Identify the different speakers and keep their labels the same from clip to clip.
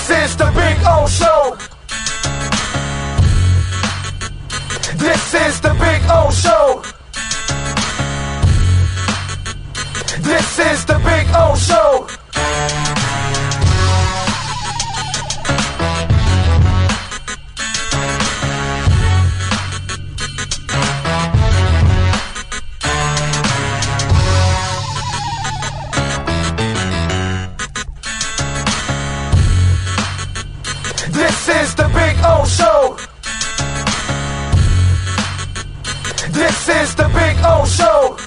Speaker 1: This is the Big O Show. This is the Big O Show. This is the Big O Show. This is the Big O Show. This is the Big O Show.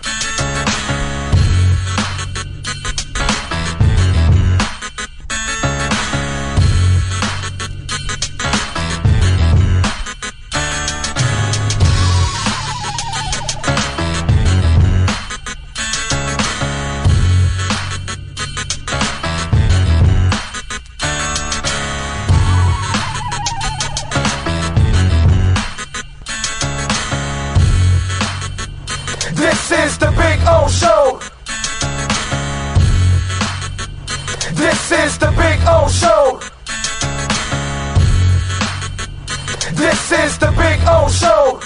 Speaker 1: This is the Big O Show. This is the Big O Show. This is the Big O Show.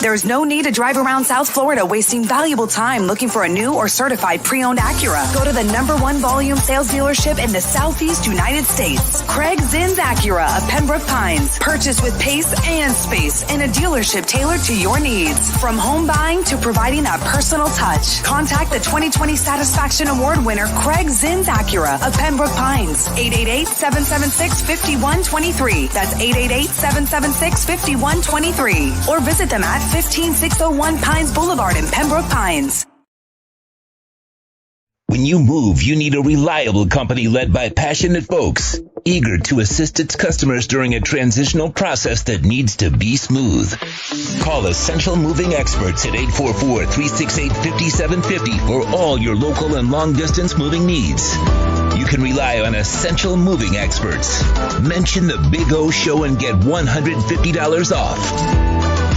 Speaker 2: There's no need to drive around South Florida wasting valuable time looking for a new or certified pre-owned Acura. Go to the #1 volume sales dealership in the Southeast United States. Craig Zinn's Acura of Pembroke Pines. Purchase with pace and space in a dealership tailored to your needs. From home buying to providing that personal touch. Contact the 2020 Satisfaction Award winner Craig Zinn's Acura of Pembroke Pines. 888-776-5123. That's 888-776-5123. Or visit them at 15601 Pines Boulevard in Pembroke Pines.
Speaker 3: When you move, you need a reliable company led by passionate folks, eager to assist its customers during a transitional process that needs to be smooth. Call Essential Moving Experts at 844-368-5750 for all your local and long-distance moving needs. You can rely on Essential Moving Experts. Mention the Big O Show and get $150 off.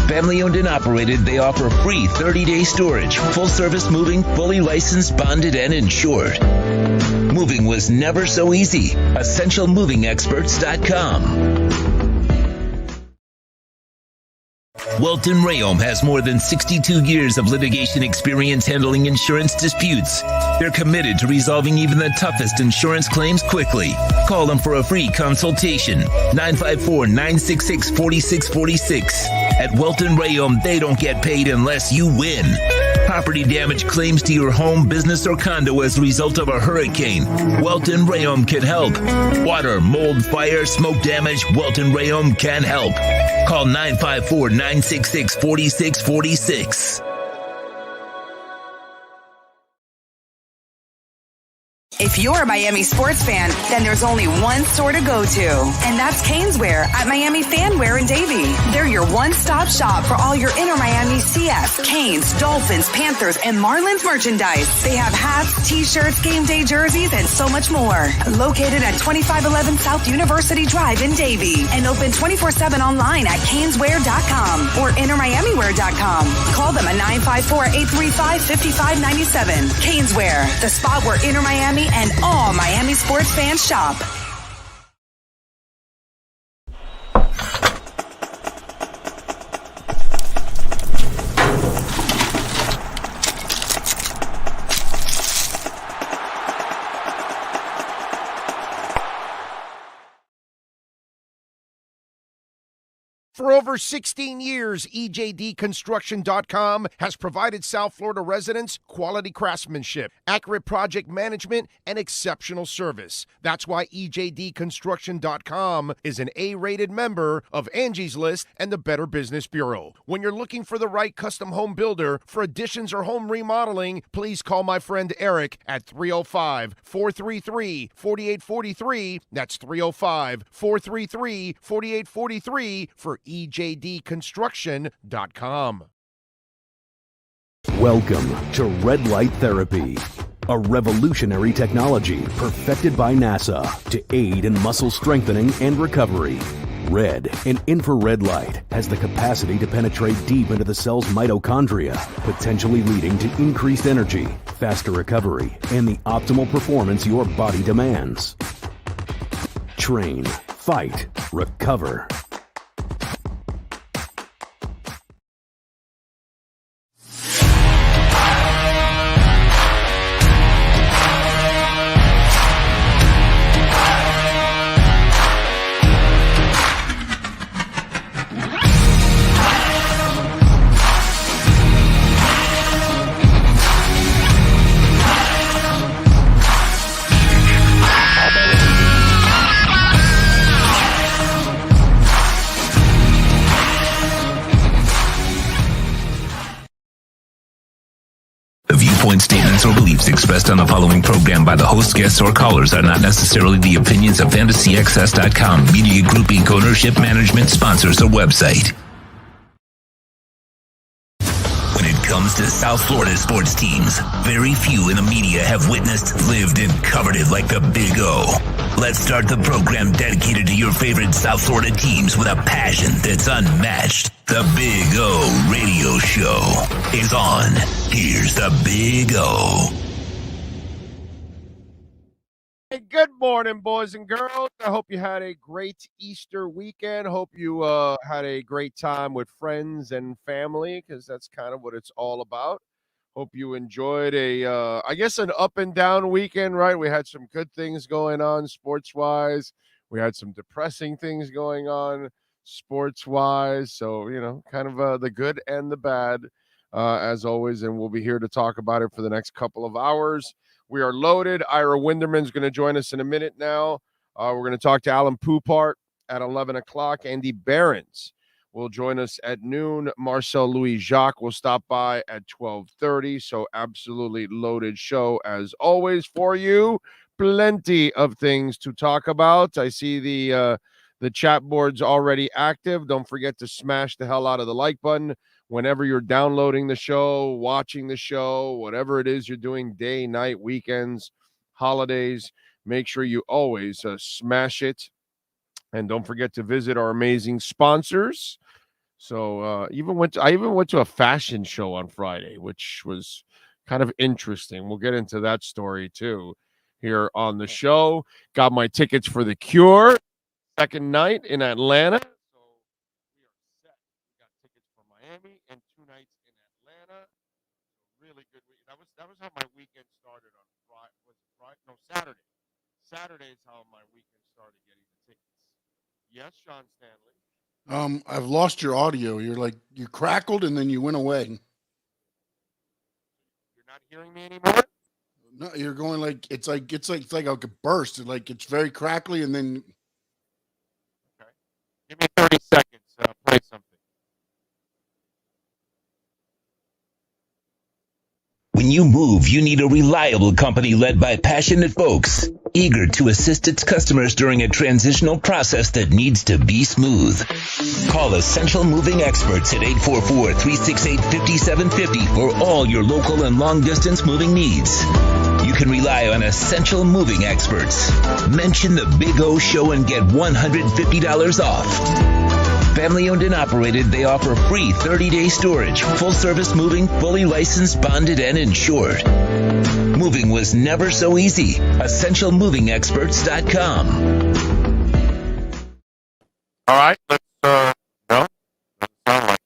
Speaker 3: Family owned and operated, they offer free 30-day storage, full-service moving, fully licensed, bonded, and insured. Moving was never so easy. EssentialMovingExperts.com. Wilton Rheaume has more than 62 years of litigation experience handling insurance disputes. They're committed to resolving even the toughest insurance claims quickly. Call them for a free consultation. 954-966-4646. At Wilton Rheaume, they don't get paid unless you win. Property damage claims to your home, business, or condo as a result of a hurricane. Wilton Rheaume can help. Water, mold, fire, smoke damage, Wilton Rheaume can help. Call 954-966-4646.
Speaker 2: If you're a Miami sports fan, then there's only one store to go to, and that's Canes Ware at Miami Fanware in Davie. They're your one-stop shop for all your Inter Miami CF, Canes, Dolphins, Panthers, and Marlins merchandise. They have hats, t-shirts, game day jerseys, and so much more. Located at 2511 South University Drive in Davie, and open 24/7 online at caneswear.com or intermiamiwear.com. Call them at 954-835-5597. Canes Ware, the spot where Inter Miami and all Miami sports fans shop.
Speaker 4: For over 16 years, EJDConstruction.com has provided South Florida residents quality craftsmanship, accurate project management, and exceptional service. That's why EJDConstruction.com is an A-rated member of Angie's List and the Better Business Bureau. When you're looking for the right custom home builder for additions or home remodeling, please call my friend Eric at 305-433-4843. That's 305-433-4843 for EJDConstruction.com.
Speaker 5: Welcome to Red Light Therapy, a revolutionary technology perfected by NASA to aid in muscle strengthening and recovery. Red and infrared light has the capacity to penetrate deep into the cell's mitochondria, potentially leading to increased energy, faster recovery, and the optimal performance your body demands. Train, fight, recover.
Speaker 3: Statements or beliefs expressed on the following program by the host, guests, or callers are not necessarily the opinions of FantasyXS.com, Media Group Inc., ownership, management, sponsors, or website. When it comes to South Florida sports teams, very few in the media have witnessed, lived, and covered it like the Big O. Let's start the program dedicated to your favorite South Florida teams with a passion that's unmatched. The Big O Radio Show is on. Here's the Big O.
Speaker 4: Hey, good morning, boys and girls. I hope you had a great Easter weekend. Hope you had a great time with friends and family, because that's kind of what it's all about. Hope you enjoyed I guess an up and down weekend, right? We had some good things going on sports-wise. We had some depressing things going on sports-wise. So, kind of the good and the bad, as always. And we'll be here to talk about it for the next couple of hours. We are loaded. Ira Winderman's going to join us in a minute now. We're going to talk to Alan Poupart at 11 o'clock. Andy Behrens will join us at noon. Marcel Louis-Jacques will stop by at 12:30. So absolutely loaded show as always for you. Plenty of things to talk about. I see the chat board's already active. Don't forget to smash the hell out of the like button whenever you're downloading the show, watching the show, whatever it is you're doing, day, night, weekends, holidays. Make sure you always smash it. And don't forget to visit our amazing sponsors. So I even went to a fashion show on Friday, which was kind of interesting. We'll get into that story too here on the show. Got my tickets for The Cure, second night in Atlanta. So we are set. We got tickets for Miami and 2 nights in Atlanta. Really good week. That was how my weekend started on Friday. Was it Friday? No, Saturday. Saturday is how my weekend started getting the tickets. Yes, Sean Stanley.
Speaker 6: I've lost your audio. You crackled and then you went away.
Speaker 4: You're not hearing me anymore?
Speaker 6: No, you're going it's like a burst. It's very crackly and then.
Speaker 4: Okay. Give me 30 seconds. Play something.
Speaker 3: When you move, you need a reliable company led by passionate folks, eager to assist its customers during a transitional process that needs to be smooth. Call Essential Moving Experts at 844-368-5750 for all your local and long-distance moving needs. You can rely on Essential Moving Experts. Mention the Big O Show and get $150 off. Family owned and operated, they offer free 30-day storage, full-service moving, fully licensed, bonded, and insured. Moving was never so easy. EssentialMovingExperts.com.
Speaker 4: All right, let's, no, doesn't sound like it.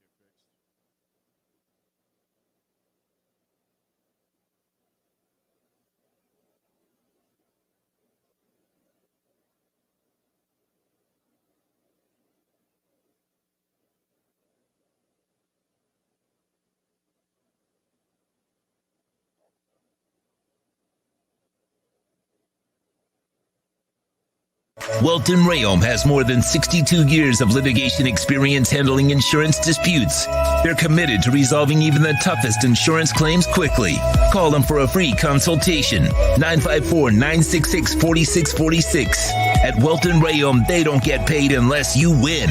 Speaker 3: Wilton Rheaume has more than 62 years of litigation experience handling insurance disputes. They're committed to resolving even the toughest insurance claims quickly. Call them for a free consultation. 954-966-4646. At Wilton Rheaume, they don't get paid unless you win.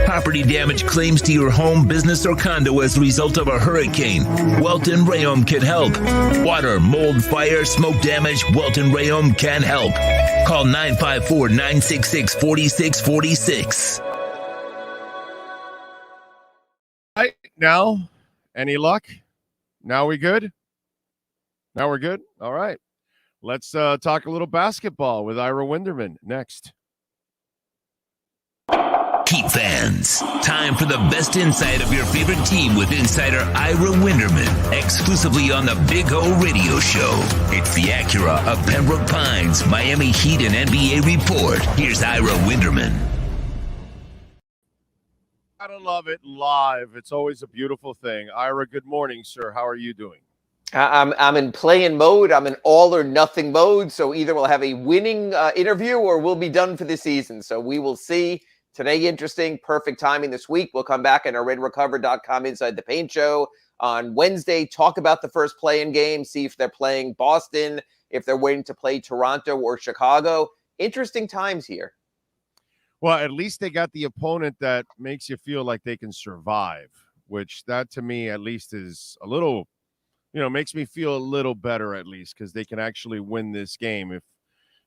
Speaker 3: Property damage claims to your home, business, or condo as a result of a hurricane. Wilton Rheaume can help. Water, mold, fire, smoke damage, Wilton Rheaume can help. Call 954-966-4646.
Speaker 4: Right, now, any luck? Now we good? Now we're good? All right. Let's talk a little basketball with Ira Winderman next.
Speaker 3: Heat fans, time for the best insight of your favorite team with insider Ira Winderman, exclusively on the Big O Radio Show. It's the Acura of Pembroke Pines, Miami Heat and NBA report. Here's Ira Winderman.
Speaker 4: Gotta love it live. It's always a beautiful thing. Ira, good morning, sir. How are you doing?
Speaker 7: I'm in play-in mode. I'm in all or nothing mode. So either we'll have a winning interview or we'll be done for the season. So we will see. Today, interesting, perfect timing this week. We'll come back in our redrecover.com Inside the Paint show on Wednesday, talk about the first play-in game, see if they're playing Boston, if they're waiting to play Toronto or Chicago. Interesting times here.
Speaker 4: Well, at least they got the opponent that makes you feel like they can survive, which that to me at least is a little, makes me feel a little better at least because they can actually win this game. If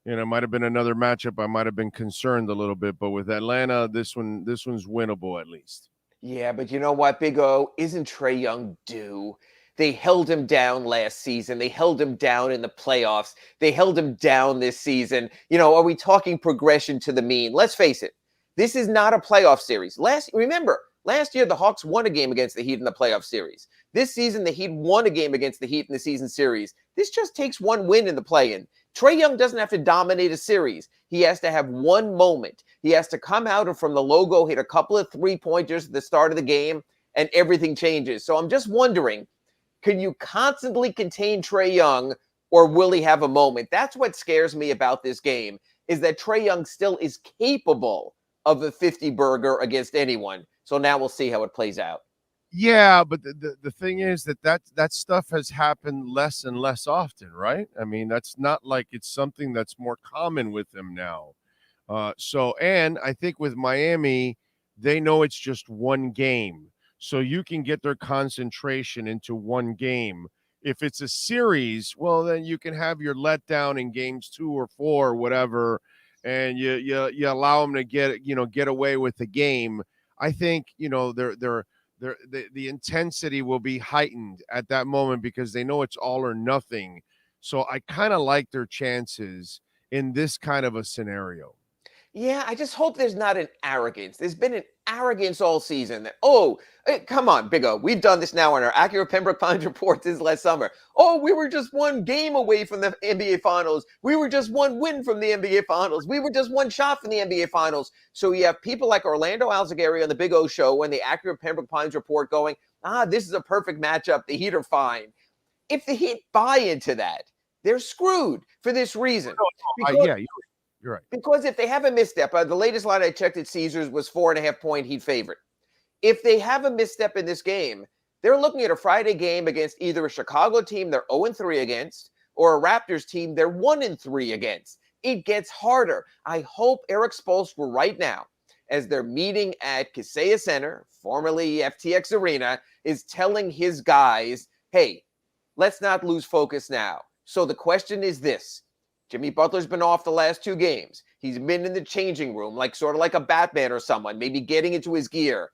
Speaker 4: it might have been another matchup, I might have been concerned a little bit, but with Atlanta, this one's winnable at least.
Speaker 7: Yeah, but you know what, Big O? Isn't Trae Young due? They held him down last season. They held him down in the playoffs. They held him down this season. Are we talking progression to the mean? Let's face it. This is not a playoff series. Remember, last year the Hawks won a game against the Heat in the playoff series. This season, the Heat won a game against the Heat in the season series. This just takes one win in the play-in. Trae Young doesn't have to dominate a series. He has to have one moment. He has to come out and from the logo hit a couple of three-pointers at the start of the game, and everything changes. So I'm just wondering, can you constantly contain Trae Young, or will he have a moment? That's what scares me about this game, is that Trae Young still is capable of a 50-burger against anyone. So now we'll see how it plays out.
Speaker 4: Yeah, but the thing is that stuff has happened less and less often, right? I mean, that's not like it's something that's more common with them now. And I think with Miami, they know it's just one game. So you can get their concentration into one game. If it's a series, well, then you can have your letdown in games 2 or 4 or whatever, and you allow them to get away with the game. I think, the intensity will be heightened at that moment because they know it's all or nothing. So I kind of like their chances in this kind of a scenario.
Speaker 7: Yeah, I just hope there's not an arrogance. There's been an arrogance all season that, come on, Big O. We've done this now on our Acura of Pembroke Pines report this last summer. We were just one game away from the NBA Finals. We were just one win from the NBA Finals. We were just one shot from the NBA Finals. So you have people like Orlando Alzagari on the Big O show and the Acura of Pembroke Pines report going, this is a perfect matchup. The Heat are fine. If the Heat buy into that, they're screwed for this reason.
Speaker 4: You're right.
Speaker 7: Because if they have a misstep, the latest line I checked at Caesars was 4.5-point Heat favorite. If they have a misstep in this game, they're looking at a Friday game against either a Chicago team they're 0-3 against or a Raptors team they're 1-3 against. It gets harder. I hope Eric Spoelstra right now, as they're meeting at Kaseya Center, formerly FTX Arena, is telling his guys, hey, let's not lose focus now. So the question is this. Jimmy Butler's been off the last 2 games. He's been in the changing room, sort of like a Batman or someone, maybe getting into his gear.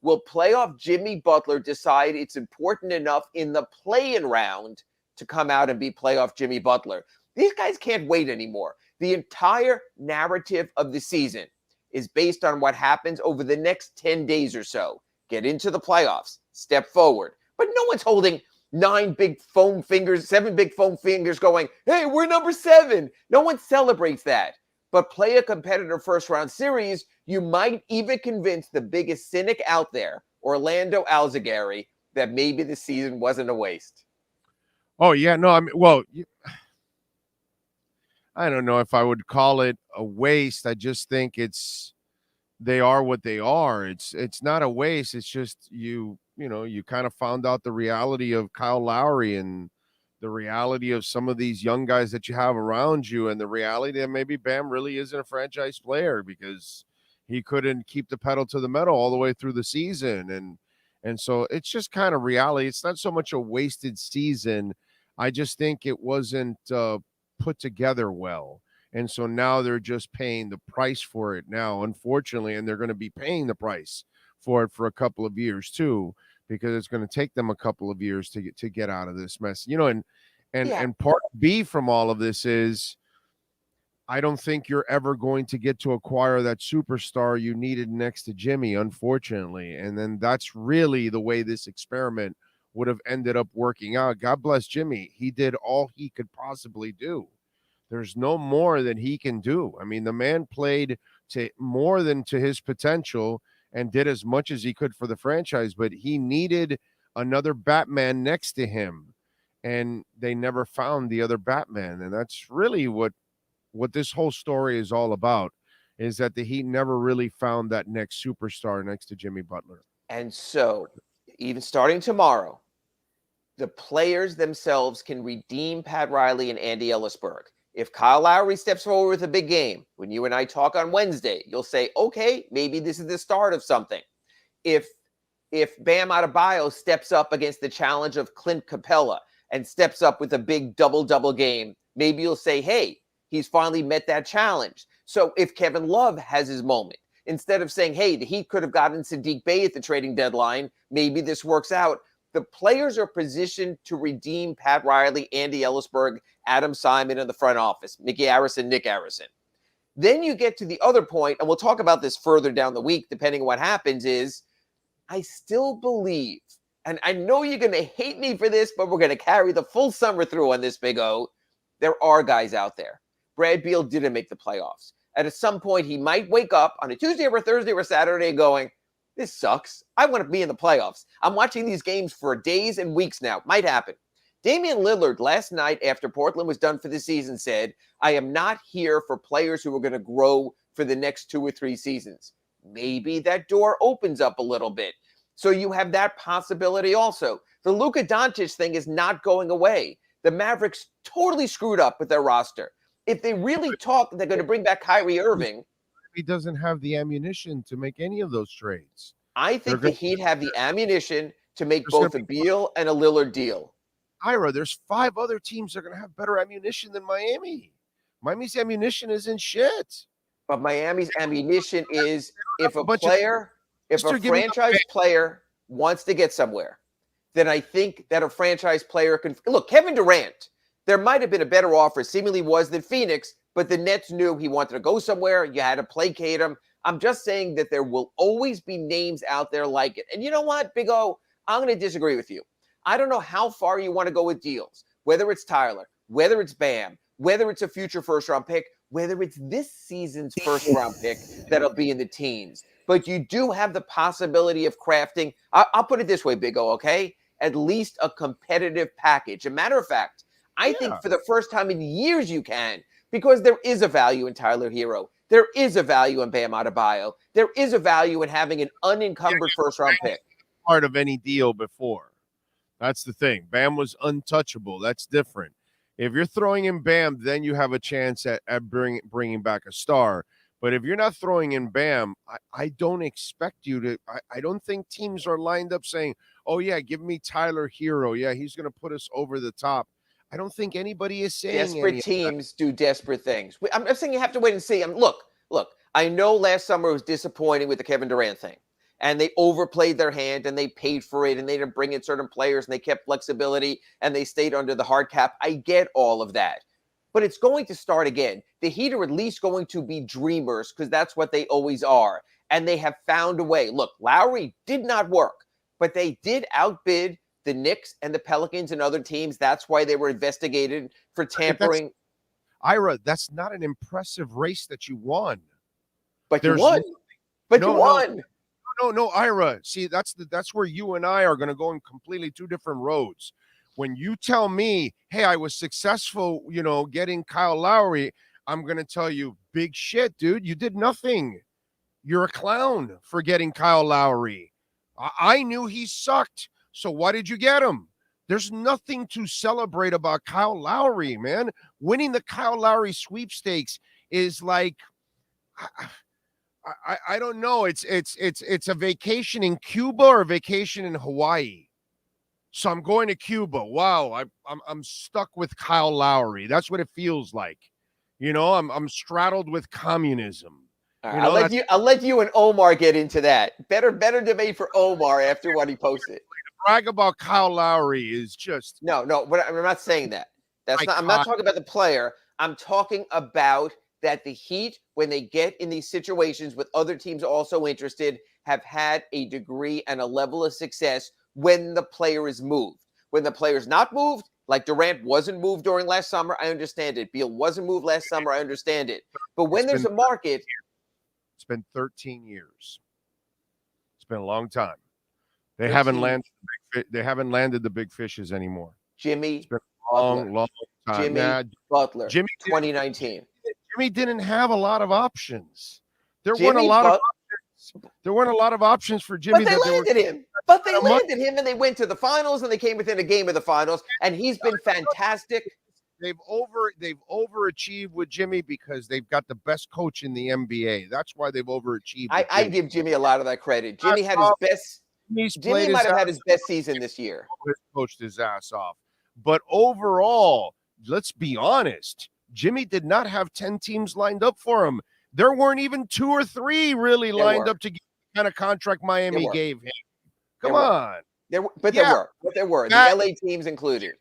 Speaker 7: Will playoff Jimmy Butler decide it's important enough in the play-in round to come out and be playoff Jimmy Butler? These guys can't wait anymore. The entire narrative of the season is based on what happens over the next 10 days or so. Get into the playoffs, step forward. But no one's holding 7 big foam fingers going, hey, we're number 7. No one celebrates that. But play a competitive first-round series, you might even convince the biggest cynic out there, Orlando Alzagari, that maybe the season wasn't a waste.
Speaker 4: Oh, yeah. No, I don't know if I would call it a waste. I just think they are what they are. It's not a waste. It's just you kind of found out the reality of Kyle Lowry and the reality of some of these young guys that you have around you, and the reality that maybe Bam really isn't a franchise player because he couldn't keep the pedal to the metal all the way through the season. And so it's just kind of reality. It's not so much a wasted season. I just think it wasn't put together well. And so now they're just paying the price for it now, unfortunately, and they're going to be paying the price for it for a couple of years too, because it's going to take them a couple of years to get out of this mess. And part B from all of this is I don't think you're ever going to get to acquire that superstar you needed next to Jimmy, unfortunately. And then that's really the way this experiment would have ended up working out. God bless Jimmy. He did all he could possibly do. There's no more than he can do. I mean, the man played to more than to his potential and did as much as he could for the franchise, but he needed another Batman next to him. And they never found the other Batman. And that's really what this whole story is all about, is that the Heat never really found that next superstar next to Jimmy Butler.
Speaker 7: And so, even starting tomorrow, the players themselves can redeem Pat Riley and Andy Ellisburg. If Kyle Lowry steps forward with a big game, when you and I talk on Wednesday, you'll say, okay, maybe this is the start of something. If Bam Adebayo steps up against the challenge of Clint Capella and steps up with a big double-double game, maybe you'll say, hey, he's finally met that challenge. So if Kevin Love has his moment, instead of saying, hey, the Heat could have gotten Sadiq Bey at the trading deadline, maybe this works out. The players are positioned to redeem Pat Riley, Andy Ellisburg, Adam Simon in the front office, Mickey Arison, Nick Arison. Then you get to the other point, and we'll talk about this further down the week, depending on what happens, is I still believe, and I know you're going to hate me for this, but we're going to carry the full summer through on this, Big O. There are guys out there. Brad Beal didn't make the playoffs. At some point, he might wake up on a Tuesday or a Thursday or a Saturday going, this sucks. I want to be in the playoffs. I'm watching these games for days and weeks now. Might happen. Damian Lillard last night after Portland was done for the season said, I am not here for players who are going to grow for the next 2 or 3 seasons. Maybe that door opens up a little bit. So you have that possibility also. The Luka Doncic thing is not going away. The Mavericks totally screwed up with their roster. If they really talk, they're going to bring back Kyrie Irving.
Speaker 4: He doesn't have the ammunition to make any of those trades.
Speaker 7: I think the Heat have the ammunition to make both a Beal and a Lillard deal.
Speaker 4: Ira, there's 5 other teams that are going to have better ammunition than Miami. Miami's ammunition isn't shit.
Speaker 7: But Miami's ammunition is if a franchise player wants to get somewhere, then I think that a franchise player can – look, Kevin Durant, there might have been a better offer, seemingly was, than Phoenix, but the Nets knew he wanted to go somewhere. You had to placate him. I'm just saying that there will always be names out there like it. And you know what, Big O? I'm going to disagree with you. I don't know how far you want to go with deals, whether it's Tyler, whether it's Bam, whether it's a future first-round pick, whether it's this season's first-round pick that'll be in the teens. But you do have the possibility of crafting, I'll put it this way, Big O, okay? At least a competitive package. A matter of fact, I think for the first time in years you can, because there is a value in Tyler Hero. There is a value in Bam Adebayo. There is a value in having an unencumbered first-round pick.
Speaker 4: Part of any deal before. That's the thing. Bam was untouchable. That's different. If you're throwing in Bam, then you have a chance at bringing back a star. But if you're not throwing in Bam, I don't expect you to. I don't think teams are lined up saying, oh, yeah, give me Tyler Hero. Yeah, he's going to put us over the top. I don't think anybody is saying
Speaker 7: desperate teams do desperate things. I'm saying you have to wait and see. Look, I know last summer was disappointing with the Kevin Durant thing, and they overplayed their hand and they paid for it and they didn't bring in certain players and they kept flexibility and they stayed under the hard cap. I get all of that, but it's going to start again. The Heat are at least going to be dreamers because that's what they always are, and they have found a way. Look, Lowry did not work, but they did outbid the Knicks and the Pelicans and other teams. That's why they were investigated for tampering.
Speaker 4: Ira, that's not an impressive race that you won.
Speaker 7: But you won. You won.
Speaker 4: No, Ira. See, that's where you and I are going to go in completely 2 different roads. When you tell me, hey, I was successful, getting Kyle Lowry, I'm going to tell you, big shit, dude. You did nothing. You're a clown for getting Kyle Lowry. I knew he sucked. So why did you get him? There's nothing to celebrate about Kyle Lowry, man. Winning the Kyle Lowry sweepstakes is like, I don't know. It's a vacation in Cuba or a vacation in Hawaii. So I'm going to Cuba. Wow, I'm stuck with Kyle Lowry. That's what it feels like. I'm straddled with communism.
Speaker 7: Right, I'll let you and Omar get into that. Better debate for Omar after what he posted.
Speaker 4: Brag about Kyle Lowry is just
Speaker 7: no. But I'm not saying that. I'm not talking about the player. I'm talking about that the Heat, when they get in these situations with other teams also interested, have had a degree and a level of success when the player is moved. When the player's not moved, like Durant wasn't moved during last summer, I understand it. Beal wasn't moved last summer, I understand it. But when there's a market.
Speaker 4: It's been 13 years. It's been a long time. They haven't landed the big fishes anymore.
Speaker 7: Jimmy
Speaker 4: It's been a long time.
Speaker 7: Jimmy Butler, 2019.
Speaker 4: Jimmy didn't have a lot of options. There weren't a lot of options for Jimmy.
Speaker 7: But they landed him, and they went to the finals, and they came within a game of the finals, and he's been fantastic.
Speaker 4: They've overachieved with Jimmy because they've got the best coach in the NBA. That's why they've overachieved.
Speaker 7: I give Jimmy a lot of that credit. Jimmy had his best. Jimmy might have had his best season this year.
Speaker 4: Coached his ass off. But overall, let's be honest, Jimmy did not have 10 teams lined up for him. There weren't even 2 or 3 really lined up to get the kind of contract Miami gave him. Come on.
Speaker 7: There were. The LA teams included.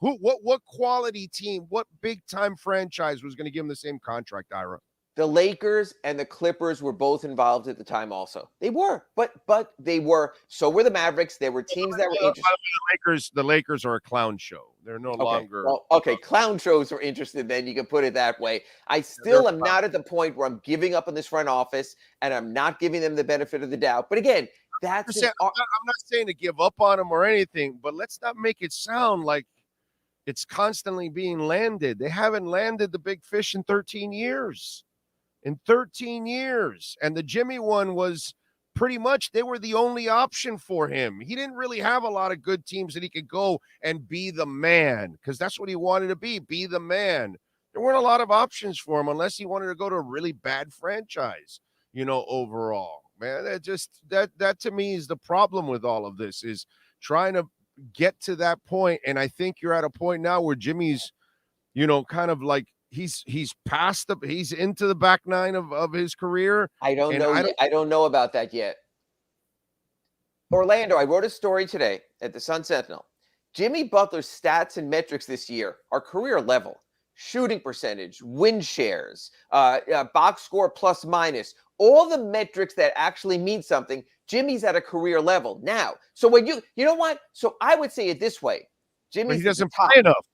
Speaker 4: What quality team, what big-time franchise was going to give him the same contract, Ira?
Speaker 7: The Lakers and the Clippers were both involved at the time also. They were, but they were. So were the Mavericks. There were teams that were interested.
Speaker 4: The Lakers are a clown show. They're no longer.
Speaker 7: Well, okay, clown shows are interested then. You can put it that way. I still am not at the point where I'm giving up on this front office and I'm not giving them the benefit of the doubt. But again, I'm
Speaker 4: not saying to give up on them or anything, but let's not make it sound like it's constantly being landed. They haven't landed the big fish in 13 years. And the Jimmy one was pretty much, they were the only option for him. He didn't really have a lot of good teams that he could go and be the man, because that's what he wanted to be the man. There weren't a lot of options for him unless he wanted to go to a really bad franchise, overall. Man, that to me is the problem with all of this, is trying to get to that point. And I think you're at a point now where Jimmy's, kind of like, he's into the back nine of his career.
Speaker 7: I don't know about that yet. Orlando, I wrote a story today at the Sun Sentinel. Jimmy Butler's stats and metrics this year are career level. Shooting percentage, win shares, box score plus minus, all the metrics that actually mean something. Jimmy's at a career level now. So when you know what? So I would say it this way.
Speaker 4: He doesn't play enough.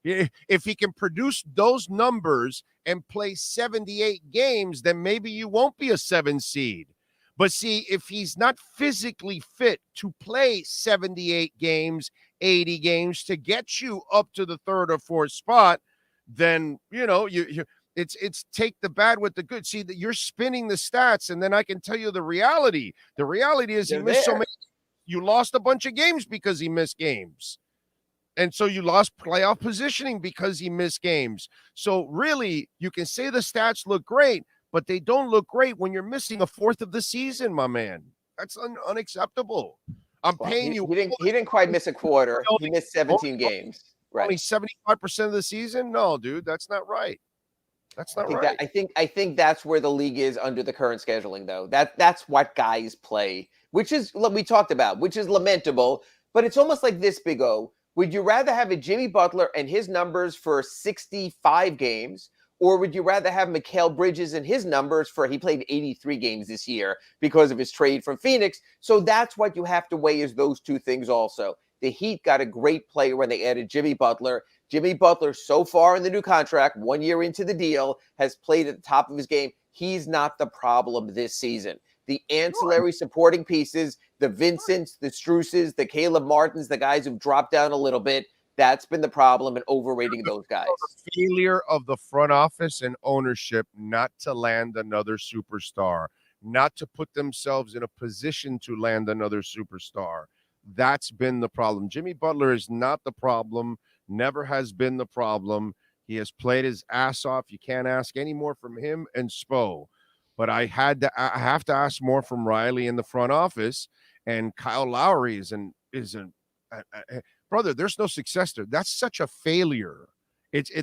Speaker 4: If he can produce those numbers and play 78 games, then maybe you won't be a 7 seed. But see, if he's not physically fit to play 78 games, 80 games to get you up to the 3rd or 4th spot, then, it's take the bad with the good. See, that you're spinning the stats, and then I can tell you the reality. The reality is he missed so many. You lost a bunch of games because he missed games. And so you lost playoff positioning because he missed games. So really, you can say the stats look great, but they don't look great when you're missing a 4th of the season, my man. That's unacceptable. I'm paying you.
Speaker 7: He didn't quite miss a quarter. He missed 17 games. Right.
Speaker 4: Only 75% of the season? No, dude, that's not right. That's not right.
Speaker 7: I think that's where the league is under the current scheduling, though. That's what guys play, which is what we talked about, which is lamentable. But it's almost like this, Big O. Would you rather have a Jimmy Butler and his numbers for 65 games, or would you rather have Mikal Bridges and his numbers for he played 83 games this year because of his trade from Phoenix? So that's what you have to weigh, is those two things also. The Heat got a great player when they added Jimmy Butler. Jimmy Butler, so far in the new contract, 1 year into the deal, has played at the top of his game. He's not the problem this season. The ancillary supporting pieces, the Vincents, the Struces, the Caleb Martins, the guys who've dropped down a little bit, that's been the problem in overrating those guys.
Speaker 4: The failure of the front office and ownership not to land another superstar, not to put themselves in a position to land another superstar. That's been the problem. Jimmy Butler is not the problem, never has been the problem. He has played his ass off. You can't ask any more from him and Spo. But I have to ask more from Riley in the front office, and Kyle Lowry is brother. There's no success there. That's such a failure.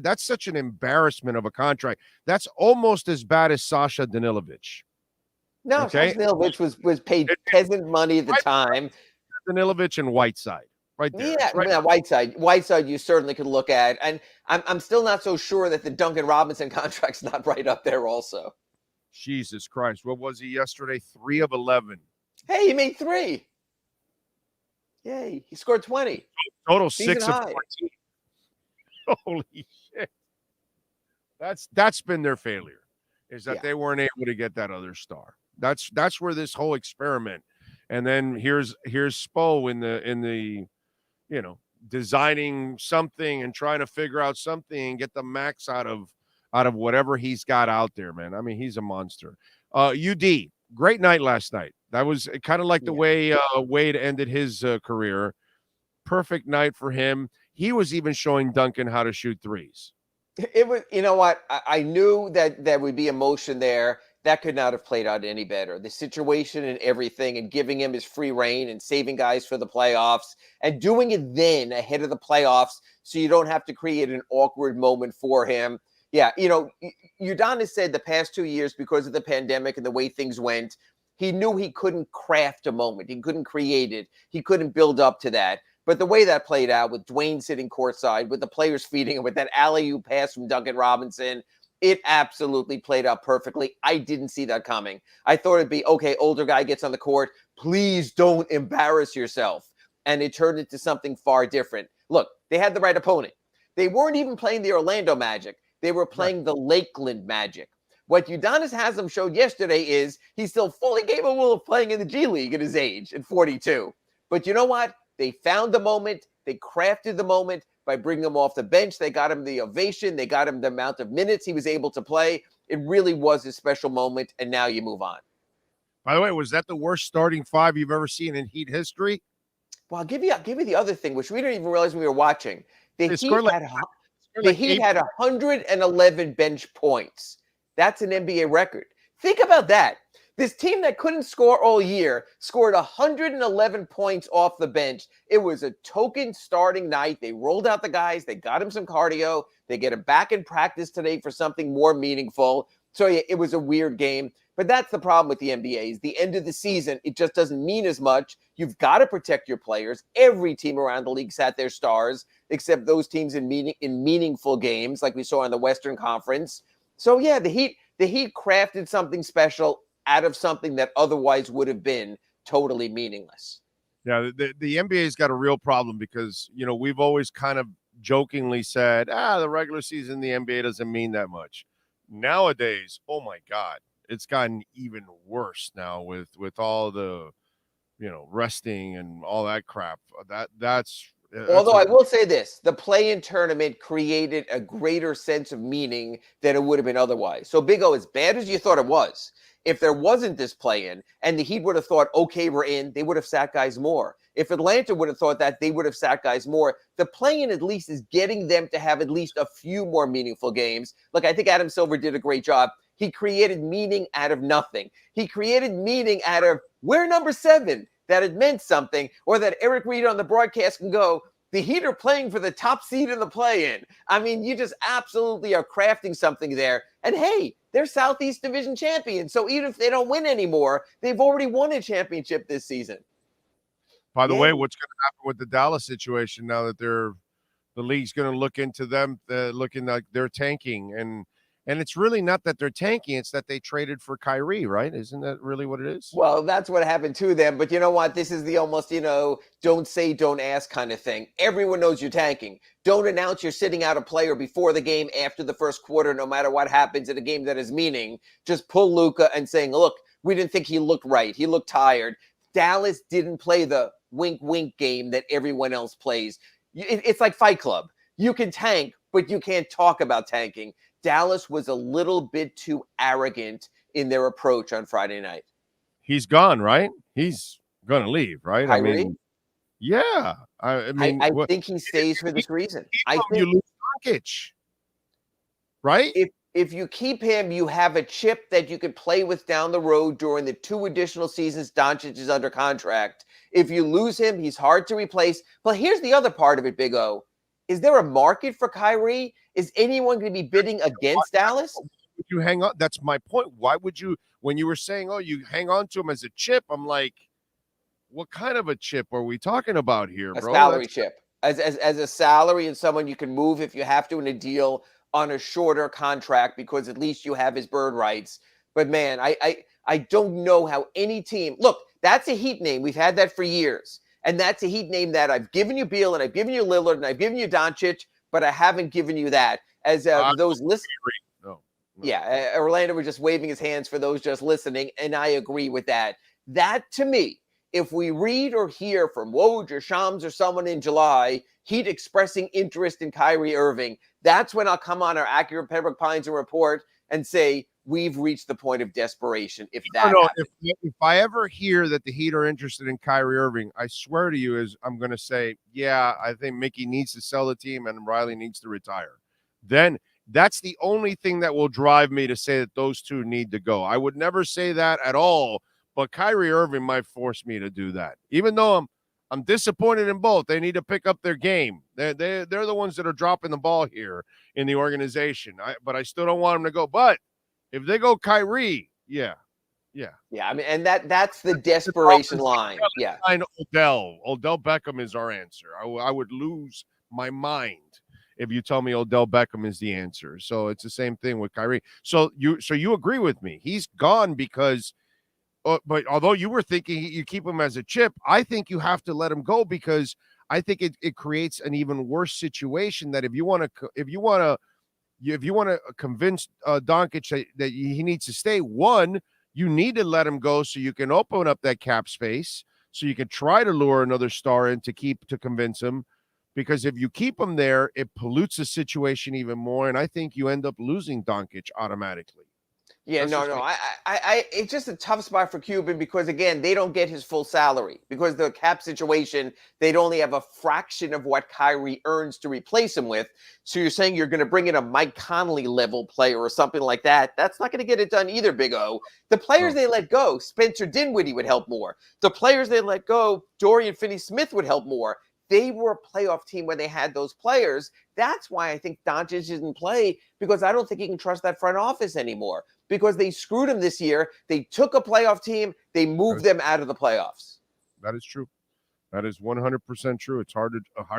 Speaker 4: That's such an embarrassment of a contract. That's almost as bad as Sasha Danilovic.
Speaker 7: No, okay? Sasha Danilovic was paid peasant money at the time.
Speaker 4: Danilovic and Whiteside. Right there.
Speaker 7: Yeah,
Speaker 4: Right.
Speaker 7: yeah, Whiteside, you certainly could look at, and I'm still not so sure that the Duncan Robinson contract's not right up there also.
Speaker 4: Jesus Christ. What was he yesterday? 3 of 11.
Speaker 7: Hey, he made 3. Yay, he scored 20.
Speaker 4: Total
Speaker 7: Season
Speaker 4: 6 of
Speaker 7: high.
Speaker 4: 14. Holy shit. That's been their failure, is that they weren't able to get that other star. That's where this whole experiment. And then here's Spo in the designing something and trying to figure out something and get the max out of whatever he's got out there, man. I mean, he's a monster. UD, great night last night. That was kind of like the way Wade ended his career. Perfect night for him. He was even showing Duncan how to shoot threes.
Speaker 7: It was, you know what? I knew that there would be emotion there. That could not have played out any better. The situation and everything, and giving him his free reign and saving guys for the playoffs and doing it then ahead of the playoffs so you don't have to create an awkward moment for him. Yeah, Udonis said the past 2 years, because of the pandemic and the way things went, he knew he couldn't craft a moment. He couldn't create it. He couldn't build up to that. But the way that played out with Dwayne sitting courtside, with the players feeding him, with that alley-oop pass from Duncan Robinson, it absolutely played out perfectly. I didn't see that coming. I thought it'd be, okay, older guy gets on the court. Please don't embarrass yourself. And it turned into something far different. Look, they had the right opponent. They weren't even playing the Orlando Magic. They were playing the Lakeland Magic. What Udonis Haslem showed yesterday is he's still fully capable of playing in the G League at his age, at 42. But you know what? They found the moment. They crafted the moment by bringing him off the bench. They got him the ovation. They got him the amount of minutes he was able to play. It really was a special moment, and now you move on.
Speaker 4: By the way, was that the worst starting 5 you've ever seen in Heat history?
Speaker 7: Well, I'll give you the other thing, which we didn't even realize when we were watching. The Heat had 111 bench points. That's an NBA record. Think about that. This team that couldn't score all year scored 111 points off the bench. It was a token starting night. They rolled out the guys. They got him some cardio. They get him back in practice today for something more meaningful. So, yeah, it was a weird game. But that's the problem with the NBA is the end of the season, it just doesn't mean as much. You've got to protect your players. Every team around the league sat their stars, except those teams in meaningful games like we saw in the Western Conference. So, yeah, the Heat crafted something special out of something that otherwise would have been totally meaningless.
Speaker 4: Yeah, the NBA's got a real problem because, we've always kind of jokingly said, the regular season in the NBA doesn't mean that much. Nowadays, oh my God, it's gotten even worse now with all the, resting and all that crap.
Speaker 7: Although I will say this, the play-in tournament created a greater sense of meaning than it would have been otherwise. So, Big O, as bad as you thought it was, if there wasn't this play-in and the Heat would have thought, okay, we're in, they would have sat guys more. If Atlanta would have thought that, they would have sat guys more. The play-in at least is getting them to have at least a few more meaningful games. Look, I think Adam Silver did a great job. He created meaning out of nothing. He created meaning out of, we're number 7. That it meant something, or that Eric Reed on the broadcast can go, the Heat are playing for the top seed in the play-in. I mean, you just absolutely are crafting something there. And hey, they're Southeast Division champions. So even if they don't win anymore, they've already won a championship this season.
Speaker 4: By the way, what's going to happen with the Dallas situation now that the league's going to look into them, looking like they're tanking? And it's really not that they're tanking. It's that they traded for Kyrie, right? Isn't that really what it is?
Speaker 7: Well, that's what happened to them. But you know what? This is the almost, don't say, don't ask kind of thing. Everyone knows you're tanking. Don't announce you're sitting out a player before the game, after the first quarter, no matter what happens in a game that has meaning. Just pull Luka and saying, look, we didn't think he looked right. He looked tired. Dallas didn't play the wink game that everyone else plays. It's like Fight Club. You can tank, but you can't talk about tanking. Dallas was a little bit too arrogant in their approach on Friday night.
Speaker 4: He's gone, right? He's going to leave, right?
Speaker 7: Kyrie?
Speaker 4: I mean, yeah. I
Speaker 7: think he stays for this reason. I think
Speaker 4: you lose Jokic, right?
Speaker 7: If you keep him, you have a chip that you could play with down the road during the 2 additional seasons Doncic is under contract. If you lose him, he's hard to replace. But here's the other part of it, Big O. Is there a market for Kyrie? Is anyone going to be bidding against Dallas?
Speaker 4: Would you hang on? That's my point. Why would you, when you were saying, you hang on to him as a chip, I'm like, what kind of a chip are we talking about here,
Speaker 7: A
Speaker 4: bro?
Speaker 7: salary chip. As a salary and someone you can move if you have to in a deal on a shorter contract because at least you have his bird rights. But man, I don't know how any team look, that's a Heat name. We've had that for years. And that's a Heat name that I've given you Beal and I've given you Lillard and I've given you Doncic, but I haven't given you that. As those lists.
Speaker 4: No.
Speaker 7: Yeah, Orlando was just waving his hands for those just listening, and I agree with that. That, to me, if we read or hear from Woj or Shams or someone in July, Heat expressing interest in Kyrie Irving, that's when I'll come on our Acura of Pembroke Pines and report and say, we've reached the point of desperation if that happens.
Speaker 4: If I ever hear that the Heat are interested in Kyrie Irving, I swear to you I'm going to say, yeah, I think Mickey needs to sell the team and Riley needs to retire. Then that's the only thing that will drive me to say that those two need to go. I would never say that at all, but Kyrie Irving might force me to do that. Even though I'm disappointed in both. They need to pick up their game. They're the ones that are dropping the ball here in the organization. But I still don't want them to go. But if they go Kyrie, yeah.
Speaker 7: I mean, and that's the desperation line. Yeah.
Speaker 4: Odell Beckham is our answer. I would lose my mind if you tell me Odell Beckham is the answer. So it's the same thing with Kyrie. So you agree with me? He's gone because, but although you were thinking you keep him as a chip, I think you have to let him go because I think it creates an even worse situation. That if you want to convince Doncic that he needs to stay, one, you need to let him go so you can open up that cap space, so you can try to lure another star in to convince him. Because if you keep him there, it pollutes the situation even more, and I think you end up losing Doncic automatically.
Speaker 7: Yeah, it's just a tough spot for Cuban because, again, they don't get his full salary because the cap situation, they'd only have a fraction of what Kyrie earns to replace him with. So you're saying you're going to bring in a Mike Conley level player or something like that. That's not going to get it done either, Big O. The players they let go, Spencer Dinwiddie would help more. The players they let go, Dorian Finney-Smith would help more. They were a playoff team when they had those players. That's why I think Doncic didn't play, because I don't think he can trust that front office anymore because they screwed him this year. They took a playoff team. They moved them out of the playoffs.
Speaker 4: That is true. That is 100% true. It's hard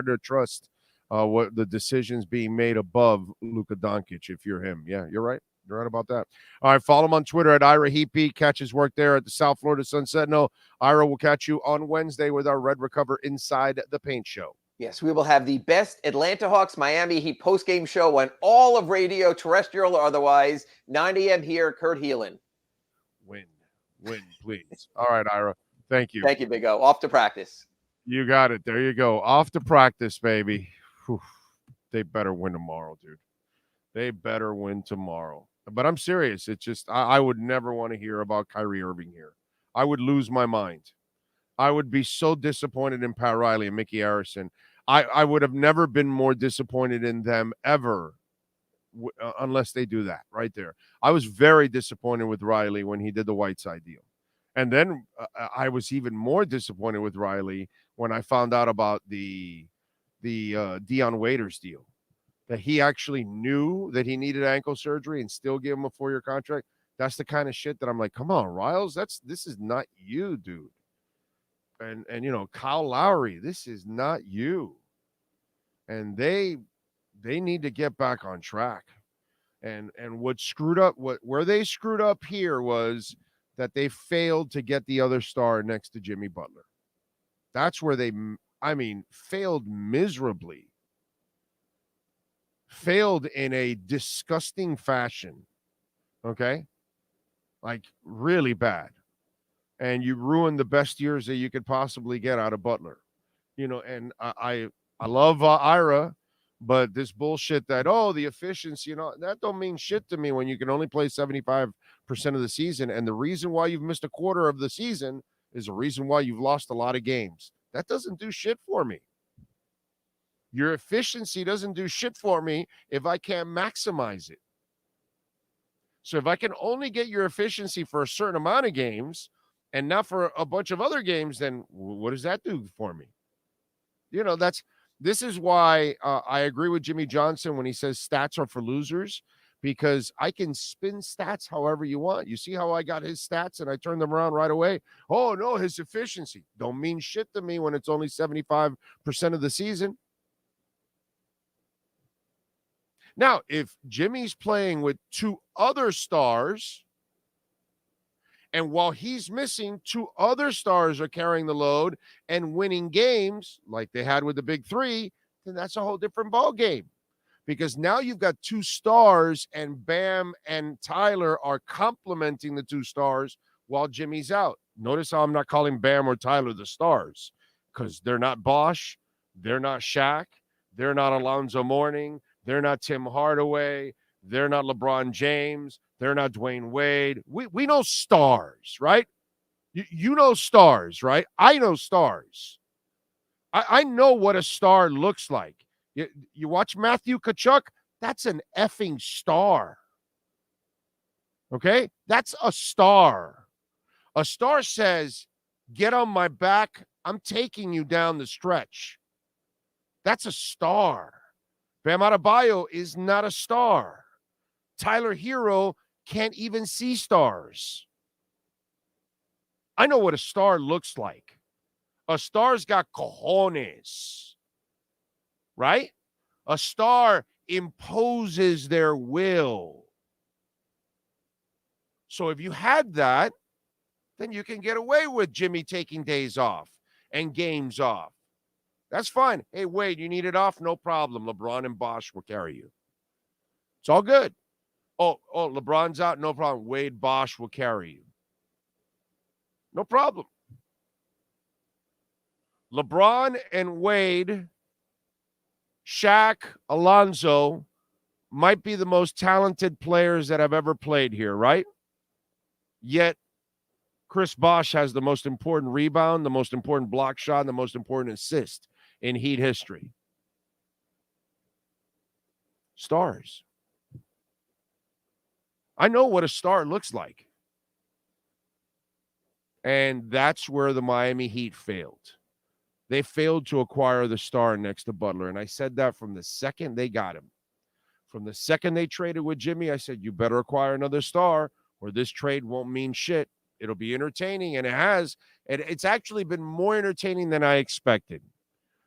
Speaker 4: to trust what the decisions being made above Luka Doncic if you're him. Yeah, you're right. You're right about that. All right, follow him on Twitter at IraHeatBeat. Catch his work there at the South Florida Sun Sentinel. Ira will catch you on Wednesday with our Red Recover Inside the Paint show.
Speaker 7: Yes, we will have the best Atlanta Hawks Miami Heat postgame show on all of radio, terrestrial or otherwise. 9 a.m. here, Kurt Heelan.
Speaker 4: Win, please. All right, Ira. Thank you.
Speaker 7: Thank you, Big O. Off to practice.
Speaker 4: You got it. There you go. Off to practice, baby. Whew. They better win tomorrow, dude. They better win tomorrow. But I'm serious. It's just I would never want to hear about Kyrie Irving here. I would lose my mind. I would be so disappointed in Pat Riley and Mickey Harrison. I would have never been more disappointed in them ever unless they do that right there. I was very disappointed with Riley when he did the Whiteside deal. And then I was even more disappointed with Riley when I found out about the Dion Waiters deal. That he actually knew that he needed ankle surgery and still give him a 4-year contract. That's the kind of shit that I'm like, come on, Riles, this is not you, dude. And Kyle Lowry, this is not you. And they need to get back on track. And what screwed up, where they screwed up here was that they failed to get the other star next to Jimmy Butler. That's where they, failed miserably. Failed in a disgusting fashion, okay? Like, really bad. And you ruined the best years that you could possibly get out of Butler. And I love Ira, but this bullshit that, the efficiency, that don't mean shit to me when you can only play 75% of the season. And the reason why you've missed a quarter of the season is the reason why you've lost a lot of games. That doesn't do shit for me. Your efficiency doesn't do shit for me if I can't maximize it. So if I can only get your efficiency for a certain amount of games and not for a bunch of other games, then what does that do for me? This is why I agree with Jimmy Johnson when he says stats are for losers, because I can spin stats however you want. You see how I got his stats and I turned them around right away? Oh, no, his efficiency. Don't mean shit to me when it's only 75% of the season. Now, if Jimmy's playing with two other stars, and while he's missing, two other stars are carrying the load and winning games like they had with the big three, then that's a whole different ball game. Because now you've got two stars, and Bam and Tyler are complementing the two stars while Jimmy's out. Notice how I'm not calling Bam or Tyler the stars, because they're not Bosch, they're not Shaq, they're not Alonzo Mourning, they're not Tim Hardaway, they're not LeBron James, they're not Dwayne Wade. We know stars, right? You know stars, right? I know stars. I know what a star looks like. You watch Matthew Tkachuk, that's an effing star. Okay? That's a star. A star says, get on my back, I'm taking you down the stretch. That's a star. Bam Adebayo is not a star. Tyler Hero can't even see stars. I know what a star looks like. A star's got cojones, right? A star imposes their will. So if you had that, then you can get away with Jimmy taking days off and games off. That's fine. Hey, Wade, you need it off? No problem. LeBron and Bosch will carry you. It's all good. Oh, LeBron's out? No problem. Wade, Bosch will carry you. No problem. LeBron and Wade, Shaq, Alonzo might be the most talented players that have ever played here, right? Yet Chris Bosh has the most important rebound, the most important block shot, and the most important assist in Heat history. Stars. I know what a star looks like. And that's where the Miami Heat failed. They failed to acquire the star next to Butler. And I said that from the second they got him. From the second they traded with Jimmy, I said, you better acquire another star or this trade won't mean shit. It'll be entertaining. And it has. And it's actually been more entertaining than I expected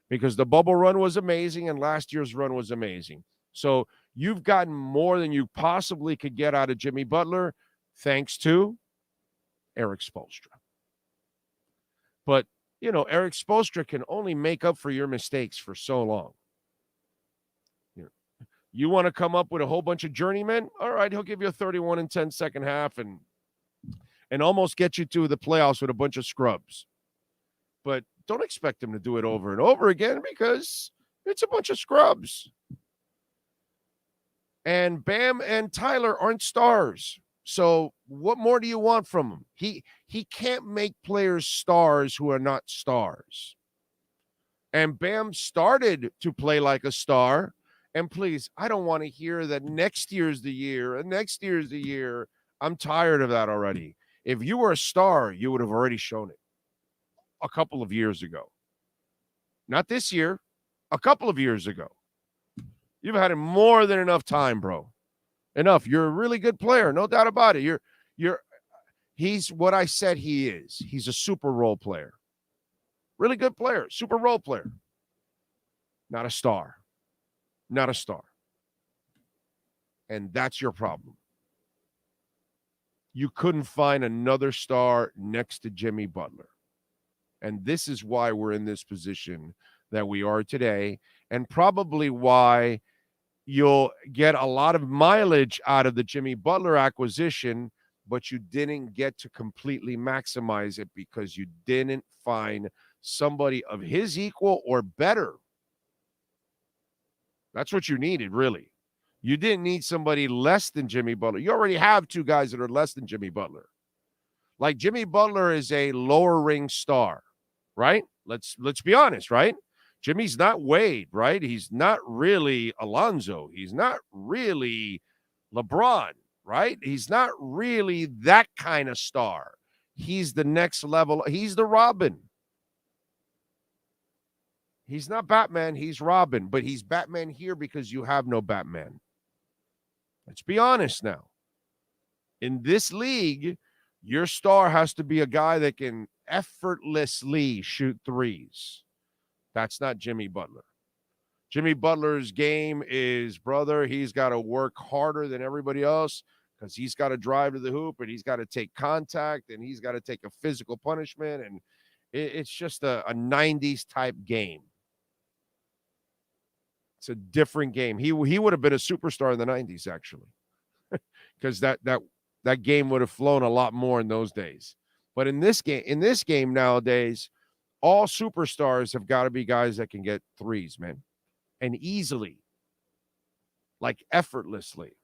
Speaker 4: because the bubble run was amazing and last year's run was amazing. So you've gotten more than you possibly could get out of Jimmy Butler thanks to Eric Spoelstra. But, you know, Eric Spoelstra can only make up for your mistakes for so long. You want to come up with a whole bunch of journeymen? All right, he'll give you a 31-10 second half and almost get you to the playoffs with a bunch of scrubs. But don't expect him to do it over and over again because it's a bunch of scrubs. And Bam and Tyler aren't stars. So what more do you want from him? He can't make players stars who are not stars. And Bam started to play like a star. And please, I don't want to hear that next year's the year and next year's the year. I'm tired of that already. If you were a star, you would have already shown it a couple of years ago. Not this year, a couple of years ago. You've had more than enough time, bro. Enough. You're a really good player, no doubt about it. He's what I said he is. He's a super role player. Really good player, super role player. Not a star. Not a star. And that's your problem. You couldn't find another star next to Jimmy Butler. And this is why we're in this position that we are today, and probably why you'll get a lot of mileage out of the Jimmy Butler acquisition, but you didn't get to completely maximize it because you didn't find somebody of his equal or better. That's what you needed, really. You didn't need somebody less than Jimmy Butler. You already have two guys that are less than Jimmy Butler. Like Jimmy Butler is a lower ring star, right? Let's be honest, right? Jimmy's not Wade, right? He's not really Alonzo. He's not really LeBron, right? He's not really that kind of star. He's the next level. He's the Robin. He's not Batman. He's Robin, but he's Batman here because you have no Batman. Let's be honest now. In this league, your star has to be a guy that can effortlessly shoot threes. That's not Jimmy Butler. Jimmy Butler's game is, brother, he's got to work harder than everybody else because he's got to drive to the hoop and he's got to take contact and he's got to take a physical punishment. And it's just a 90s type game. It's a different game. He would have been a superstar in the 90s, actually, because that game would have flown a lot more in those days. But in this game nowadays, all superstars have got to be guys that can get threes, man, and easily, like effortlessly.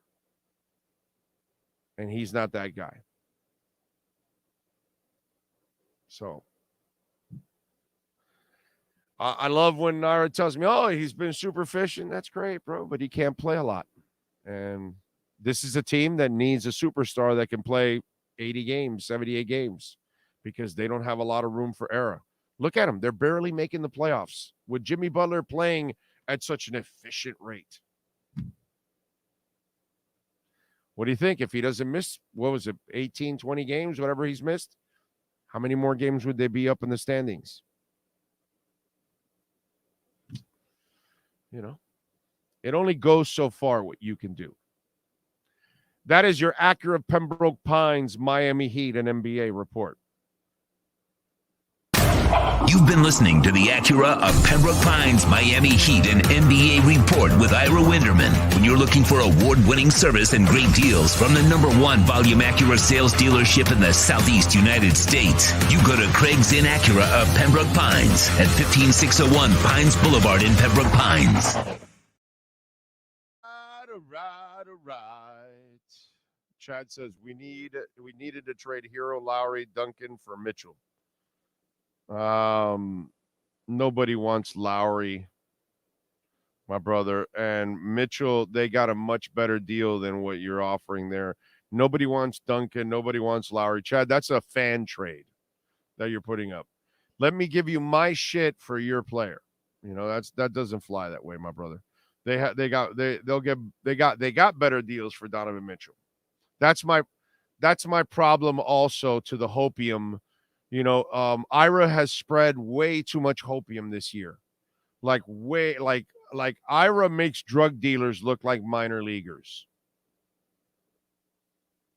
Speaker 4: And he's not that guy. So I love when Naira tells me, oh, he's been super efficient. That's great, bro, but he can't play a lot. And this is a team that needs a superstar that can play 80 games, 78 games, because they don't have a lot of room for error. Look at them. They're barely making the playoffs with Jimmy Butler playing at such an efficient rate. What do you think? If he doesn't miss, 18, 20 games, whatever he's missed, how many more games would they be up in the standings? You know, it only goes so far what you can do. That is your Acura of Pembroke Pines, Miami Heat, and NBA report.
Speaker 3: You've been listening to the Acura of Pembroke Pines, Miami Heat, and NBA report with Ira Winderman. When you're looking for award-winning service and great deals from the #1 volume Acura sales dealership in the Southeast United States, you go to Craig's in Acura of Pembroke Pines at 15601 Pines Boulevard in Pembroke Pines.
Speaker 4: All right. Chad says we needed to trade Hero, Lowry, Duncan for Mitchell. Nobody wants Lowry, my brother, and Mitchell. They got a much better deal than what you're offering there. Nobody wants Duncan. Nobody wants Lowry. Chad, that's a fan trade that you're putting up. Let me give you my shit for your player. You know, that doesn't fly that way, my brother. They got better deals for Donovan Mitchell. That's my problem also to the hopium. You know, Ira has spread way too much hopium this year. Like Ira makes drug dealers look like minor leaguers.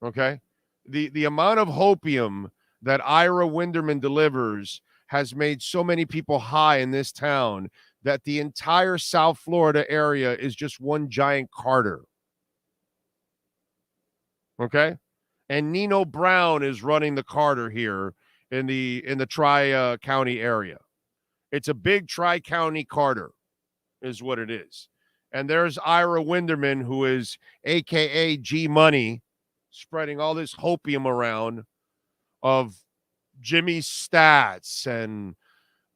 Speaker 4: Okay? The amount of hopium that Ira Winderman delivers has made so many people high in this town that the entire South Florida area is just one giant Carter. Okay? And Nino Brown is running the Carter here in the Tri-County area. It's a big Tri-County Carter is what it is. And there's Ira Winderman, who is a.k.a. G-Money, spreading all this hopium around of Jimmy's stats and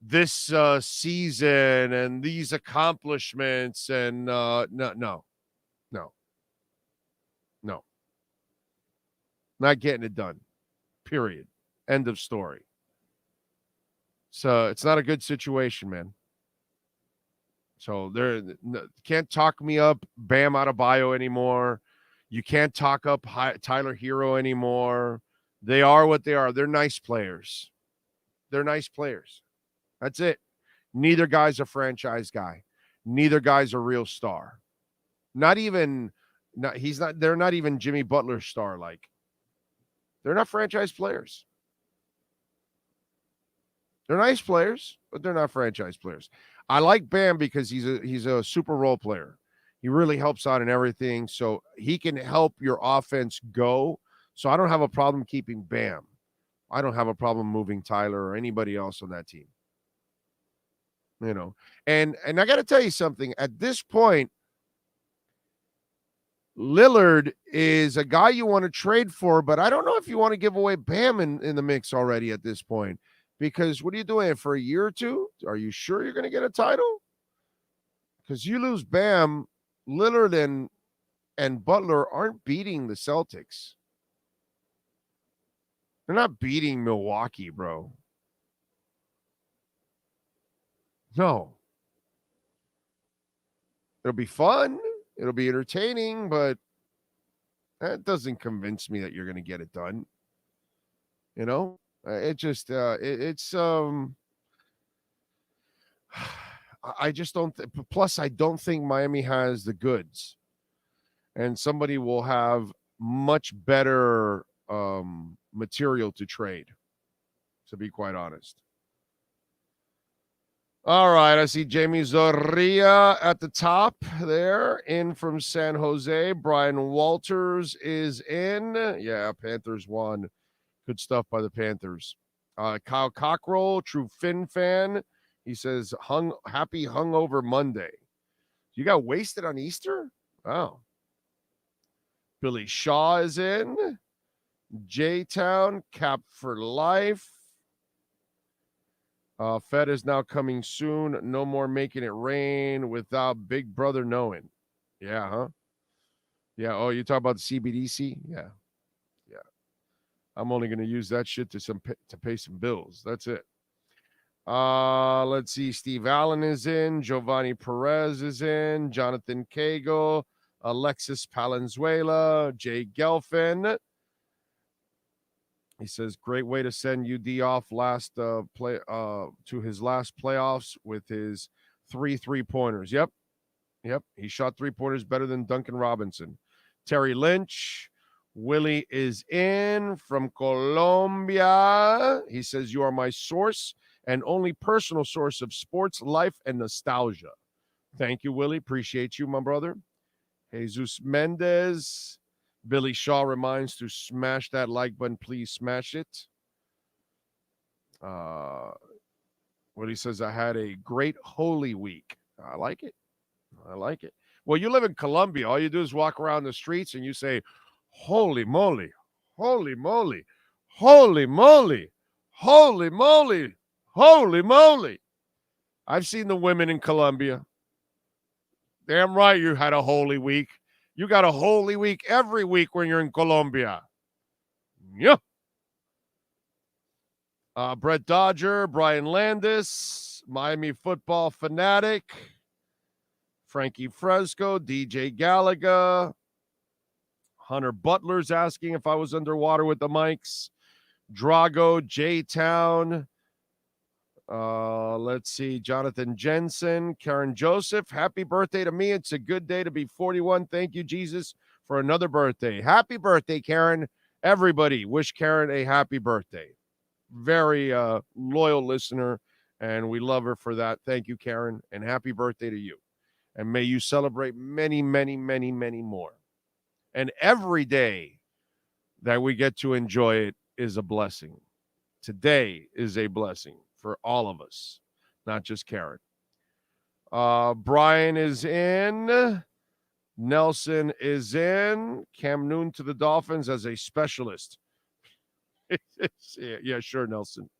Speaker 4: this season and these accomplishments. And no. Not getting it done. Period. End of story. So it's not a good situation, man. So can't talk me up Bam Adebayo anymore. You can't talk up Tyler Hero anymore. They are what they are. They're nice players. That's it. Neither guy's a franchise guy. Neither guy's a real star. They're not even Jimmy Butler star like. They're not franchise players. They're nice players, but they're not franchise players. I like Bam because he's a super role player. He really helps out in everything, so he can help your offense go. So I don't have a problem keeping Bam. I don't have a problem moving Tyler or anybody else on that team. You know, and I got to tell you something. At this point, Lillard is a guy you want to trade for, but I don't know if you want to give away Bam in the mix already at this point. Because what are you doing for a year or two? Are you sure you're going to get a title? Because you lose Bam, Lillard and Butler aren't beating the Celtics. They're not beating Milwaukee, bro. No. It'll be fun. It'll be entertaining, but That doesn't convince me that you're going to get it done. You know, it's I just don't. Plus, I don't think Miami has the goods, and somebody will have much better material to trade. To be quite honest. All right, I see Jamie Zorrilla at the top there, in from San Jose. Brian Walters is in. Yeah, Panthers won. Good stuff by the Panthers. Kyle Cockrell, true Finn fan. He says, happy hungover Monday. You got wasted on Easter? Oh. Billy Shaw is in. J-Town, Cap for life. Fed is now coming soon. No more making it rain without Big Brother knowing. Yeah, huh? Yeah. Oh, you talk about the CBDC? Yeah. Yeah. I'm only going to use that shit to pay some bills. That's it. Let's see. Steve Allen is in. Giovanni Perez is in. Jonathan Cagle. Alexis Palenzuela. Jay Gelfin. He says, great way to send UD off to his last playoffs with his 3 3-pointers. Yep. He shot 3-pointers better than Duncan Robinson. Terry Lynch. Willie is in from Colombia. He says, you are my source and only personal source of sports, life, and nostalgia. Thank you, Willie. Appreciate you, my brother. Jesus Mendez. Billy Shaw reminds to smash that like button. Please smash it. What he says, I had a great Holy Week. I like it. Well, you live in Colombia. All you do is walk around the streets and you say, holy moly, holy moly, holy moly, holy moly, holy moly. I've seen the women in Colombia. Damn right you had a Holy Week. You got a Holy Week every week when you're in Colombia. Yeah. Brett Dodger, Brian Landis, Miami football fanatic, Frankie Fresco, DJ Gallagher, Hunter Butler's asking if I was underwater with the mics, Drago, J-Town, let's see, Jonathan Jensen, Karen Joseph. Happy birthday to me. It's a good day to be 41. Thank you, Jesus, for another birthday. Happy birthday, Karen. Everybody wish Karen a happy birthday. Very loyal listener, and we love her for that. Thank you, Karen, and happy birthday to you. And may you celebrate many, many, many, many more. And every day that we get to enjoy it is a blessing. Today is a blessing for all of us, not just Karen. Brian is in. Nelson is in. Cam Newton to the Dolphins as a specialist. Yeah, sure, Nelson.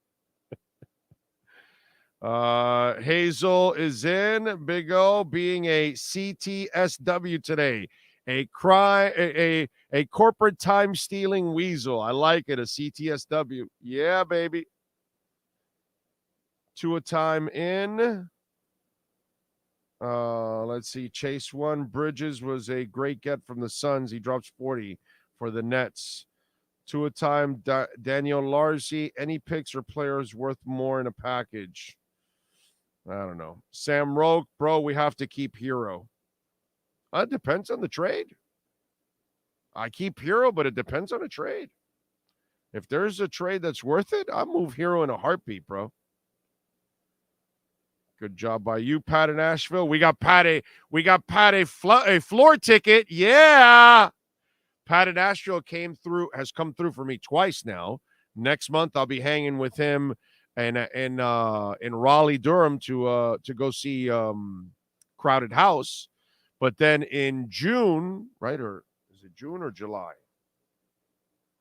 Speaker 4: Hazel is in. Big O being a CTSW today. A corporate time stealing weasel. I like it. A CTSW. Yeah, baby. 2 a time in. Let's see. Chase 1. Bridges was a great get from the Suns. He drops 40 for the Nets. 2 a time. Daniel Larcy. Any picks or players worth more in a package? I don't know. Sam Roke, bro, we have to keep Hero. It depends on the trade. I keep Hero, but it depends on the trade. If there's a trade that's worth it, I'll move Hero in a heartbeat, bro. Good job by you, Pat in Asheville. We got Pat a floor ticket. Yeah. Pat in Asheville has come through for me twice now. Next month I'll be hanging with him and in Raleigh, Durham to go see Crowded House. But then in June, right? Or is it June or July?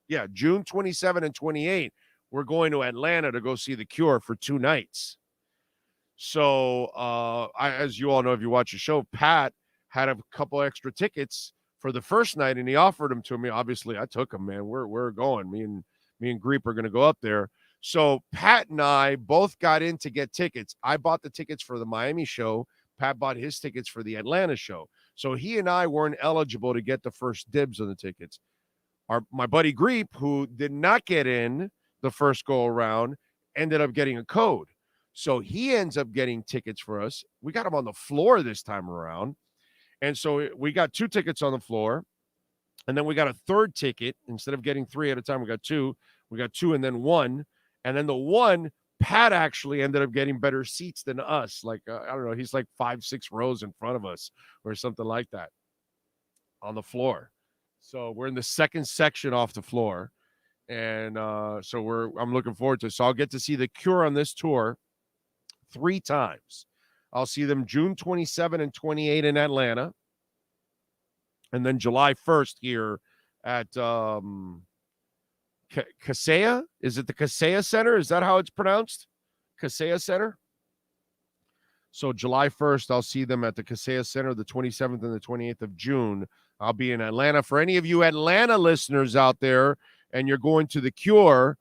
Speaker 4: Yeah, June 27 and 28, we're going to Atlanta to go see The Cure for 2 nights. So, as you all know, if you watch the show, Pat had a couple extra tickets for the first night, and he offered them to me. Obviously, I took them, man. We're going. Me and Greep are going to go up there. So Pat and I both got in to get tickets. I bought the tickets for the Miami show. Pat bought his tickets for the Atlanta show. So he and I weren't eligible to get the first dibs on the tickets. My buddy Greep, who did not get in the first go around, ended up getting a code. So he ends up getting tickets for us. We got him on the floor this time around. And so we got 2 tickets on the floor. And then we got a third ticket. Instead of getting 3 at a time, we got 2. We got 2 and then 1. And then the 1, Pat actually ended up getting better seats than us. Like, I don't know, he's like 5-6 rows in front of us or something like that on the floor. So we're in the second section off the floor. And so I'm looking forward to it. So I'll get to see the Cure on this tour 3 times. I'll see them June 27 and 28 in Atlanta. And then July 1st here at Kaseya? Is it the Kaseya Center? Is that how it's pronounced? Kaseya Center? So July 1st, I'll see them at the Kaseya Center, the 27th and the 28th of June. I'll be in Atlanta. For any of you Atlanta listeners out there and you're going to the Cure,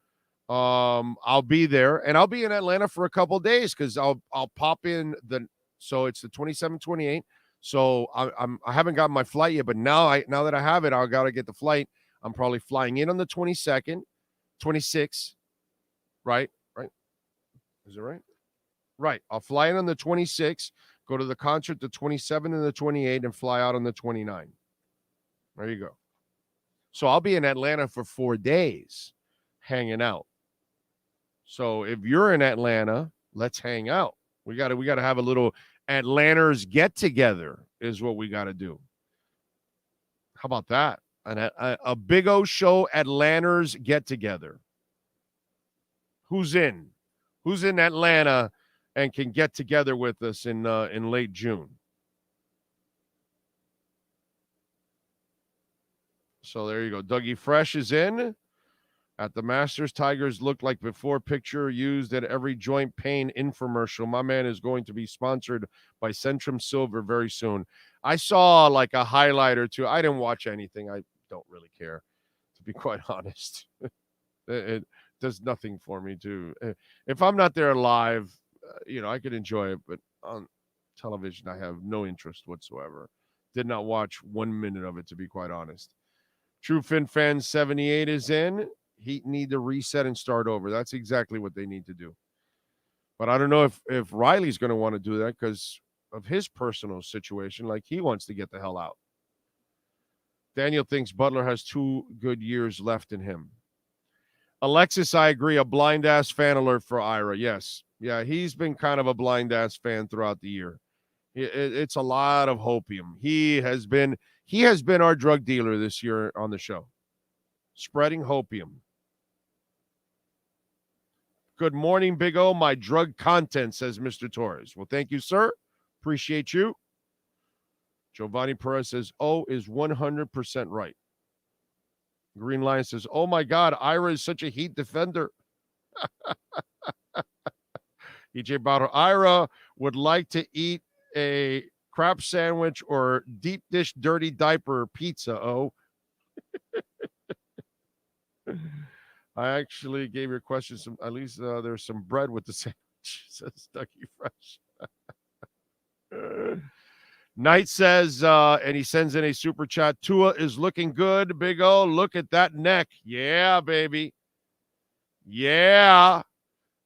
Speaker 4: I'll be there. And I'll be in Atlanta for a couple of days because I'll pop in so it's the 27th, 28th. So I haven't gotten my flight yet, but now that I have it, I got to get the flight. I'm probably flying in on the 22nd, 26th, right? Is it right? Right. I'll fly in on the 26th, go to the concert the 27th and the 28th, and fly out on the 29th. There you go. So I'll be in Atlanta for 4 days hanging out. So if you're in Atlanta, let's hang out. We got to have a little Atlanters get together is what we got to do. How about that? A Big O show Atlanters get together. Who's in Atlanta and can get together with us in late June? So there you go. Dougie Fresh is in. At the Masters, Tigers look like before picture used at every joint pain infomercial. My man is going to be sponsored by Centrum Silver very soon. I saw like a highlight or two. I didn't watch anything. I don't really care, to be quite honest. It does nothing for me to. If I'm not there live, I could enjoy it, but on television, I have no interest whatsoever. Did not watch 1 minute of it, to be quite honest. True Fin Fan 78 is in. Heat need to reset and start over. That's exactly what they need to do. But I don't know if Riley's going to want to do that because of his personal situation. Like, he wants to get the hell out. Daniel thinks Butler has 2 good years left in him. Alexis, I agree. A blind-ass fan alert for Ira. Yes. Yeah, he's been kind of a blind-ass fan throughout the year. It's a lot of hopium. He has been our drug dealer this year on the show. Spreading hopium. Good morning, Big O. My drug content, says Mr. Torres. Well, thank you, sir. Appreciate you. Giovanni Perez says, O is 100% right. Green Lion says, oh, my God, Ira is such a Heat defender. EJ Bauer, Ira would like to eat a crab sandwich or deep dish dirty diaper pizza, O. I actually gave your question some, at least there's some bread with the sandwich, says Dougie Fresh. Knight says, and he sends in a super chat, Tua is looking good, Big O. Look at that neck. Yeah, baby. Yeah.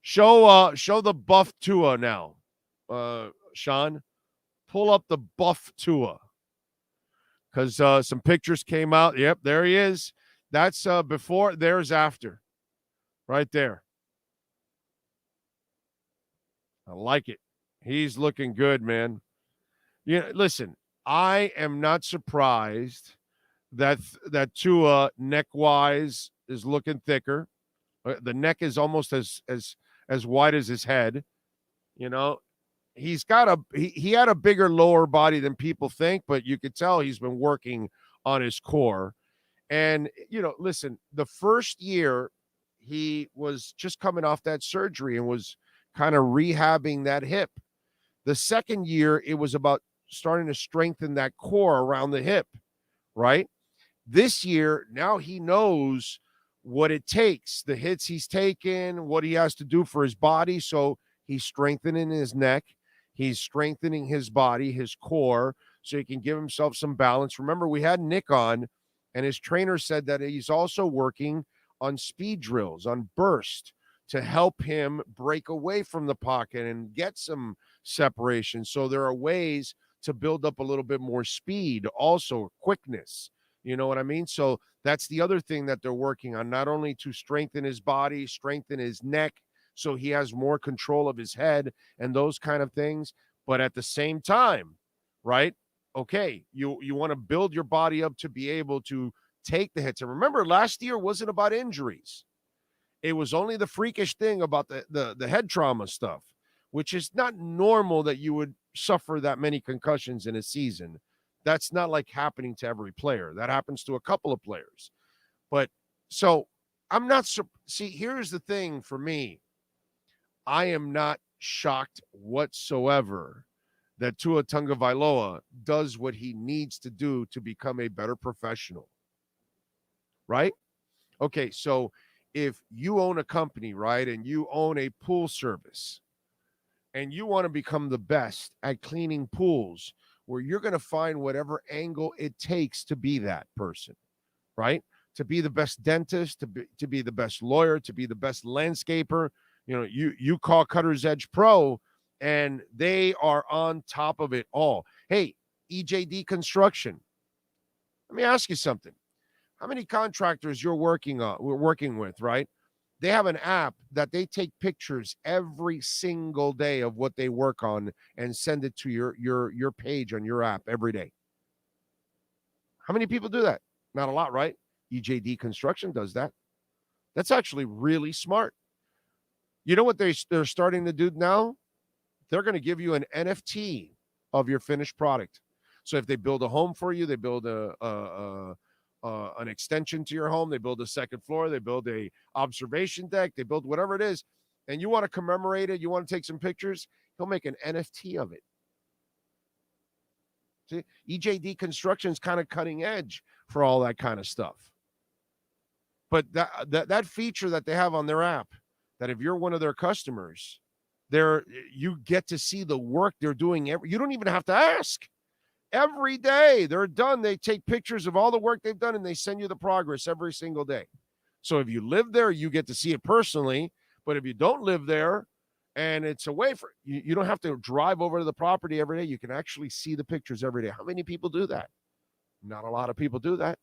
Speaker 4: Show the buff Tua now. Sean, pull up the buff Tua. Because some pictures came out. Yep, there he is. That's before, there's after. Right there. I like it. He's looking good, man. Listen, I am not surprised that Tua neck-wise is looking thicker. The neck is almost as wide as his head. He's got he had a bigger lower body than people think, but you could tell he's been working on his core. And, listen, the first year he was just coming off that surgery and was kind of rehabbing that hip. The second year, it was about starting to strengthen that core around the hip, right? This year, now he knows what it takes, the hits he's taken, what he has to do for his body. So he's strengthening his neck. He's strengthening his body, his core, so he can give himself some balance. Remember, we had Nick on, and his trainer said that he's also working on speed drills, on burst, to help him break away from the pocket and get some separation. So there are ways to build up a little bit more speed, also quickness. You know what I mean? So that's the other thing that they're working on, not only to strengthen his body, strengthen his neck, so he has more control of his head and those kind of things. But at the same time, right? Okay, you want to build your body up to be able to take the hits. And remember, last year wasn't about injuries. It was only the freakish thing about the head trauma stuff, which is not normal that you would suffer that many concussions in a season. That's not like happening to every player. That happens to a couple of players. But so I'm not see, here's the thing for me. I am not shocked whatsoever that Tua Tagovailoa does what he needs to do to become a better professional. Right? Okay, so if you own a company, right, and you own a pool service, and you want to become the best at cleaning pools, where you're going to find whatever angle it takes to be that person, right? To be the best dentist, to be the best lawyer, to be the best landscaper. You know, you call Cutter's Edge Pro, and they are on top of it all. Hey, EJD Construction. Let me ask you something. How many contractors we're working with, right? They have an app that they take pictures every single day of what they work on and send it to your page on your app every day. How many people do that? Not a lot, right? EJD Construction does that. That's actually really smart. You know what they're starting to do now? They're going to give you an NFT of your finished product. So if they build a home for you, they build an extension to your home, they build a second floor, they build a observation deck, they build whatever it is, and you want to commemorate it, you want to take some pictures, he'll make an NFT of it. See, EJD Construction is kind of cutting edge for all that kind of stuff. But that feature that they have on their app, that if you're one of their customers, you get to see the work they're doing. You don't even have to ask. Every day they're done. They take pictures of all the work they've done and they send you the progress every single day. So if you live there, you get to see it personally. But if you don't live there and it's away from you don't have to drive over to the property every day. You can actually see the pictures every day. How many people do that? Not a lot of people do that.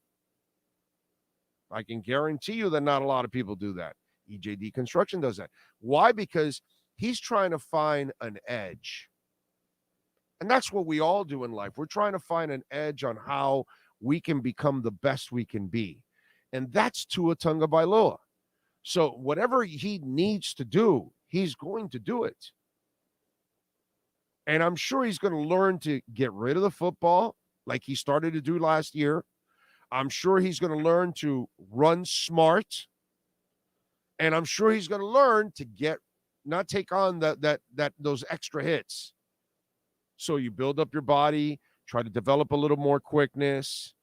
Speaker 4: I can guarantee you that not a lot of people do that. EJD Construction does that. Why? Because he's trying to find an edge. And that's what we all do in life. We're trying to find an edge on how we can become the best we can be. And that's Tua Tagovailoa. So whatever he needs to do, he's going to do it. And I'm sure he's going to learn to get rid of the football like he started to do last year. I'm sure he's going to learn to run smart. And I'm sure he's going to learn to not take on those extra hits. So you build up your body, try to develop a little more quickness,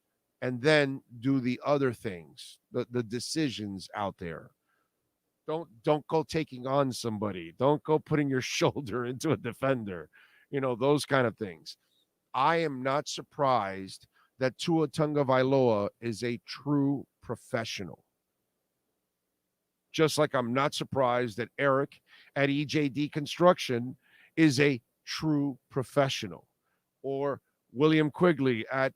Speaker 4: and then do the other things, the decisions out there. Don't go taking on somebody. Don't go putting your shoulder into a defender. You know, those kind of things. I am not surprised that Tua Tagovailoa is a true professional. Just like I'm not surprised that Eric at EJD Construction is a true professional, or William Quigley at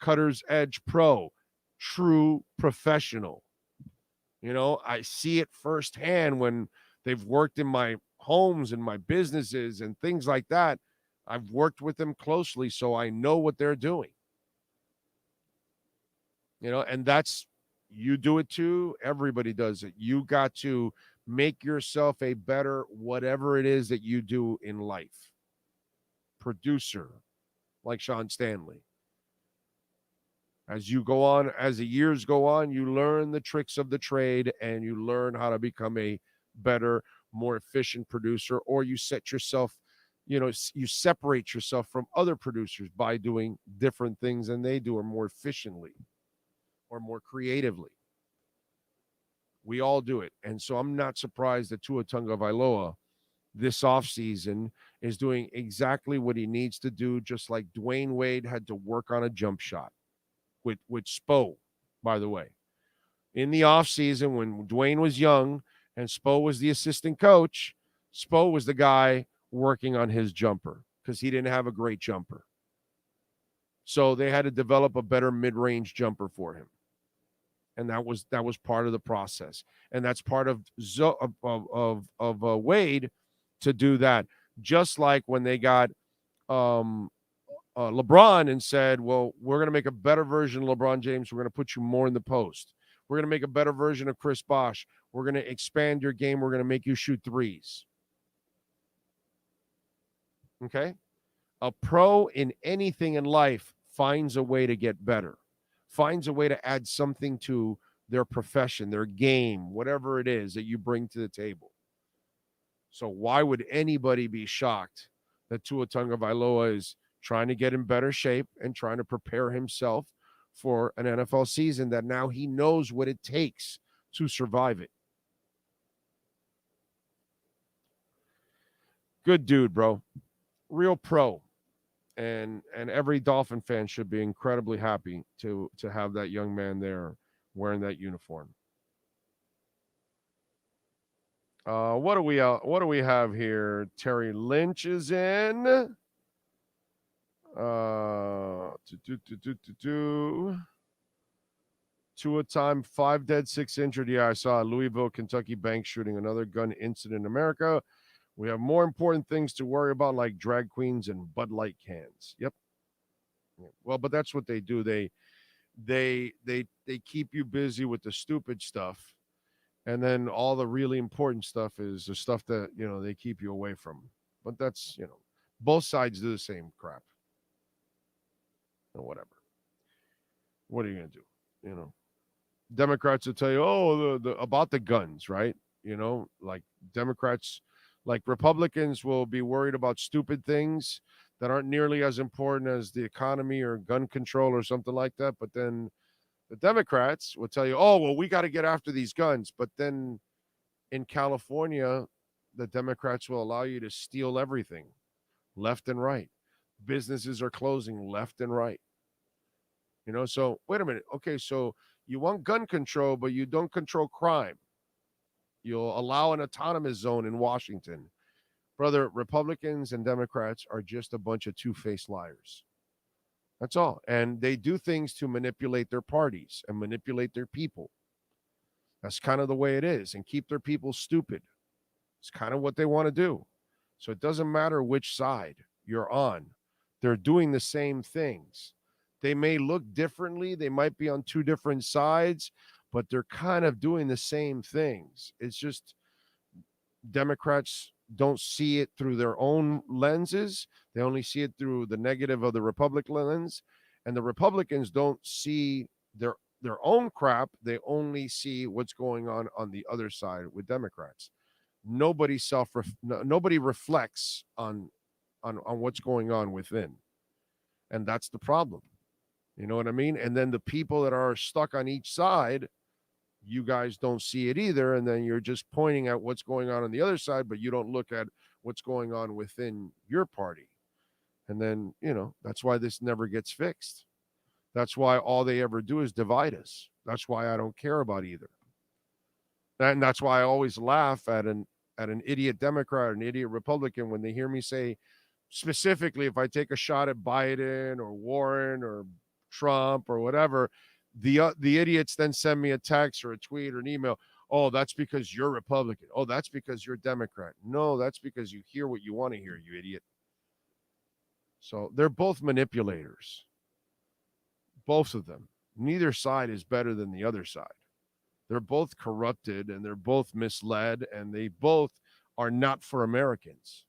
Speaker 4: Cutter's Edge Pro, true professional. You know, I see it firsthand when they've worked in my homes and my businesses and things like that. I've worked with them closely, so I know what they're doing. You know, and you do it too. Everybody does it. You got to make yourself a better whatever it is that you do in life. Producer, like Sean Stanley. As the years go on, you learn the tricks of the trade and you learn how to become a better, more efficient producer, or you set yourself, you separate yourself from other producers by doing different things than they do, or more efficiently or more creatively. We all do it. And so I'm not surprised that Tua Tagovailoa this offseason is doing exactly what he needs to do, just like Dwayne Wade had to work on a jump shot with Spo, by the way. In the offseason, when Dwayne was young and Spo was the assistant coach, Spo was the guy working on his jumper because he didn't have a great jumper. So they had to develop a better mid-range jumper for him. And that was part of the process. And that's part of Wade to do that. Just like when they got LeBron and said, well, we're going to make a better version of LeBron James. We're going to put you more in the post. We're going to make a better version of Chris Bosh. We're going to expand your game. We're going to make you shoot threes. Okay? A pro in anything in life finds a way to get better, finds a way to add something to their profession, their game, whatever it is that you bring to the table. So why would anybody be shocked that Tua Tagovailoa is trying to get in better shape and trying to prepare himself for an NFL season that now he knows what it takes to survive it? Good dude, bro. Real pro. And every Dolphin fan should be incredibly happy to have that young man there wearing that uniform. What do we have here? Terry Lynch is in. Tua time, 5 dead, 6 injured. Yeah, I saw a Louisville, Kentucky bank shooting, another gun incident in America. We have more important things to worry about, like drag queens and Bud Light cans. Yep. Well, but that's what they do. They keep you busy with the stupid stuff, and then all the really important stuff is the stuff that they keep you away from. But that's both sides do the same crap. Or whatever. What are you gonna do? Democrats will tell you, the about the guns, right? Like Democrats. Like Republicans will be worried about stupid things that aren't nearly as important as the economy or gun control or something like that. But then the Democrats will tell you, we got to get after these guns. But then in California, the Democrats will allow you to steal everything left and right. Businesses are closing left and right. So wait a minute. Okay, so you want gun control, but you don't control crime. You'll allow an autonomous zone in Washington. Brother, Republicans and Democrats are just a bunch of two-faced liars. That's all. And they do things to manipulate their parties and manipulate their people. That's kind of the way it is, and keep their people stupid. It's kind of what they want to do. So it doesn't matter which side you're on. They're doing the same things. They may look differently. They might be on two different sides, but they're kind of doing the same things. It's just Democrats don't see it through their own lenses. They only see it through the negative of the Republican lens. And the Republicans don't see their own crap. They only see what's going on the other side with Democrats. Nobody reflects on what's going on within. And that's the problem. You know what I mean? And then the people that are stuck on each side, you guys don't see it either. And then you're just pointing at what's going on the other side, but you don't look at what's going on within your party. And then, that's why this never gets fixed. That's why all they ever do is divide us. That's why I don't care about either. And that's why I always laugh at an idiot Democrat or an idiot Republican when they hear me say, specifically, if I take a shot at Biden or Warren or Trump or whatever, the idiots then send me a text or a tweet or an email. Oh, that's because you're Republican. Oh, that's because you're Democrat. No, that's because you hear what you want to hear, you idiot. So they're both manipulators. Both of them. Neither side is better than the other side. They're both corrupted and they're both misled and they both are not for Americans.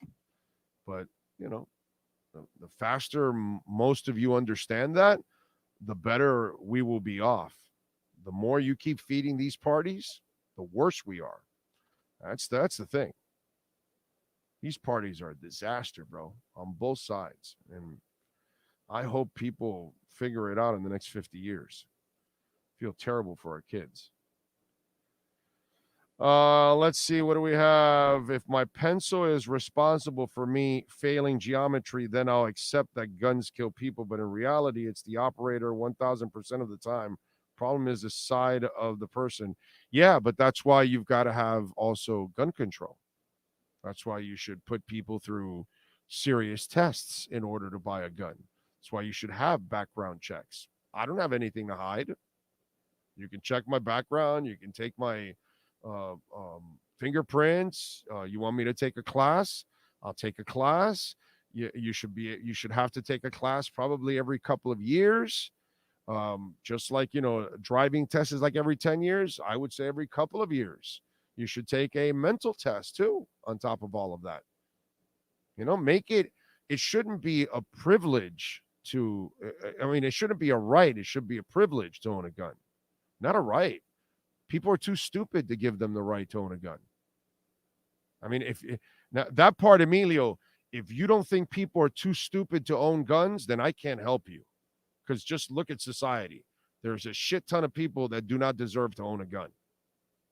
Speaker 4: But, the faster most of you understand that, the better we will be off. The more you keep feeding these parties, the worse we are. That's the thing. These parties are a disaster, bro, on both sides. And I hope people figure it out in the next 50 years. I feel terrible for our kids. Let's see. What do we have? If my pencil is responsible for me failing geometry, then I'll accept that guns kill people. But in reality, it's the operator 1,000% of the time. Problem is the side of the person. Yeah, but that's why you've got to have also gun control. That's why you should put people through serious tests in order to buy a gun. That's why you should have background checks. I don't have anything to hide. You can check my background. You can take my fingerprints. You want me to take a class? I'll take a class. You should have to take a class probably every couple of years. Just like, driving test is like every 10 years. I would say every couple of years. You should take a mental test too on top of all of that. It shouldn't be a privilege to, it shouldn't be a right. It should be a privilege to own a gun, not a right. People are too stupid to give them the right to own a gun. Now that part, Emilio, if you don't think people are too stupid to own guns, then I can't help you. Because just look at society. There's a shit ton of people that do not deserve to own a gun.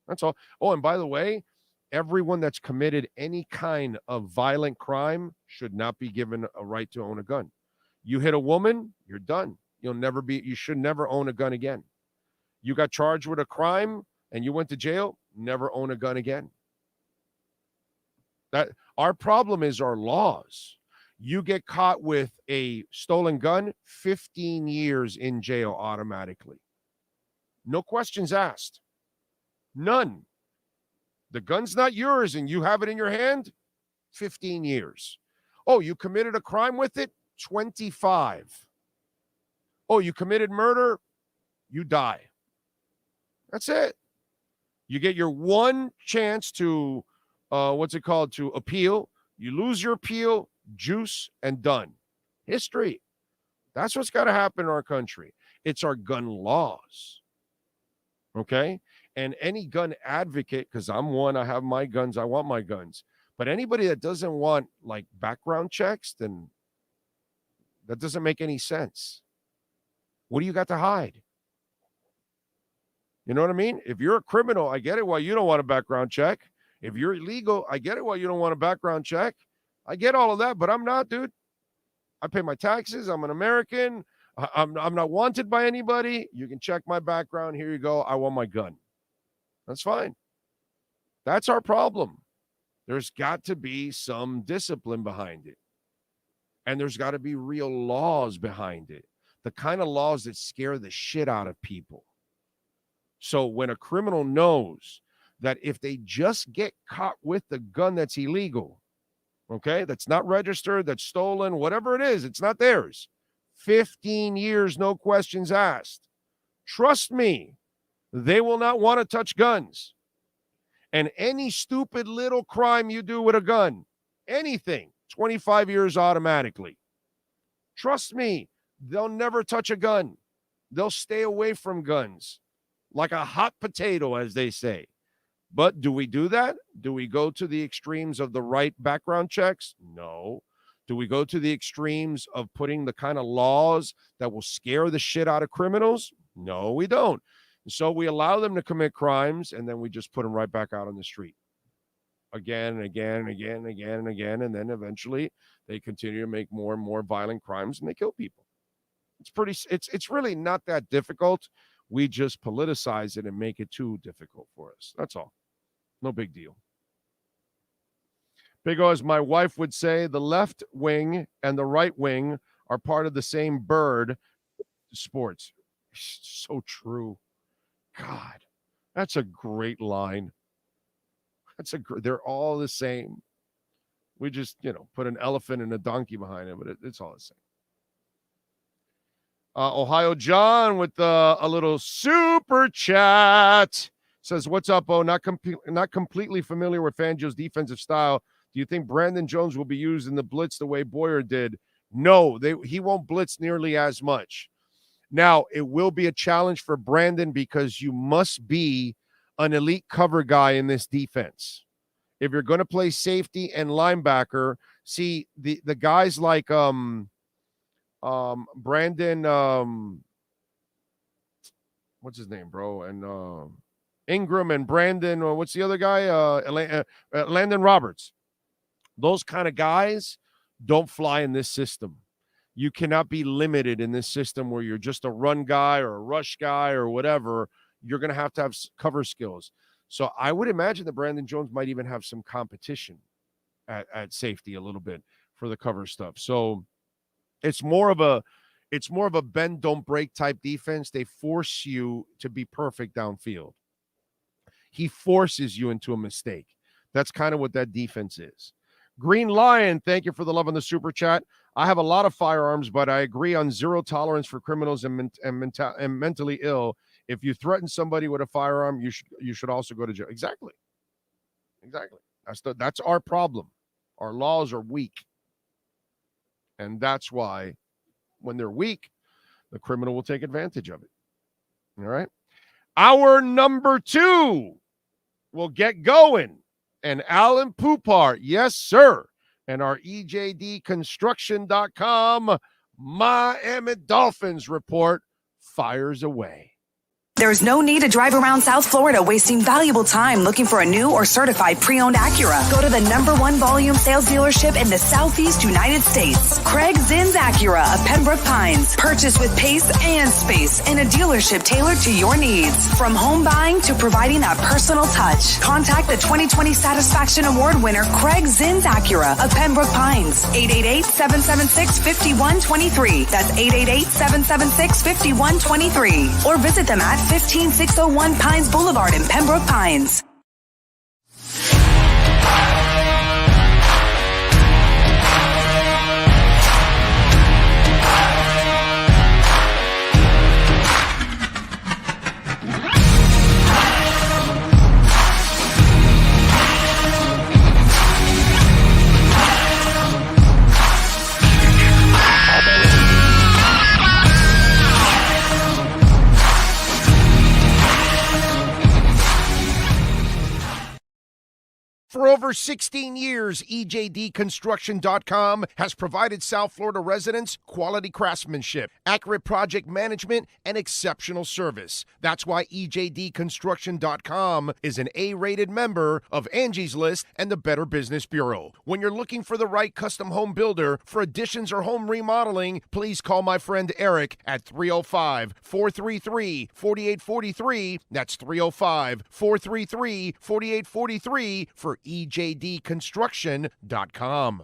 Speaker 4: That's all. Oh, and by the way, everyone that's committed any kind of violent crime should not be given a right to own a gun. You hit a woman, you're done. You should never own a gun again. You got charged with a crime and you went to jail, never own a gun again. That our problem is our laws. You get caught with a stolen gun, 15 years in jail automatically. No questions asked. None. The gun's not yours and you have it in your hand, 15 years. Oh, you committed a crime with it, 25. Oh, you committed murder, you die. That's it. You get your one chance to, to appeal. You lose your appeal, juice, and done. History. That's what's got to happen in our country. It's our gun laws. Okay? And any gun advocate, because I'm one, I have my guns, I want my guns. But anybody that doesn't want, background checks, then that doesn't make any sense. What do you got to hide? You know what I mean? If you're a criminal, I get it why you don't want a background check. If you're illegal, I get it why you don't want a background check. I get all of that, but I'm not, dude. I pay my taxes. I'm an American. I'm not wanted by anybody. You can check my background. Here you go. I want my gun. That's fine. That's our problem. There's got to be some discipline behind it. And there's got to be real laws behind it. The kind of laws that scare the shit out of people. So when a criminal knows that if they just get caught with the gun that's illegal, okay, that's not registered, that's stolen, whatever it is, it's not theirs. 15 years, no questions asked. Trust me, they will not want to touch guns. And any stupid little crime you do with a gun, anything, 25 years automatically. Trust me, they'll never touch a gun. They'll stay away from guns. Like a hot potato, as they say. But do we do that? Do we go to the extremes of the right background checks? No. Do we go to the extremes of putting the kind of laws that will scare the shit out of criminals? No, we don't. So we allow them to commit crimes, and then we just put them right back out on the street. Again and again and again and again and again, and then eventually they continue to make more and more violent crimes, and they kill people. It's really not that difficult. We just politicize it and make it too difficult for us. That's all. No big deal. Big O, as my wife would say, the left wing and the right wing are part of the same bird. Sports. So true. God, that's a great line. They're all the same. We just, put an elephant and a donkey behind it, but it's all the same. Ohio John with a little super chat says, "What's up, Oh? Not completely familiar with Fangio's defensive style. Do you think Brandon Jones will be used in the blitz the way Boyer did?" No, he won't blitz nearly as much. Now, it will be a challenge for Brandon because you must be an elite cover guy in this defense. If you're going to play safety and linebacker, see the guys like Brandon, what's his name, bro? And Ingram and Brandon, or what's the other guy? Landon Roberts. Those kind of guys don't fly in this system. You cannot be limited in this system where you're just a run guy or a rush guy or whatever. You're going to have cover skills. So I would imagine that Brandon Jones might even have some competition at safety a little bit for the cover stuff. So it's more of a bend, don't break type defense. They force you to be perfect downfield. He forces you into a mistake. That's kind of what that defense is. Green Lion, thank you for the love on the super chat. I have a lot of firearms, but I agree on zero tolerance for criminals and mentally ill. If you threaten somebody with a firearm, you should also go to jail. Exactly. That's our problem. Our laws are weak. And that's why when they're weak, the criminal will take advantage of it. All right. Our number 2 will get going. And Alan Poupart, yes, sir. And our EJDconstruction.com Miami Dolphins report fires away.
Speaker 2: There's no need to drive around South Florida wasting valuable time looking for a new or certified pre-owned Acura. Go to the #1 volume sales dealership in the Southeast United States. Craig Zinn's Acura of Pembroke Pines. Purchase with pace and space in a dealership tailored to your needs. From home buying to providing that personal touch. Contact the 2020 Satisfaction Award winner Craig Zinn's Acura of Pembroke Pines. 888-776-5123. That's 888-776-5123. Or visit them at 15601 Pines Boulevard in Pembroke Pines.
Speaker 4: For over 16 years, EJDconstruction.com has provided South Florida residents quality craftsmanship, accurate project management, and exceptional service. That's why EJDconstruction.com is an A-rated member of Angie's List and the Better Business Bureau. When you're looking for the right custom home builder for additions or home remodeling, please call my friend Eric at 305-433-4843. That's 305-433-4843 for EJDconstruction.com.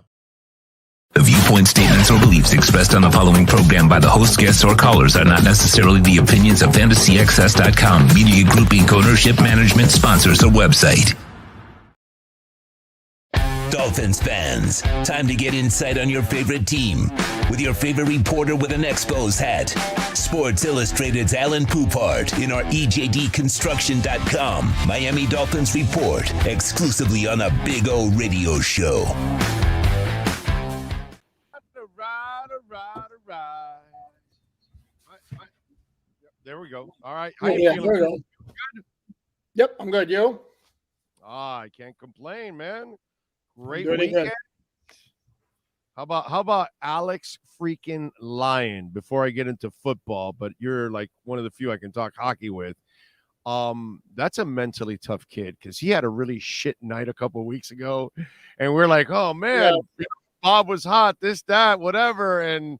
Speaker 3: The viewpoint, statements, or beliefs expressed on the following program by the host, guests, or callers are not necessarily the opinions of FantasyAccess.com, Media Group Inc. ownership, management, sponsors, or website. Dolphins fans, time to get insight on your favorite team with your favorite reporter with an Expos hat. Sports Illustrated's Alan Poupart in our EJDconstruction.com Miami Dolphins report, exclusively on a Big O radio show.
Speaker 4: There we go. All right.
Speaker 8: Yeah, there we go. Yep, I'm good. You?
Speaker 4: I can't complain, man. Great weekend. How about Alex freaking Lyon before I get into football, but you're like one of the few I can talk hockey with. That's a mentally tough kid because he had a really shit night a couple of weeks ago. And we're like, oh man, Bob was hot, this, that, whatever. And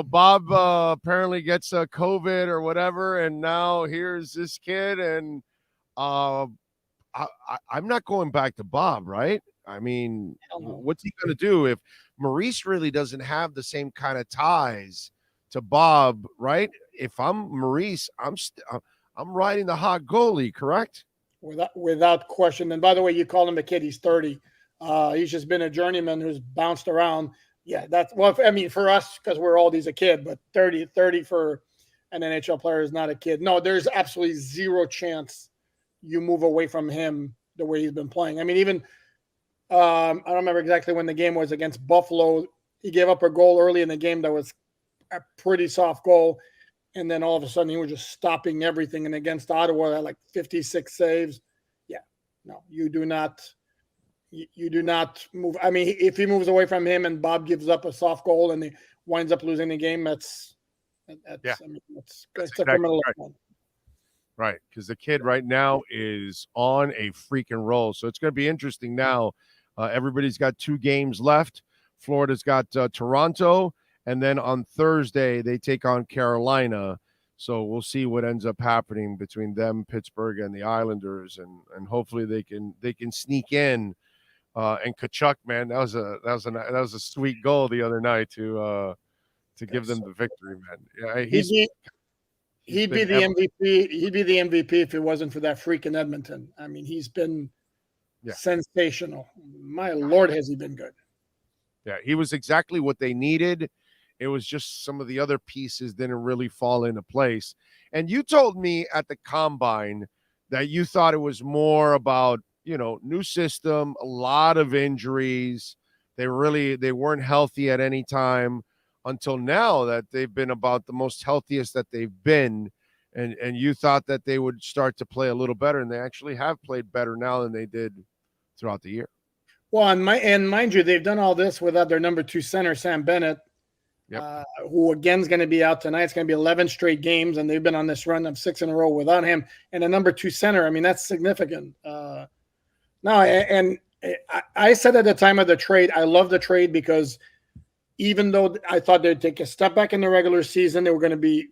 Speaker 4: Bob apparently gets COVID or whatever. And now here's this kid. And I'm not going back to Bob, right? I mean, what's he going to do if Maurice really doesn't have the same kind of ties to Bob, right? If I'm Maurice, I'm riding the hot goalie, correct?
Speaker 8: Without question. And by the way, you call him a kid. He's 30. He's just been a journeyman who's bounced around. Yeah, for us, because we're all these a kid, but 30 for an NHL player is not a kid. No, there's absolutely zero chance you move away from him the way he's been playing. I mean, even I don't remember exactly when the game was against Buffalo. He gave up a goal early in the game that was a pretty soft goal. And then all of a sudden he was just stopping everything. And against Ottawa, at like 56 saves. Yeah, no, you do not move. I mean, if he moves away from him and Bob gives up a soft goal and he winds up losing the game, that's a criminal. Right.
Speaker 4: Right, because the kid right now is on a freaking roll. So it's going to be interesting now. Everybody's got 2 games left. Florida's got Toronto, and then on Thursday they take on Carolina. So we'll see what ends up happening between them, Pittsburgh, and the Islanders, and hopefully they can sneak in. And Kachuk, man, that was a sweet goal the other night to give them the victory, man. Yeah,
Speaker 8: he'd be the MVP. He'd be the MVP if it wasn't for that freak in Edmonton. I mean, he's been sensational. My Lord, has he been good?
Speaker 4: Yeah, he was exactly what they needed. It was just some of the other pieces didn't really fall into place. And you told me at the combine that you thought it was more about, new system, a lot of injuries. They weren't healthy at any time until now that they've been about the most healthiest that they've been. And you thought that they would start to play a little better, and they actually have played better now than they did throughout the year.
Speaker 8: Well, and mind you, they've done all this without their number 2 center, Sam Bennett, who again is going to be out tonight. It's going to be 11 straight games, and they've been on this run of 6 in a row without him. And a number 2 center, I mean, that's significant. I said at the time of the trade, I love the trade because even though I thought they'd take a step back in the regular season, they were going to be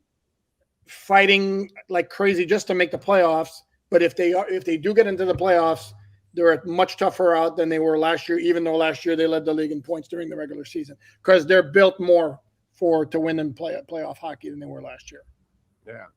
Speaker 8: fighting like crazy just to make the playoffs. But if they do get into the playoffs, they're much tougher out than they were last year, even though last year they led the league in points during the regular season because they're built more to win and play playoff hockey than they were last year.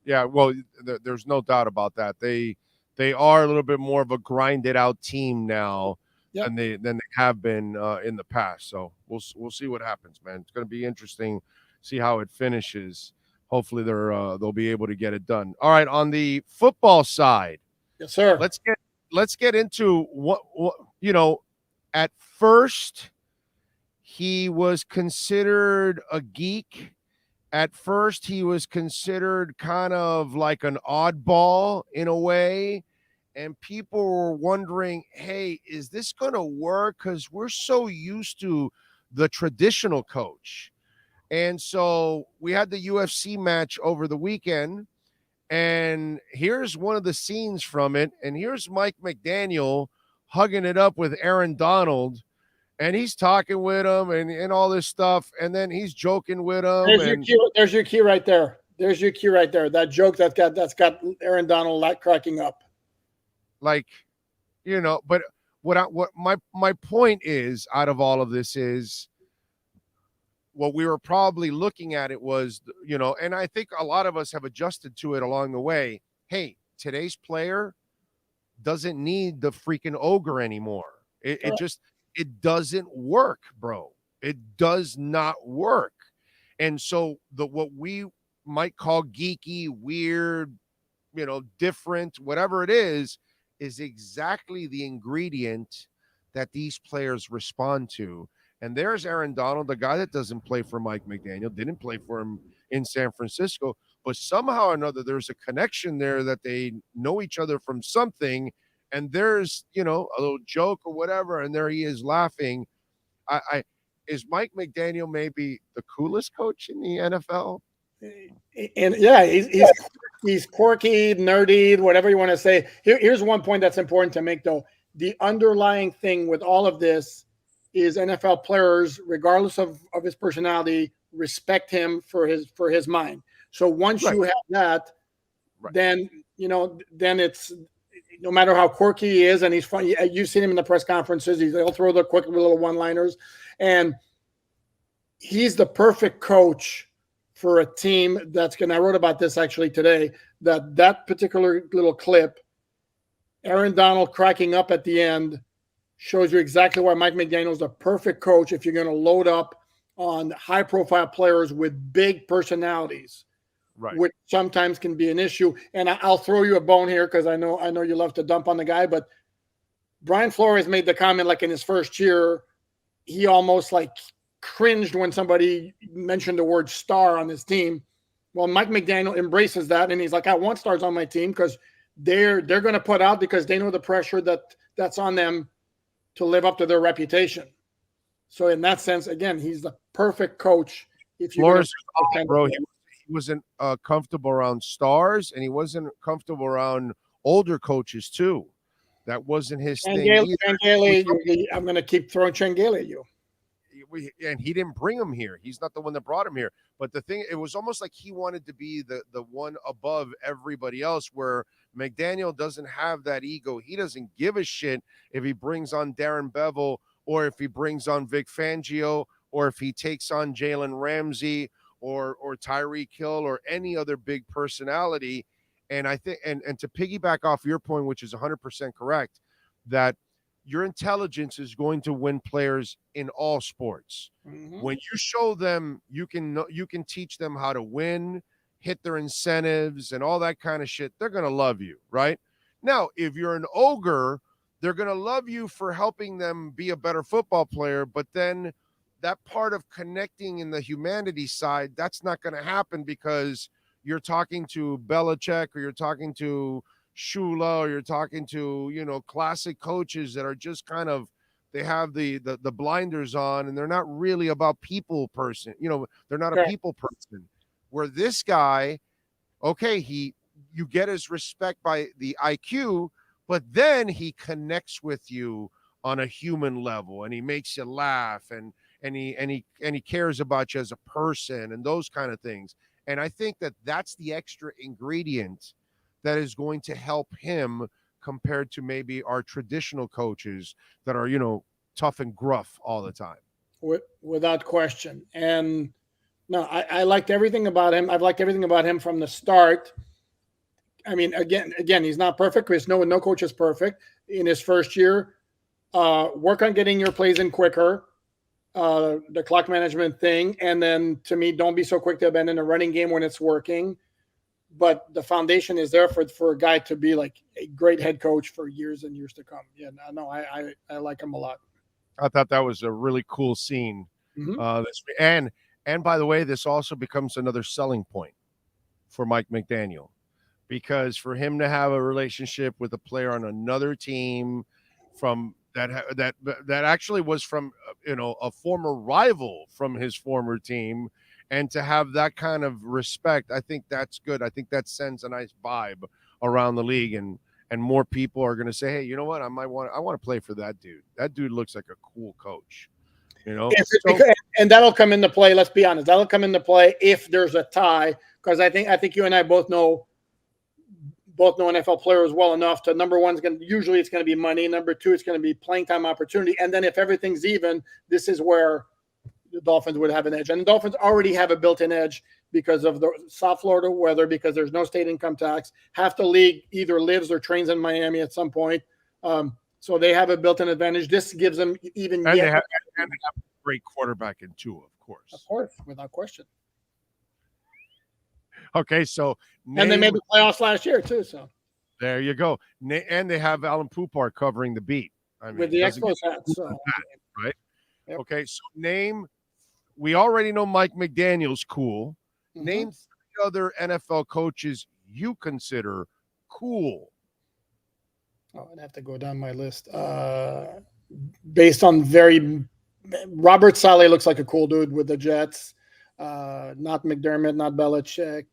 Speaker 4: Yeah. Well, there's no doubt about that. They are a little bit more of a grinded out team now than they have been in the past. So we'll see what happens, man. It's going to be interesting. See how it finishes. Hopefully they'll be able to get it done. All right, on the football side,
Speaker 8: yes, sir.
Speaker 4: Let's get into what at first he was considered a geek. At first he was considered kind of like an oddball in a way, and people were wondering, hey, is this going to work? Because we're so used to the traditional coach. And so we had the UFC match over the weekend, and here's one of the scenes from it. And here's Mike McDaniel hugging it up with Aaron Donald, and he's talking with him and all this stuff. And then he's joking with him.
Speaker 8: There's your key right there. There's your key right there. That joke that's got Aaron Donald cracking up.
Speaker 4: Like, but what my point is out of all of this is, what we were probably looking at it was, and I think a lot of us have adjusted to it along the way. Hey, today's player doesn't need the freaking ogre anymore. It doesn't work, bro. It does not work. And so what we might call geeky, weird, different, whatever it is exactly the ingredient that these players respond to. And there's Aaron Donald, the guy that doesn't play for Mike McDaniel, didn't play for him in San Francisco, but somehow or another, there's a connection there that they know each other from something. And there's, a little joke or whatever. And there he is laughing. Is Mike McDaniel maybe the coolest coach in the NFL?
Speaker 8: And he's quirky, nerdy, whatever you want to say. Here's one point that's important to make, though. The underlying thing with all of this is NFL players, regardless of his personality, respect him for his mind. So once you have that, then it's, no matter how quirky he is, and he's funny. You've seen him in the press conferences. He'll throw the quick little one-liners, and he's the perfect coach for a team that's going to. I wrote about this actually today. That particular little clip, Aaron Donald cracking up at the end, shows you exactly why Mike McDaniel's the perfect coach if you're going to load up on high-profile players with big personalities, which sometimes can be an issue. And I'll throw you a bone here because I know you love to dump on the guy, but Brian Flores made the comment like in his first year, he almost like cringed when somebody mentioned the word star on his team. Well, Mike McDaniel embraces that, and he's like, I want stars on my team because they're going to put out because they know the pressure that's on them to live up to their reputation. So in that sense, again, he's the perfect coach. If you're
Speaker 4: Flores, bro, wasn't comfortable around stars, and he wasn't comfortable around older coaches too. That wasn't his thing either.
Speaker 8: I'm going to keep throwing Changele at you.
Speaker 4: And he didn't bring him here. He's not the one that brought him here. But the thing, it was almost like he wanted to be the one above everybody else, where McDaniel doesn't have that ego. He doesn't give a shit if he brings on Darren Bevel, or if he brings on Vic Fangio, or if he takes on Jalen Ramsey or Tyreek Hill or any other big personality. And I think, and to piggyback off your point, which is 100% correct, that your intelligence is going to win players in all sports.
Speaker 8: Mm-hmm.
Speaker 4: When you show them, you can teach them how to win, hit their incentives and all that kind of shit. They're going to love you, right? Now, if you're an ogre, they're going to love you for helping them be a better football player. But then that part of connecting in the humanity side, that's not going to happen, because you're talking to Belichick, or you're talking to Shula, or you're talking to, classic coaches that are just kind of, they have the blinders on, and they're not really about people person. They're not a people person. Where this guy, okay, you get his respect by the IQ, but then he connects with you on a human level, and he makes you laugh, and he cares about you as a person, and those kind of things. And I think that's the extra ingredient that is going to help him compared to maybe our traditional coaches that are, tough and gruff all the time.
Speaker 8: Without question. And no, I liked everything about him. I've liked everything about him from the start. I mean, again, he's not perfect, because no coach is perfect. In his first year, work on getting your plays in quicker, the clock management thing. And then, to me, don't be so quick to abandon a running game when it's working. But the foundation is there for a guy to be like a great head coach for years and years to come. Yeah, no, I like him a lot.
Speaker 4: I thought that was a really cool scene. Mm-hmm. And by the way, this also becomes another selling point for Mike McDaniel, because for him to have a relationship with a player on another team from that actually was from a former rival from his former team, and to have that kind of respect, I think that's good. I think that sends a nice vibe around the league, and more people are going to say, hey, you know what? I want to play for that dude. That dude looks like a cool coach,
Speaker 8: and that'll come into play. Let's be honest. That'll come into play if there's a tie, because I think you and I both know NFL players well enough to, number one, usually it's going to be money. Number two, it's going to be playing time opportunity. And then if everything's even, this is where the Dolphins would have an edge. And the Dolphins already have a built-in edge because of the South Florida weather, because there's no state income tax. Half the league either lives or trains in Miami at some point. So they have a built-in advantage. This gives them even.
Speaker 4: And they have a great quarterback in Tua, of course.
Speaker 8: Of course, without question.
Speaker 4: Okay, so
Speaker 8: and they made the playoffs last year too. So
Speaker 4: there you go. And they have Alan Poupar covering the beat. I mean,
Speaker 8: with the Expos hat,
Speaker 4: right?
Speaker 8: Yep.
Speaker 4: Okay, so name. We already know Mike McDaniel's cool. Mm-hmm. Name 3 other NFL coaches you consider cool.
Speaker 8: Oh, I'd have to go down my list. Based on Robert Saleh looks like a cool dude with the Jets. Not McDermott, not Belichick.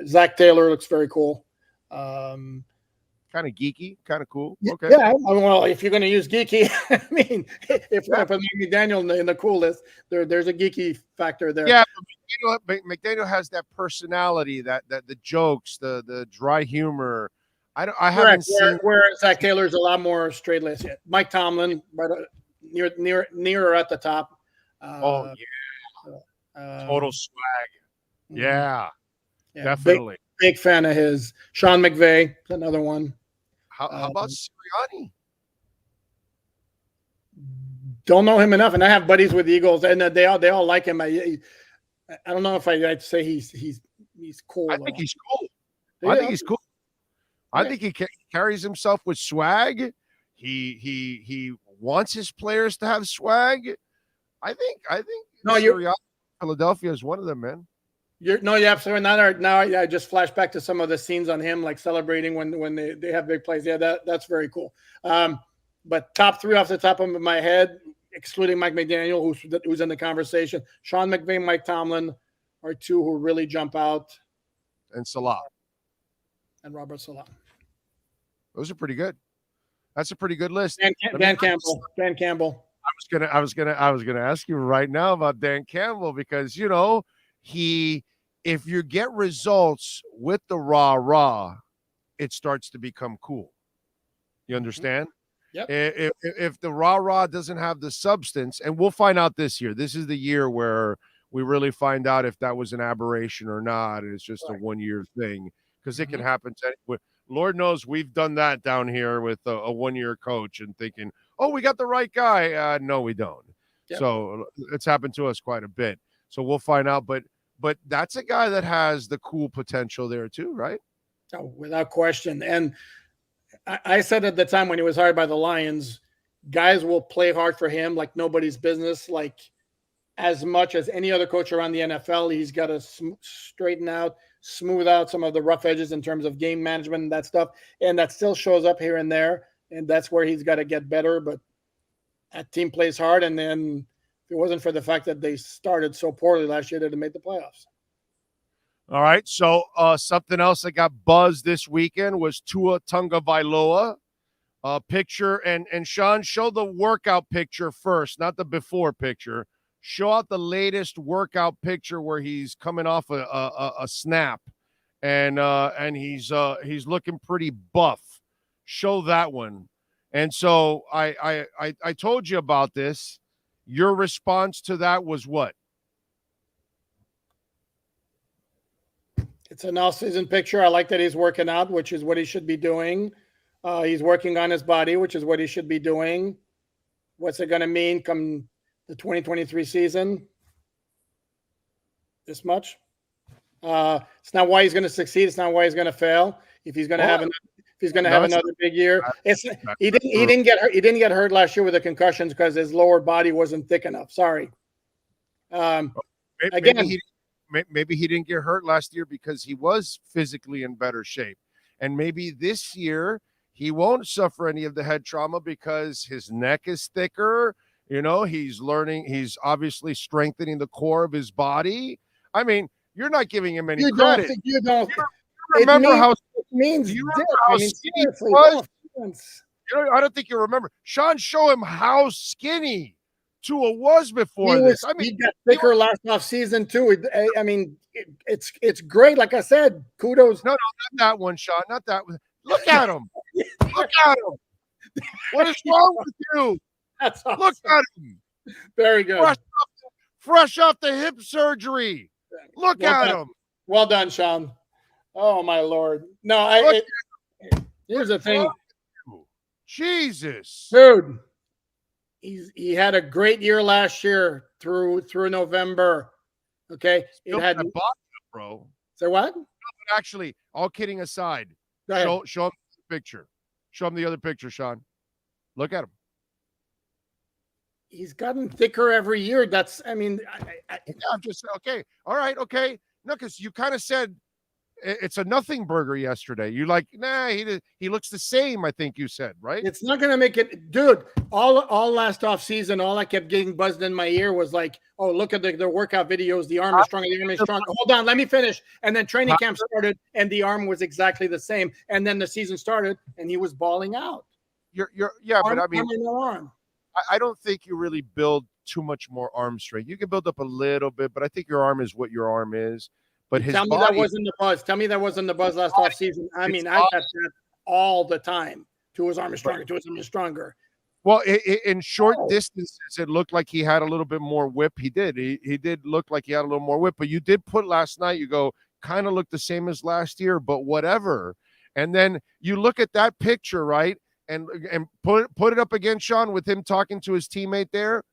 Speaker 8: Zach Taylor looks very cool.
Speaker 4: Kind of geeky, kind of cool. Okay.
Speaker 8: Yeah. Well, if you're going to use geeky, I mean, if I put McDaniel in the cool list, there's a geeky factor there.
Speaker 4: Yeah, McDaniel has that personality, that the jokes, the dry humor. I haven't seen.
Speaker 8: Whereas Zach Taylor's a lot more straight laced. Mike Tomlin, right near at the top.
Speaker 4: Total swag. Yeah, definitely.
Speaker 8: Big fan of his. Sean McVay, another one.
Speaker 4: How about Sirianni?
Speaker 8: Don't know him enough, and I have buddies with the Eagles, and they all like him. I don't know if I'd say he's cool.
Speaker 4: I think he's cool. I think he's cool. I think he carries himself with swag. He wants his players to have swag. I think. No, Philadelphia is one of them, man.
Speaker 8: You're absolutely not. Now I just flash back to some of the scenes on him, like celebrating when they have big plays. Yeah, that's very cool. But top 3 off the top of my head, excluding Mike McDaniel, who's in the conversation: Sean McVay, Mike Tomlin, are two who really jump out.
Speaker 4: And Salah.
Speaker 8: And Robert Salah.
Speaker 4: Those are pretty good. That's a pretty good list.
Speaker 8: Dan Campbell. Dan Campbell.
Speaker 4: I was gonna ask you right now about Dan Campbell because if you get results with the rah-rah, it starts to become cool. You understand?
Speaker 8: Yep.
Speaker 4: If the rah-rah doesn't have the substance, and we'll find out this year. This is the year where we really find out if that was an aberration or not, and it's just a one-year thing because it can happen to anyone. Lord knows we've done that down here with a one-year coach and thinking, oh, we got the right guy. No, we don't. Yep. So it's happened to us quite a bit. So we'll find out. But that's a guy that has the cool potential there too, right?
Speaker 8: Oh, without question. And I said at the time when he was hired by the Lions, guys will play hard for him like nobody's business, like as much as any other coach around the NFL. He's got to straighten out, smooth out some of the rough edges in terms of game management and that stuff. And that still shows up here and there. And that's where he's got to get better. But that team plays hard. And then if it wasn't for the fact that they started so poorly last year, they'd have made the playoffs.
Speaker 4: All right. So something else that got buzzed this weekend was Tua Tagovailoa picture. And Sean, show the workout picture first, not the before picture. Show out the latest workout picture where he's coming off a snap, and he's looking pretty buff. Show that one. And so I told you about this. Your response to that was what?
Speaker 8: It's an off-season picture. I like that he's working out, which is what he should be doing. He's working on his body, which is what he should be doing. What's it going to mean come the 2023 season? This much. It's not why he's going to succeed. It's not why he's going to fail. If he's going to have another big year, he didn't get hurt. He didn't get hurt last year with the concussions because his lower body wasn't thick enough. Sorry.
Speaker 4: Maybe he didn't get hurt last year because he was physically in better shape, and maybe this year he won't suffer any of the head trauma because his neck is thicker. He's learning. He's obviously strengthening the core of his body. I mean, you're not giving him any credit.
Speaker 8: You don't
Speaker 4: remember how
Speaker 8: skinny he
Speaker 4: was? I don't think you remember. Sean, show him how skinny Tua was before this. I mean,
Speaker 8: he got thicker last off season too. I mean, it's great. Like I said, kudos.
Speaker 4: No, not that one, Sean. Not that one. Look at him. Look at him. What is wrong with you?
Speaker 8: That's awesome.
Speaker 4: Look at him.
Speaker 8: Very good.
Speaker 4: Fresh off the hip surgery. Look at him.
Speaker 8: Well done, Sean. Oh my Lord. No, here's the thing.
Speaker 4: Jesus,
Speaker 8: dude. He had a great year last year through November. Okay.
Speaker 4: It had the bottom, bro.
Speaker 8: Say what?
Speaker 4: No, but actually, all kidding aside, show him the picture. Show him the other picture, Sean. Look at him.
Speaker 8: He's gotten thicker every year. I'm
Speaker 4: just okay. All right. Okay. No, because you kind of said it's a nothing burger yesterday. You like, nah, he looks the same. I think you said, right?
Speaker 8: It's not going to make it, dude. All last off season, all I kept getting buzzed in my ear was like, oh, look at the workout videos. The arm is stronger. The arm is stronger. Hold on, let me finish. And then training camp started, and the arm was exactly the same. And then the season started, and he was balling out.
Speaker 4: But I mean, I don't think you really build too much more arm strength. You can build up a little bit, but I think your arm is what your arm is. But
Speaker 8: Tell me that wasn't the buzz. Tell me that wasn't the buzz last off season. I mean, I got that all the time. Tua's arm is stronger. Tua's arm is stronger.
Speaker 4: Well, in short distances, it looked like he had a little bit more whip. He did. He did look like he had a little more whip. But you did put last night, you go, kind of looked the same as last year, but whatever. And then you look at that picture, right? And put it up again, Sean, with him talking to his teammate there.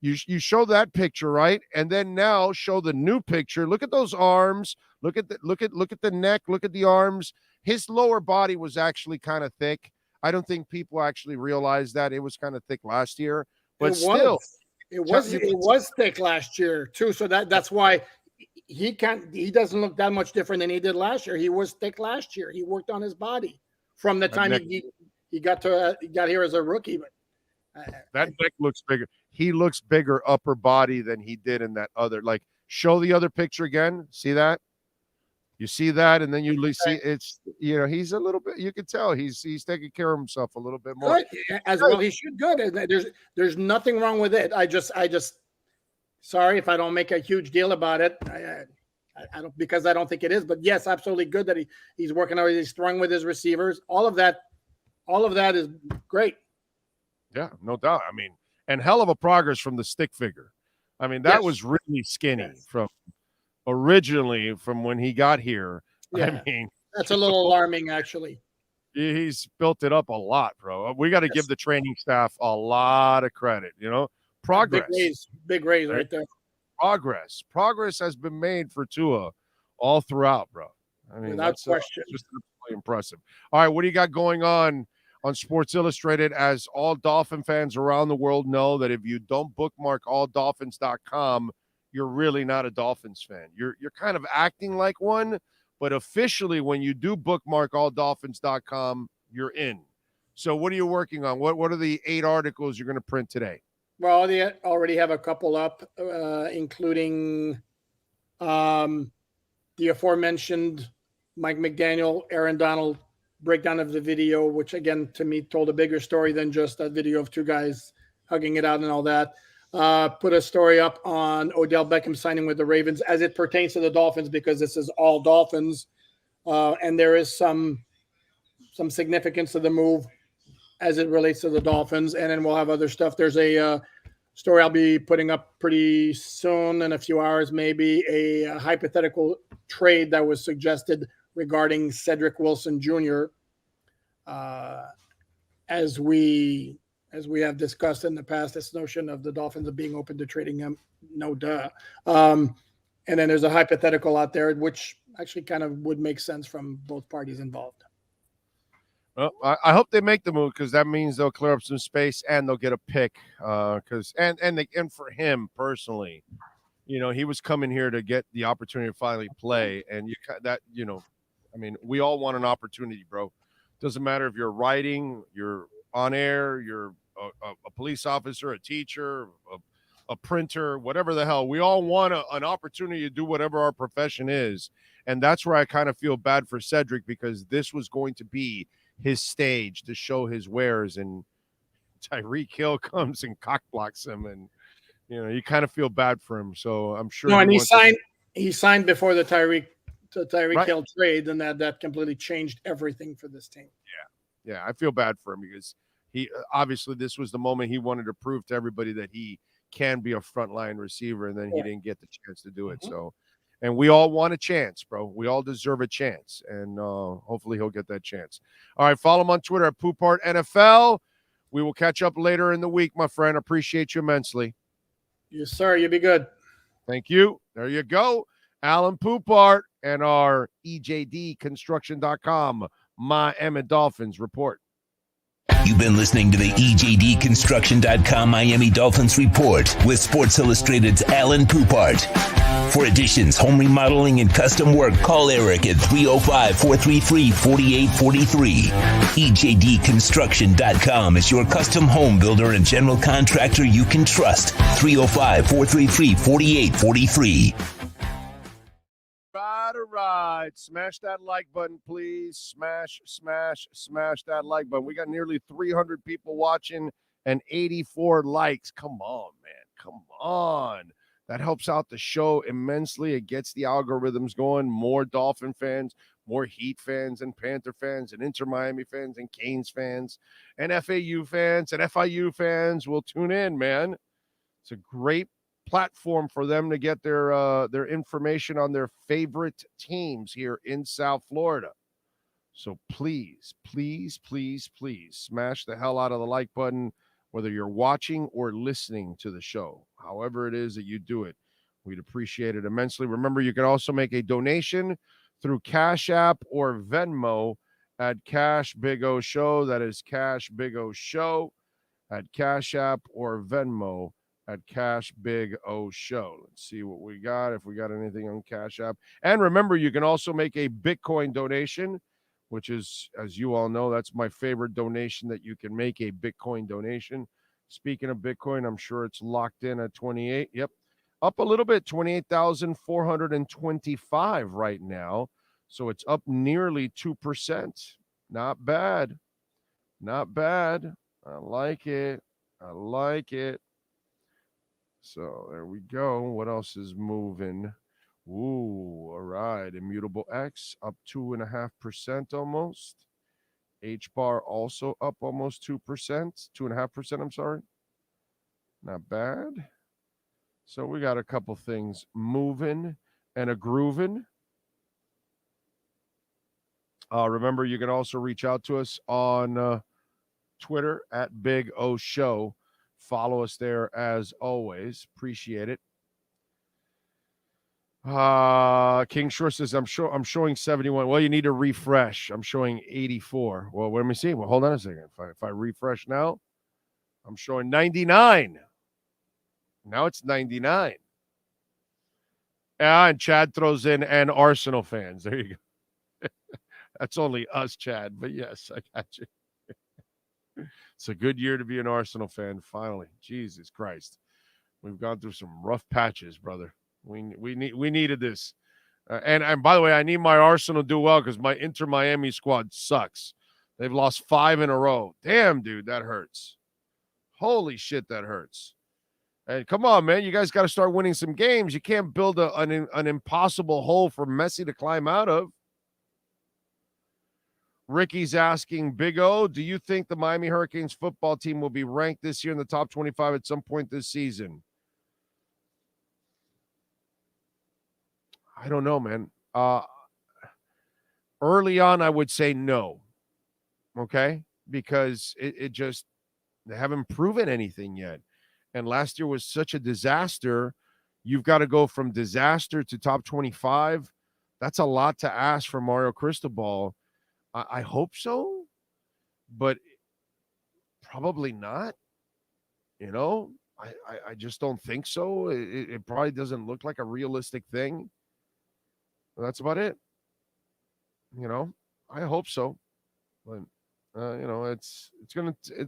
Speaker 4: You show that picture, right? And then now show the new picture. Look at those arms. Look at the neck. Look at the arms. His lower body was actually kind of thick. I don't think people actually realized that it was kind of thick last year, but
Speaker 8: it was thick last year too. So that's why he doesn't look that much different than he did last year. He was thick last year. He worked on his body from the time he got here as a rookie. But
Speaker 4: that neck looks bigger. He looks bigger upper body than he did in that other. Like Show the other picture again. See that? You see that, and then you see it's, he's a little bit, you can tell he's taking care of himself a little bit more.
Speaker 8: Good. As well he should. Good. There's nothing wrong with it. I just sorry if I don't make a huge deal about it. I don't, because I don't think it is, but yes, absolutely good that he's working out. He's throwing with his receivers. All of that is great.
Speaker 4: Yeah, no doubt. I mean, and hell of a progress from the stick figure. I mean, that was really skinny from originally from when he got here.
Speaker 8: Yeah.
Speaker 4: I mean,
Speaker 8: that's a little alarming, actually.
Speaker 4: He's built it up a lot, bro. We got to give the training staff a lot of credit, progress.
Speaker 8: Big raise right there.
Speaker 4: Progress has been made for Tua all throughout, bro. I mean,
Speaker 8: without question.
Speaker 4: Just really impressive. All right, what do you got going on Sports Illustrated? As all Dolphin fans around the world know, that if you don't bookmark alldolphins.com, you're really not a Dolphins fan. You're kind of acting like one, but officially when you do bookmark alldolphins.com, you're in. So what are you working on? What are the 8 articles you're going to print today?
Speaker 8: Well, they already have a couple up, including the aforementioned Mike McDaniel, Aaron Donald breakdown of the video, which again, to me, told a bigger story than just a video of 2 guys hugging it out and all that. Put a story up on Odell Beckham signing with the Ravens as it pertains to the Dolphins, because this is all Dolphins. And there is some significance to the move as it relates to the Dolphins. And then we'll have other stuff. There's a story I'll be putting up pretty soon, in a few hours, maybe, a hypothetical trade that was suggested regarding Cedric Wilson Jr. As we have discussed in the past, this notion of the Dolphins of being open to trading him, no duh. And then there's a hypothetical out there, which actually kind of would make sense from both parties involved.
Speaker 4: Well, I hope they make the move, because that means they'll clear up some space and they'll get a pick. And for him personally, he was coming here to get the opportunity to finally play, and we all want an opportunity, bro. Doesn't matter if you're writing, you're on air, you're a police officer, a teacher, a printer, whatever the hell. We all want an opportunity to do whatever our profession is. And that's where I kind of feel bad for Cedric, because this was going to be his stage to show his wares, and Tyreek Hill comes and cock blocks him, and you kind of feel bad for him. So I'm sure.
Speaker 8: No, and he signed before the Tyreek Hill trade, and that completely changed everything for this team.
Speaker 4: Yeah, I feel bad for him, because he obviously, this was the moment he wanted to prove to everybody that he can be a frontline receiver, and then he didn't get the chance to do it. So, and we all want a chance, bro. We all deserve a chance, and hopefully he'll get that chance. All right, follow him on Twitter at Poupart NFL. We will catch up later in the week, my friend. Appreciate you immensely.
Speaker 8: Yes, sir. You be good.
Speaker 4: Thank you. There you go. Alan Poupart and our EJDconstruction.com Miami Dolphins report.
Speaker 3: You've been listening to the EJDconstruction.com Miami Dolphins report with Sports Illustrated's Alan Poupart. For additions, home remodeling, and custom work, call Eric at 305-433-4843. EJDconstruction.com is your custom home builder and general contractor you can trust. 305-433-4843.
Speaker 4: Right. Smash that like button, please. Smash that like button. We got nearly 300 people watching and 84 likes. Come on, man. Come on. That helps out the show immensely. It gets the algorithms going. More Dolphin fans, more Heat fans, and Panther fans, and Inter Miami fans, and Canes fans, and FAU fans, and FIU fans will tune in, man. It's a great platform for them to get their information on their favorite teams here in South Florida. So please smash the hell out of the like button, whether you're watching or listening to the show. However it is that you do it, we'd appreciate it immensely. Remember, you can also make a donation through Cash App or Venmo at Cash Big O Show. That is Cash Big O Show at Cash App or Venmo at Cash Big O Show. Let's see what we got, if we got anything on Cash App. And remember, you can also make a Bitcoin donation, which is, as you all know, that's my favorite donation that you can make, a Bitcoin donation. Speaking of Bitcoin, I'm sure it's locked in at 28. Yep. Up a little bit, 28,425 right now. So it's up nearly 2%. Not bad. Not bad. I like it. I like it. So there we go. What else is moving? Ooh, all right. Immutable X up 2.5% almost. H bar also up almost 2%, 2.5%. I'm sorry. Not bad. So we got a couple things moving and a grooving. Remember, you can also reach out to us on Twitter at Big O Show. Follow us there as always. Appreciate it. King Shore says, I'm showing 71. Well, you need to refresh. I'm showing 84. Well, let me see. Well, hold on a second. If I refresh now, I'm showing 99. Now it's 99. Yeah, and Chad throws in and Arsenal fans. There you go. That's only us, Chad. But yes, I got you. It's a good year to be an Arsenal fan, finally. Jesus Christ. We've gone through some rough patches, brother. We needed this. And by the way, I need my Arsenal to do well because my Inter Miami squad sucks. They've lost 5 in a row. Damn, dude, that hurts. Holy shit, that hurts. And come on, man, you guys got to start winning some games. You can't build an impossible hole for Messi to climb out of. Ricky's asking, Big O, do you think the Miami Hurricanes football team will be ranked this year in the top 25 at some point this season? I don't know, man. Early on, I would say no. Okay? Because it just, they haven't proven anything yet. And last year was such a disaster. You've got to go from disaster to top 25. That's a lot to ask for Mario Cristobal. I hope so, but probably not. You know, I just don't think so. It probably doesn't look like a realistic thing. That's about it. You know, I hope so, but you know, it's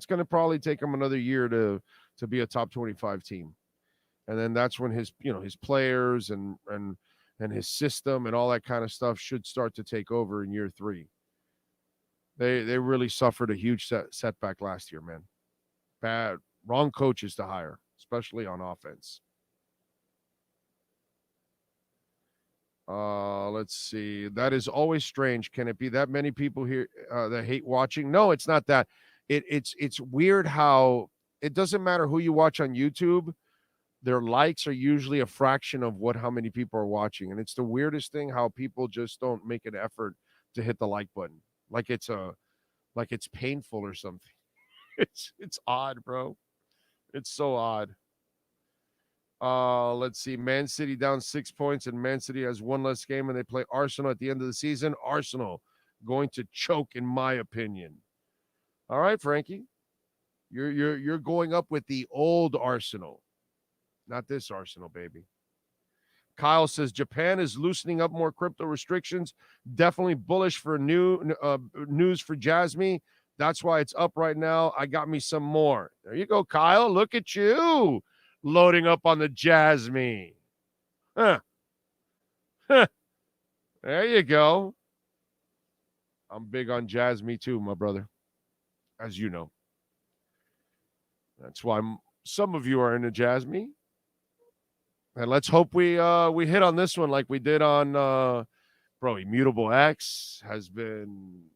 Speaker 4: gonna probably take him another year to be a top 25 team, and then that's when his players and his system and all that kind of stuff should start to take over in year 3. They really suffered a huge setback last year, man. Bad, wrong coaches to hire, especially on offense. Let's see. That is always strange. Can it be that many people here that hate watching? No, it's not that. It's weird how it doesn't matter who you watch on YouTube. Their likes are usually a fraction of how many people are watching. And it's the weirdest thing how people just don't make an effort to hit the like button. Like it's painful or something. It's odd, bro. It's so odd. Let's see. Man City down 6 points, and Man City has one less game, and they play Arsenal at the end of the season. Arsenal going to choke, in my opinion. All right, Frankie. You're going up with the old Arsenal, not this Arsenal, baby. Kyle says Japan is loosening up more crypto restrictions. Definitely bullish for news for Jasmine. That's why it's up right now. I got me some more. There you go, Kyle. Look at you loading up on the Jasmine. Huh. There you go. I'm big on Jasmine too, my brother, as you know. That's why some of you are into Jasmine. And let's hope we hit on this one like we did on Immutable X has been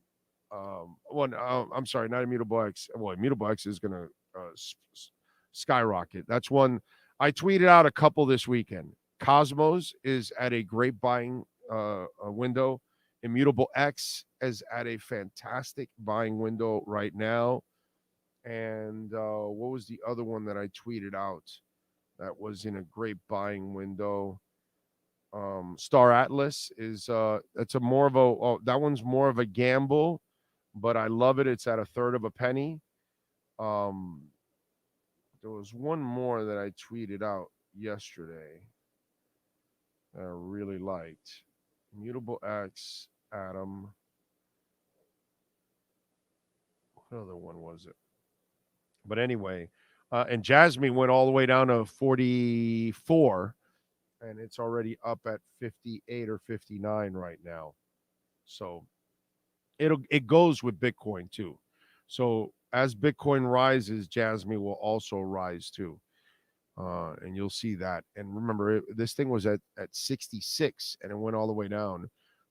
Speaker 4: I'm sorry, not Immutable X. Well, Immutable X is going to skyrocket. That's one I tweeted out a couple this weekend. Cosmos is at a great buying window. Immutable X is at a fantastic buying window right now. And what was the other one that I tweeted out that was in a great buying window? Star Atlas is that's a more of a that one's more of a gamble, but I love it. It's at a third of a penny. There was one more that I tweeted out yesterday that I really liked. Immutable X, Adam. What other one was it? But anyway, and Jasmine went all the way down to 44. and it's already up at 58 or 59 right now. So it goes with Bitcoin too. So as Bitcoin rises, Jasmine will also rise too. And you'll see that. And remember, this thing was at 66, and it went all the way down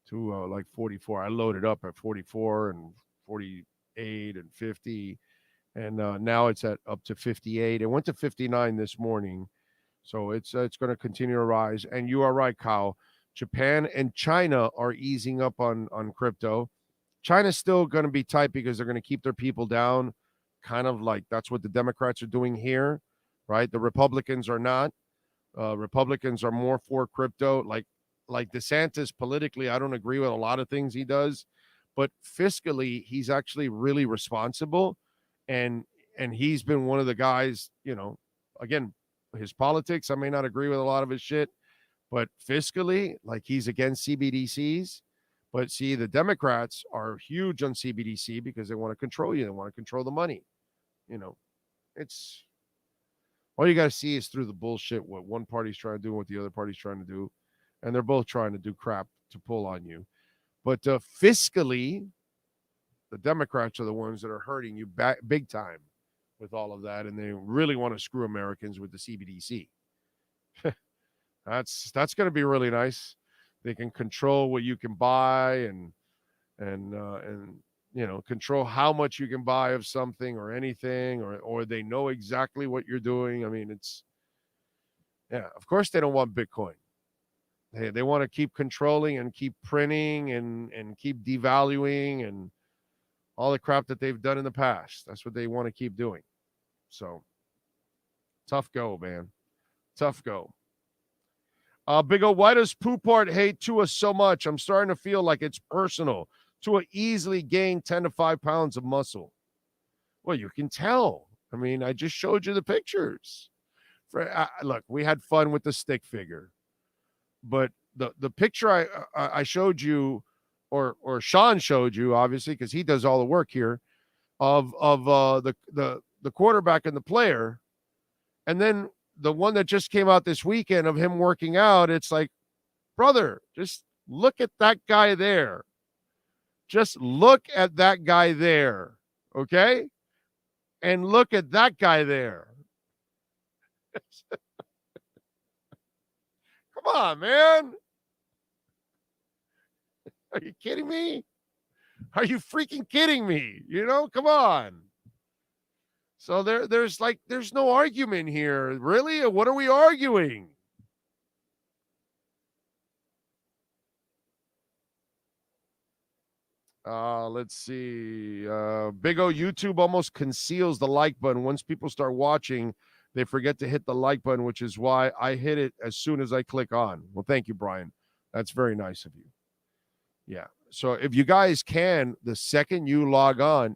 Speaker 4: to like 44. I loaded up at 44 and 48 and 50, and now it's at up to 58. It went to 59 this morning, so it's going to continue to rise. And you are right, Kyle. Japan and China are easing up on crypto. China's still going to be tight because they're going to keep their people down, kind of like that's what the Democrats are doing here, right? The Republicans are not. Republicans are more for crypto. Like DeSantis politically, I don't agree with a lot of things he does, but fiscally, he's actually really responsible, and he's been one of the guys. Again, his politics, I may not agree with a lot of his shit, but fiscally, like he's against CBDCs. But see, the Democrats are huge on CBDC because they want to control you. They want to control the money. It's all you got to see is through the bullshit what one party's trying to do and what the other party's trying to do. And they're both trying to do crap to pull on you. But fiscally, the Democrats are the ones that are hurting you big time with all of that. And they really want to screw Americans with the CBDC. That's going to be really nice. They can control what you can buy and control how much you can buy of something or anything, or they know exactly what you're doing. I mean, of course they don't want Bitcoin. They want to keep controlling and keep printing and keep devaluing and all the crap that they've done in the past. That's what they want to keep doing. So tough go, man. Tough go. Big O, why does Poupart hate Tua so much? I'm starting to feel like it's personal. Tua easily gained 10 to 5 pounds of muscle. Well, you can tell. I mean, I just showed you the pictures. Look, we had fun with the stick figure, but the picture I showed you, or Sean showed you, obviously, because he does all the work here, of the quarterback and the player, and then the one that just came out this weekend of him working out. It's like, brother, just look at that guy there. Just look at that guy there, okay? And look at that guy there. Come on, man. Are you kidding me? Are you freaking kidding me? Come on. So there's no argument here. Really? What are we arguing? Let's see. Big O, YouTube almost conceals the like button. Once people start watching, they forget to hit the like button, which is why I hit it as soon as I click on. Well, thank you, Brian. That's very nice of you. Yeah. So if you guys can, the second you log on,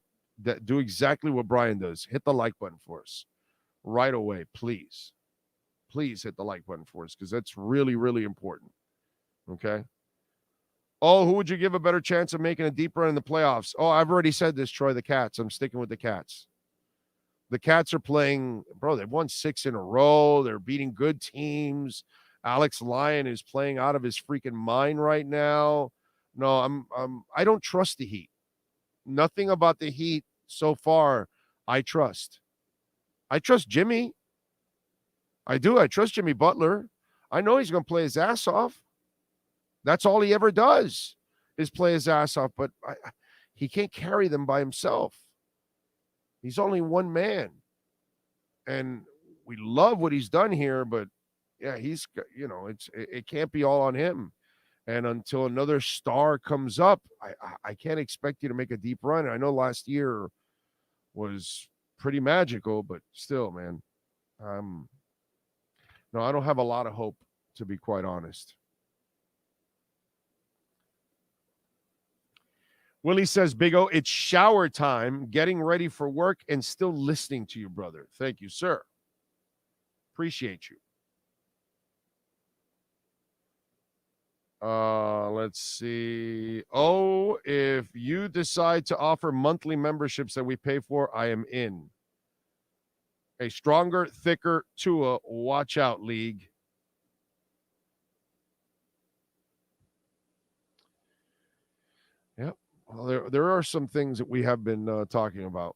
Speaker 4: do exactly what Brian does. Hit the like button for us right away, please. Please hit the like button for us because that's really, really important. Okay. Oh, who would you give a better chance of making a deep run in the playoffs? Oh, I've already said this, Troy. The Cats. I'm sticking with the Cats. The Cats are playing, bro. They've won 6 in a row. They're beating good teams. Alex Lyon is playing out of his freaking mind right now. No, I don't trust the Heat. Nothing about the Heat so far I trust. I trust Jimmy. I do. I trust Jimmy Butler. I know he's going to play his ass off. That's all he ever does is play his ass off, but he can't carry them by himself. He's only one man. And we love what he's done here, but yeah, it can't be all on him. And until another star comes up, I can't expect you to make a deep run. I know last year was pretty magical, but still, man. No, I don't have a lot of hope, to be quite honest. Willie says, Big O, it's shower time, getting ready for work and still listening to you, brother. Thank you, sir. Appreciate you. Let's see. Oh, if you decide to offer monthly memberships that we pay for, I am in. A stronger, thicker Tua, watch out, league. Well, there are some things that we have been talking about.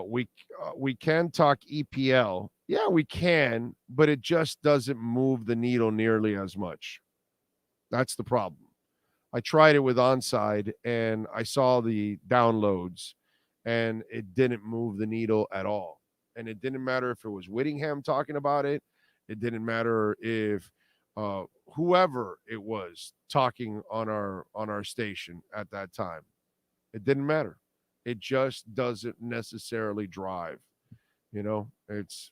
Speaker 4: We can talk EPL. Yeah, we can, but it just doesn't move the needle nearly as much. That's the problem. I tried it with Onside, and I saw the downloads, and it didn't move the needle at all. And it didn't matter if it was Whittingham talking about it. It didn't matter if uh, whoever it was talking on our station at that time. It didn't matter. It just doesn't necessarily drive. It's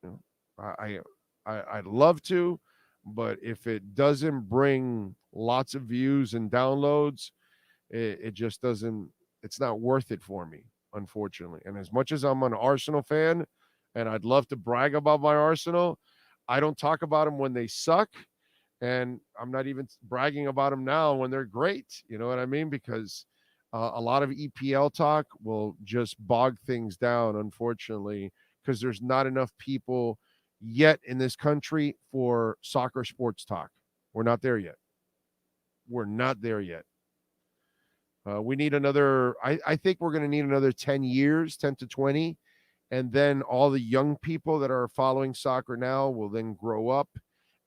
Speaker 4: you know, I'd love to, but if it doesn't bring lots of views and downloads, it just doesn't. It's not worth it for me, unfortunately. And as much as I'm an Arsenal fan, and I'd love to brag about my Arsenal, I don't talk about them when they suck, and I'm not even bragging about them now when they're great. You know what I mean? Because a lot of EPL talk will just bog things down, unfortunately, because there's not enough people yet in this country for soccer sports talk. We're not there yet. We're not there yet. We need another, I think we're going to need another 10 years, 10 to 20. And then all the young people that are following soccer now will then grow up.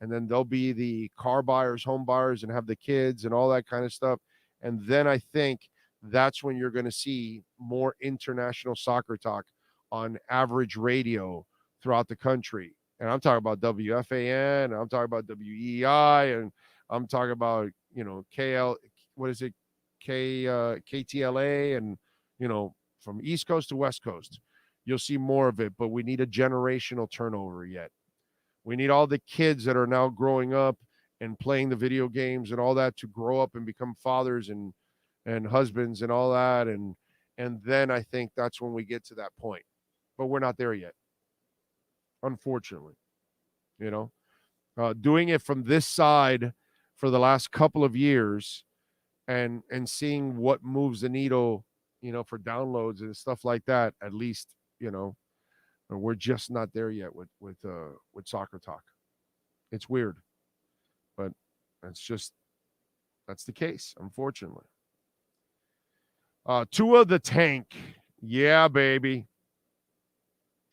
Speaker 4: And then they'll be the car buyers, home buyers, and have the kids and all that kind of stuff. And then I think that's when you're going to see more international soccer talk on average radio throughout the country. And I'm talking about WFAN, and I'm talking about WEI, and I'm talking about, KL, what is it? KTLA, and, from East Coast to West Coast. You'll see more of it, but we need a generational turnover yet. We need all the kids that are now growing up and playing the video games and all that to grow up and become fathers and husbands and all that. And then I think that's when we get to that point. But we're not there yet, unfortunately. Doing it from this side for the last couple of years and seeing what moves the needle, for downloads and stuff like that, at least, we're just not there yet with soccer talk. It's weird, but that's the case, unfortunately. Tua the Tank. Yeah, baby.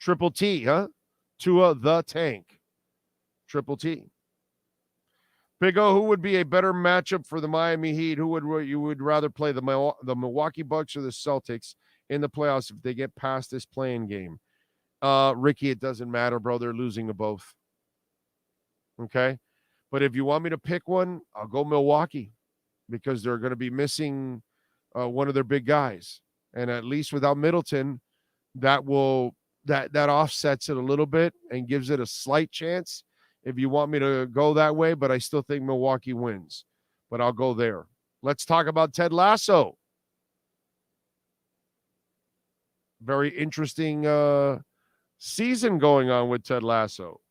Speaker 4: Triple T, huh? Tua the Tank. Triple T. Big O, who would be a better matchup for the Miami Heat? Who would you would rather play, the Milwaukee Bucks or the Celtics in the playoffs if they get past this play-in game? Ricky, it doesn't matter, bro. They're losing to both. Okay? But if you want me to pick one, I'll go Milwaukee because they're going to be missing one of their big guys. And at least without Middleton, that offsets it a little bit and gives it a slight chance if you want me to go that way, but I still think Milwaukee wins. But I'll go there. Let's talk about Ted Lasso. Very interesting season going on with Ted Lasso.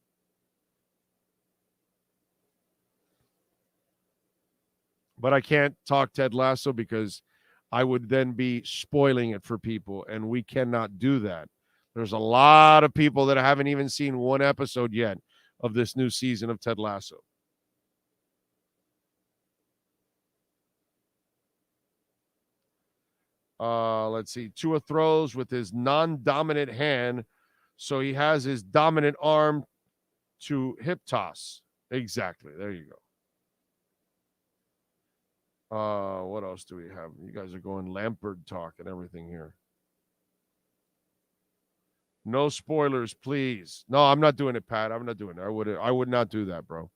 Speaker 4: But I can't talk Ted Lasso because I would then be spoiling it for people, and we cannot do that. There's a lot of people that haven't even seen one episode yet of this new season of Ted Lasso. Let's see. Tua throws with his non-dominant hand, so he has his dominant arm to hip toss. Exactly. There you go. What else do we have? You guys are going Lampard talk and everything here. No spoilers, please. No, I'm not doing it, Pat. I'm not doing it. I would not do that, bro.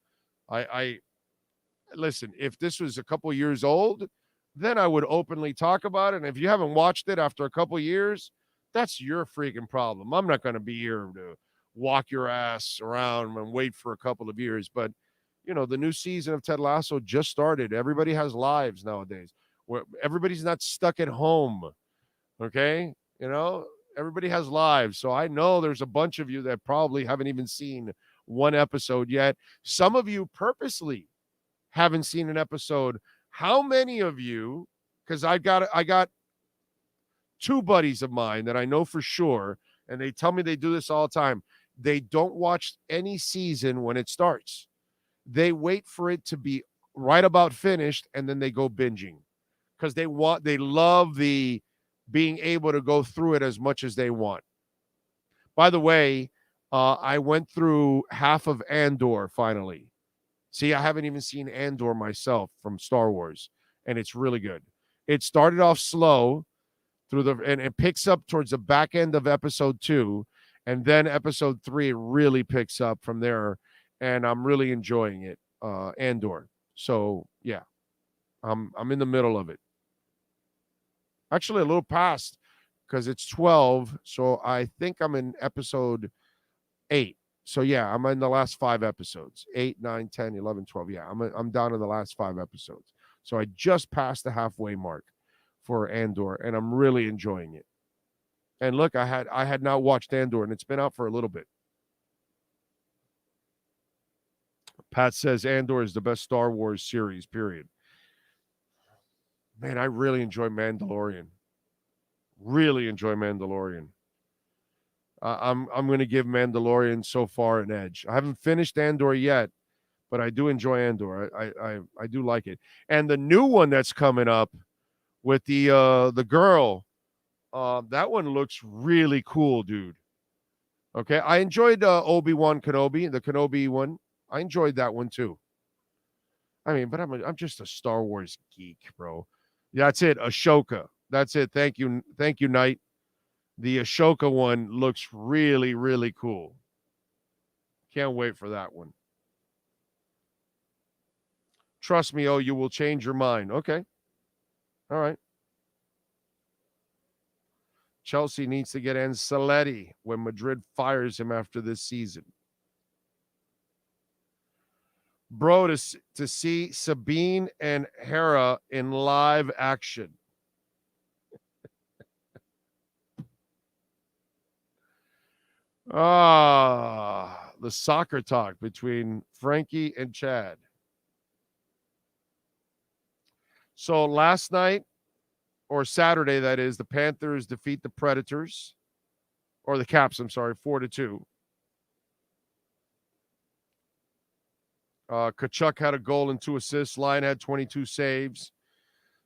Speaker 4: I listen, if this was a couple years old, then I would openly talk about it. And if you haven't watched it after a couple years, that's your freaking problem. I'm not going to be here to walk your ass around and wait for a couple of years. But, the new season of Ted Lasso just started. Everybody has lives nowadays where everybody's not stuck at home. Okay? Everybody has lives. So I know there's a bunch of you that probably haven't even seen one episode yet. Some of you purposely haven't seen an episode. How many of you, because I got two buddies of mine that I know for sure, and they tell me they do this all the time. They don't watch any season when it starts. They wait for it to be right about finished, and then they go binging because they love the being able to go through it as much as they want. By the way, I went through half of Andor finally. See, I haven't even seen Andor myself from Star Wars, and it's really good. It started off slow and it picks up towards the back end of episode 2, and then episode 3 really picks up from there, and I'm really enjoying it. Andor. So yeah, I'm in the middle of it. Actually, a little past because it's 12, so I think I'm in episode 8. So yeah, I'm in the last 5 episodes. 8, 9, 10, 11, 12. Yeah, I'm down to the last 5 episodes. So I just passed the halfway mark for Andor, and I'm really enjoying it. And look, I had not watched Andor, and it's been out for a little bit. Pat says Andor is the best Star Wars series, period. Man, I really enjoy Mandalorian. Really enjoy Mandalorian. I'm going to give Mandalorian so far an edge. I haven't finished Andor yet, but I do enjoy Andor. I do like it. And the new one that's coming up with the girl, that one looks really cool, dude. Okay, I enjoyed Obi-Wan Kenobi, the Kenobi one. I enjoyed that one too. I mean, but I'm just a Star Wars geek, bro. That's it, Ashoka. That's it. Thank you, Knight. The Ashoka one looks really, really cool. Can't wait for that one. Trust me, you will change your mind. Okay. All right. Chelsea needs to get Ancelotti when Madrid fires him after this season. Bro, to see Sabine and Hera in live action. The soccer talk between Frankie and Chad. So last night, or Saturday, that is, the Panthers defeat the Predators, or the Caps, I'm sorry, 4-2. Kachuk had a goal and 2 assists. Lyon had 22 saves.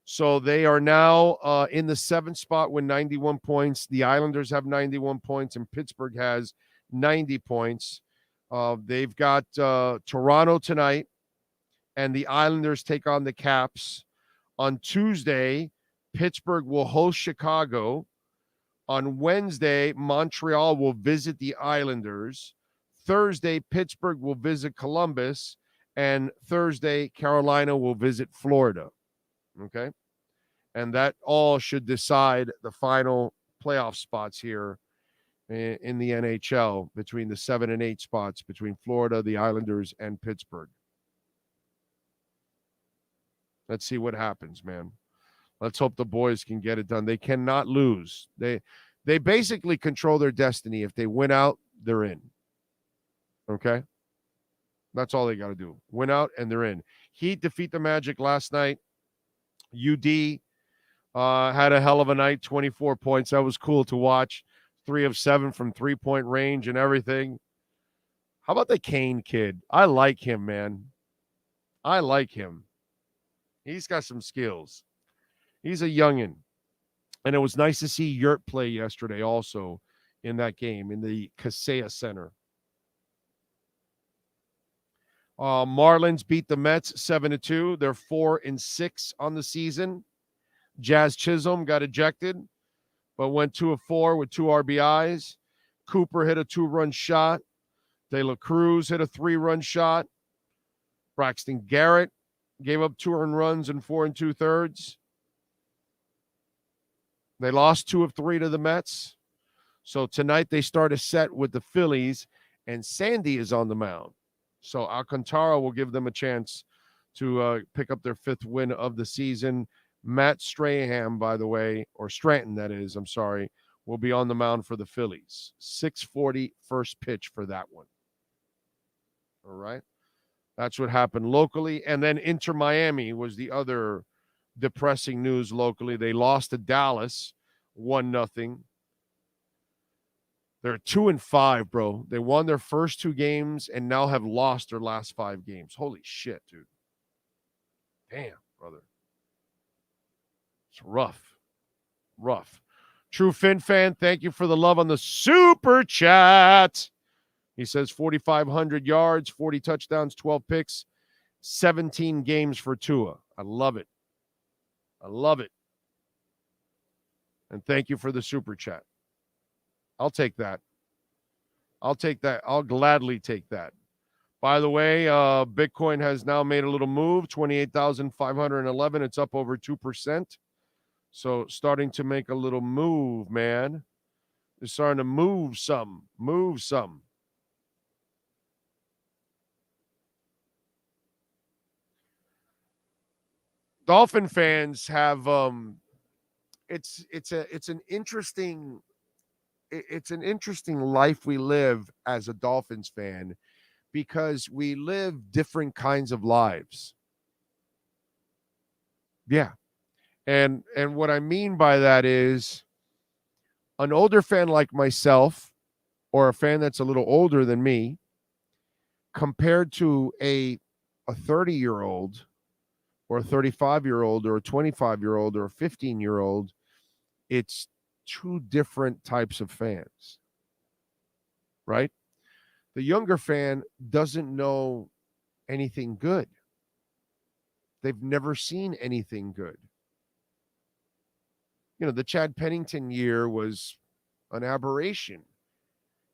Speaker 4: So they are now in the 7th spot with 91 points. The Islanders have 91 points, and Pittsburgh has 90 points. They've got Toronto tonight, and the Islanders take on the Caps. On Tuesday, Pittsburgh will host Chicago. On Wednesday, Montreal will visit the Islanders. Thursday, Pittsburgh will visit Columbus. And Thursday, Carolina will visit Florida. Okay? And that all should decide the final playoff spots here in the NHL between the 7 and 8 spots between Florida, the Islanders, and Pittsburgh. Let's see what happens, man. Let's hope the boys can get it done. They cannot lose. They basically control their destiny. If they win out, they're in. Okay? That's all they got to do. Win out, and they're in. Heat defeat the Magic last night. UD had a hell of a night, 24 points. That was cool to watch. 3 of 7 from three-point range and everything. How about the Kane kid? I like him, man. I like him. He's got some skills. He's a youngin'. And it was nice to see Yurt play yesterday also in that game in the Kaseya Center. Marlins beat the Mets 7-2. They're 4-6 on the season. Jazz Chisholm got ejected, but went 2 of 4 with 2 RBIs. Cooper hit a 2-run shot. De La Cruz hit a 3-run shot. Braxton Garrett gave up 2 earned runs in 4 2/3. They lost 2 of 3 to the Mets. So tonight they start a set with the Phillies, and Sandy is on the mound. So Alcantara will give them a chance to pick up their 5th win of the season. Matt Strahan, by the way, or Stratton, that is, I'm sorry, will be on the mound for the Phillies. 6:40 first pitch for that one. All right. That's what happened locally. And then Inter Miami was the other depressing news locally. They lost to Dallas 1-0. They're 2-5, bro. They won their first 2 games and now have lost their last 5 games. Holy shit, dude. Damn, brother. It's rough. Rough. True Fin fan, thank you for the love on the super chat. He says 4,500 yards, 40 touchdowns, 12 picks, 17 games for Tua. I love it. I love it. And thank you for the super chat. I'll take that. I'll take that. I'll gladly take that. By the way, Bitcoin has now made a little move, 28,511. It's up over 2%. So starting to make a little move, man. It's starting to move some. Move some. Dolphin fans have it's an interesting life we live as a Dolphins fan because we live different kinds of lives. Yeah. And what I mean by that is an older fan like myself or a fan that's a little older than me compared to a 30-year-old or a 35-year-old or a 25-year-old or a 15-year-old, it's two different types of fans, right? The younger fan doesn't know anything good. They've never seen anything good. You know, the Chad Pennington year was an aberration.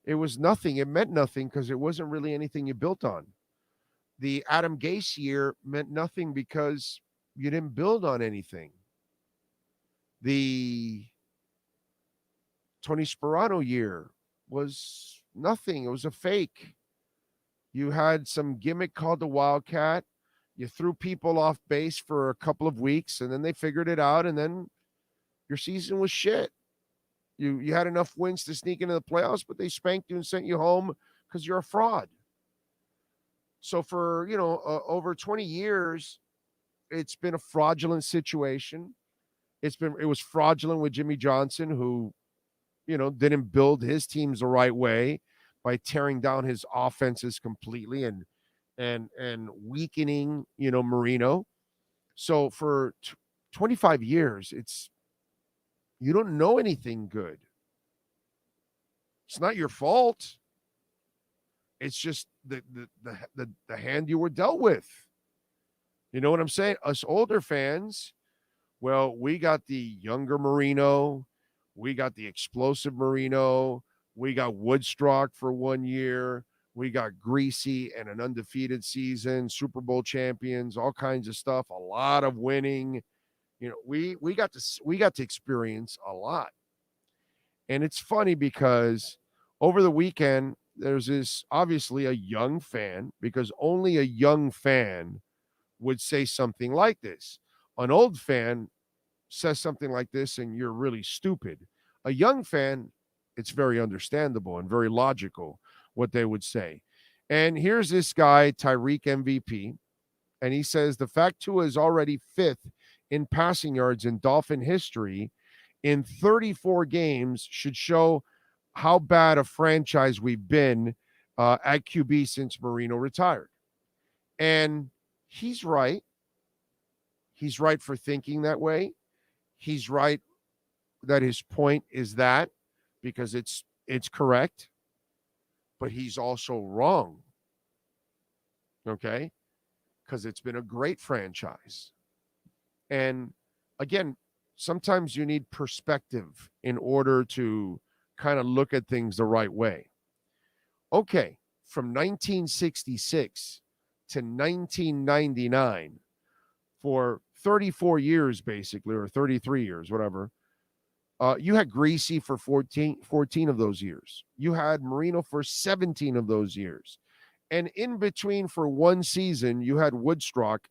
Speaker 4: It was nothing. It meant nothing because it wasn't really anything you built on. The Adam Gase year meant nothing because you didn't build on anything. The Tony Sperano year was nothing. It was a fake. You had some gimmick called the Wildcat. You threw people off base for a couple of weeks, and then they figured it out, and then your season was shit. You had enough wins to sneak into the playoffs, but they spanked you and sent you home because you're a fraud. So for, over 20 years, it's been a fraudulent situation. It was fraudulent with Jimmy Johnson, who, didn't build his teams the right way by tearing down his offenses completely and weakening, Marino. So for 25 years, you don't know anything good. It's not your fault. It's just the hand you were dealt with. You know what I'm saying? Us older fans, well, we got the younger Marino. We got the explosive Marino. We got Woodstock for 1 year. We got Greasy and an undefeated season, Super Bowl champions, all kinds of stuff, a lot of winning. We got to experience a lot. And it's funny because over the weekend, there's this obviously a young fan, because only a young fan would say something like this. An old fan says something like this and you're really stupid. A young fan, it's very understandable and very logical what they would say. And here's this guy, Tyreek MVP, and he says the fact Tua is already fifth in passing yards in Dolphin history in 34 games should show how bad a franchise we've been at QB since Marino retired. And he's right. He's right for thinking that way. He's right that his point is that, because it's correct, but he's also wrong. Okay? Because it's been a great franchise. And again, sometimes you need perspective in order to kind of look at things the right way. Okay, from 1966 to 1999, for 34 years, basically, or 33 years, whatever, you had Greasy for 14 of those years. You had Marino for 17 of those years. And in between, for one season, you had Woodstock,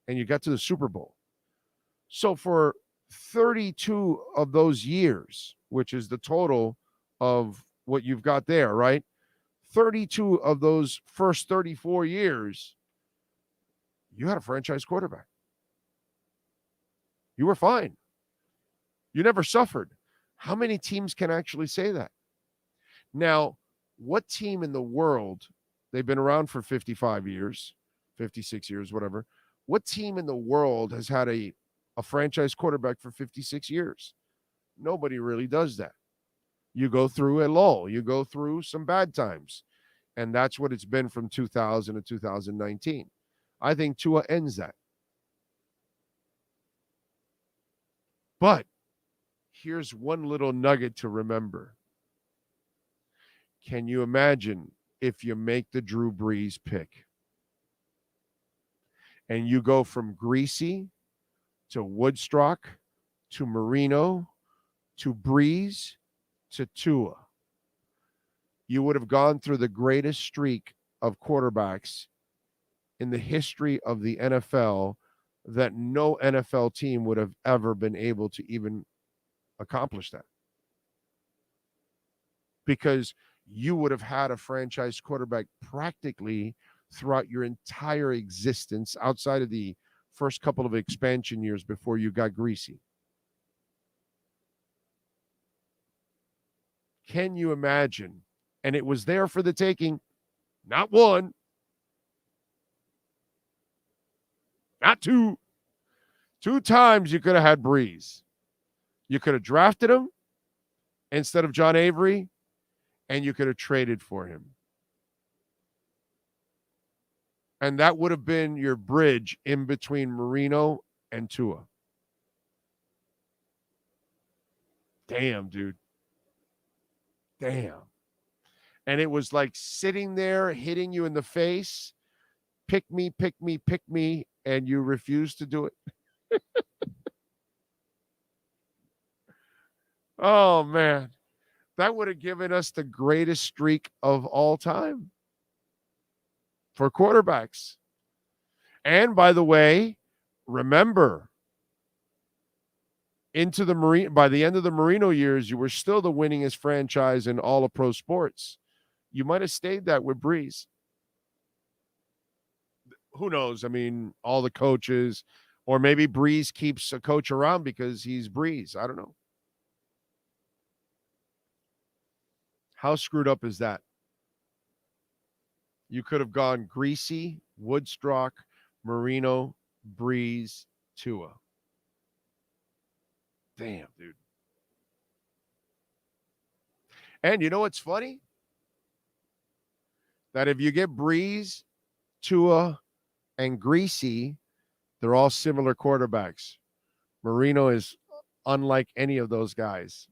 Speaker 4: and you got to the Super Bowl. So for 32 of those years, which is the total of what you've got there, right? 32 of those first 34 years, you had a franchise quarterback. You were fine. You never suffered. How many teams can actually say that? Now, what team in the world, they've been around for 55 years, 56 years, whatever. What team in the world has had a franchise quarterback for 56 years? Nobody really does that. You go through a lull. You go through some bad times. And that's what it's been from 2000 to 2019. I think Tua ends that. But here's one little nugget to remember. Can you imagine if you make the Drew Brees pick and you go from Greasy to Woodstock to Marino to Brees to Tua? You would have gone through the greatest streak of quarterbacks in the history of the NFL that no NFL team would have ever been able to even accomplish that. Because you would have had a franchise quarterback practically throughout your entire existence outside of the first couple of expansion years before you got Greasy. Can you imagine? And it was there for the taking. Not one, not two. 2 times you could have had Brees. You could have drafted him instead of John Avery, and you could have traded for him. And that would have been your bridge in between Marino and Tua. Damn, dude. Damn. And it was like sitting there, hitting you in the face. Pick me, pick me, pick me. And you refused to do it. Oh, man. That would have given us the greatest streak of all time for quarterbacks. And by the way, remember, by the end of the Marino years, you were still the winningest franchise in all of pro sports. You might have stayed that with Brees. Who knows? I mean, all the coaches, or maybe Brees keeps a coach around because he's Brees. I don't know. How screwed up is that? You could have gone Greasy, Woodstock, Marino, Brees, Tua. Damn, dude. And you know what's funny? That if you get Brees, Tua, and Greasy, they're all similar quarterbacks. Marino is unlike any of those guys.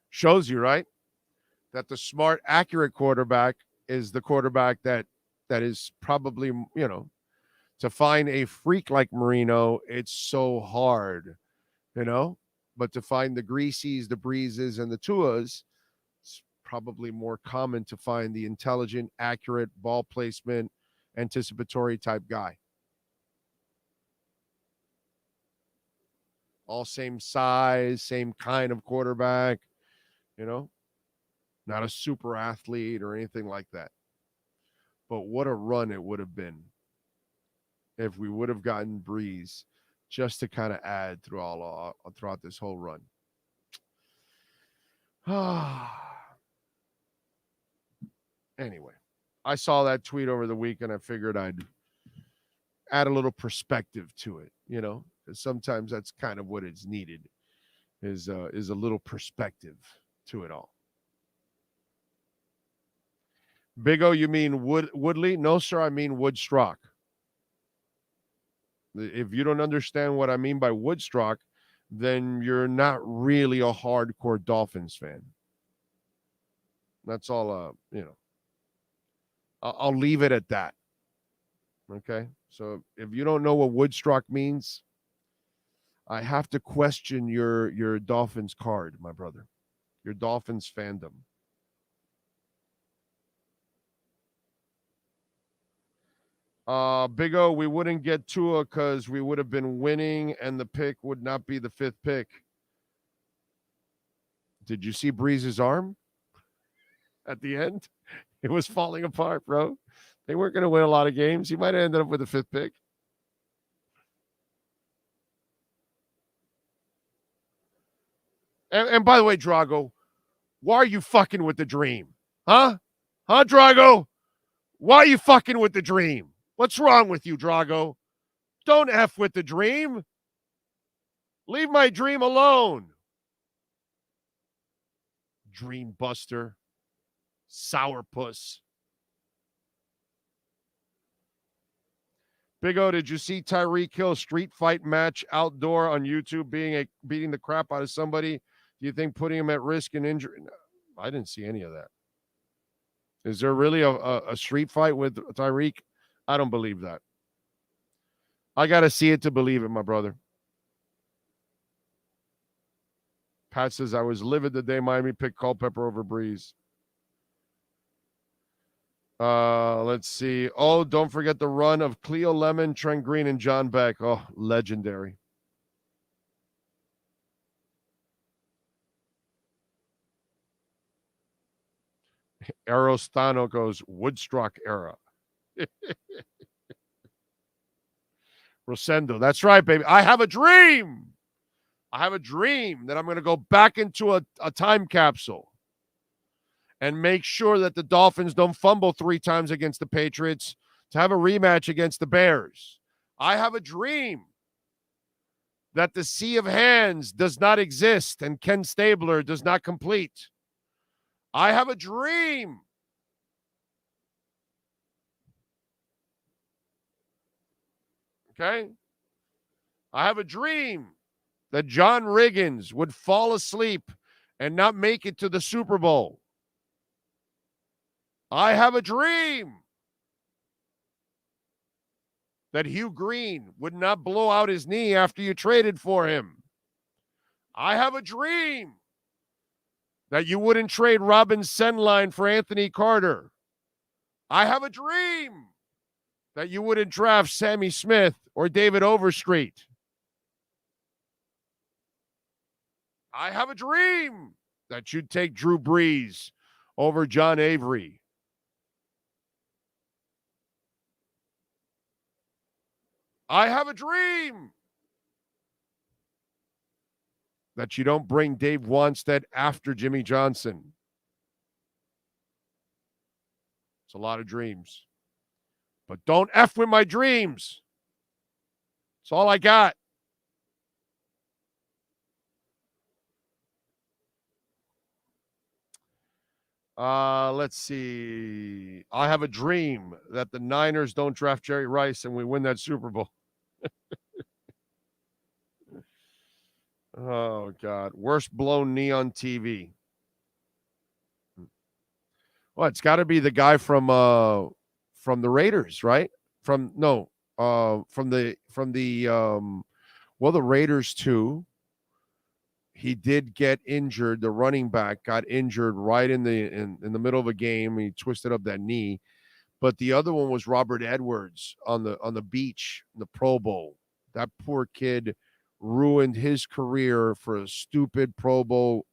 Speaker 4: Shows you, right? That the smart, accurate quarterback is the quarterback that is probably, to find a freak like Marino, it's so hard, But to find the Greasies, the Breezes, and the Tuas, it's probably more common to find the intelligent, accurate, ball placement, anticipatory type guy. All same size, same kind of quarterback, not a super athlete or anything like that. But what a run it would have been if we would have gotten Brees just to kind of add throughout this whole run. Anyway, I saw that tweet over the weekend. I figured I'd add a little perspective to it, because sometimes that's kind of what is needed is a little perspective to it all. Big O, you mean Woodley? No, sir, I mean Woodstock. If you don't understand what I mean by Woodstock, then you're not really a hardcore Dolphins fan. That's all, I'll leave it at that. Okay? So if you don't know what Woodstock means, I have to question your Dolphins card, my brother. Your Dolphins fandom. Big O, we wouldn't get Tua because we would have been winning and the pick would not be the 5th pick. Did you see Breeze's arm at the end? It was falling apart, bro. They weren't going to win a lot of games. He might have ended up with the 5th pick. And by the way, Drago, why are you fucking with the dream? Huh? Huh, Drago? Why are you fucking with the dream? What's wrong with you, Drago? Don't F with the dream. Leave my dream alone. Dream buster. Sourpuss. Big O, did you see Tyreek Hill street fight match outdoor on YouTube beating the crap out of somebody? Do you think putting him at risk and injury? No, I didn't see any of that. Is there really a street fight with Tyreek? I don't believe that. I got to see it to believe it, my brother. Pat says, I was livid the day Miami picked Culpepper over Breeze. Let's see. Oh, don't forget the run of Cleo Lemon, Trent Green, and John Beck. Oh, legendary. Arostano goes Woodstock era. Rosendo, that's right, baby. I have a dream. I have a dream that I'm going to go back into a time capsule and make sure that the Dolphins don't fumble 3 times against the Patriots to have a rematch against the Bears. I have a dream that the Sea of Hands does not exist and Ken Stabler does not complete. I have a dream. Okay? I have a dream that John Riggins would fall asleep and not make it to the Super Bowl. I have a dream that Hugh Green would not blow out his knee after you traded for him. I have a dream that you wouldn't trade Robin Senline for Anthony Carter. I have a dream that you wouldn't draft Sammy Smith or David Overstreet. I have a dream that you'd take Drew Brees over John Avery. I have a dream that you don't bring Dave Wanstead after Jimmy Johnson. It's a lot of dreams. But don't F with my dreams. That's all I got. Let's see. I have a dream that the Niners don't draft Jerry Rice and we win that Super Bowl. Oh, God. Worst blown knee on TV. Well, it's got to be the guy from the Raiders, right? The Raiders too. He did get injured. The running back got injured right in the middle of a game. He twisted up that knee. But the other one was Robert Edwards on the beach in the Pro Bowl. That poor kid ruined his career for a stupid Pro Bowl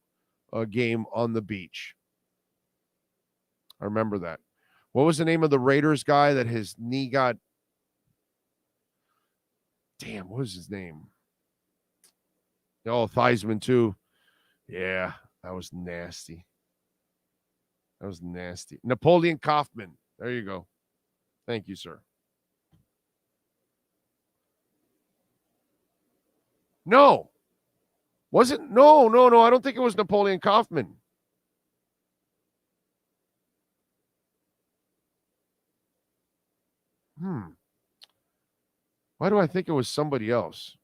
Speaker 4: game on the beach. I remember that. What was the name of the Raiders guy that his knee got? Damn, what was his name? Oh, Theismann too. Yeah, that was nasty. That was nasty. Napoleon Kaufman. There you go. Thank you, sir. No. Was it? No. I don't think it was Napoleon Kaufman. Why do I think it was somebody else?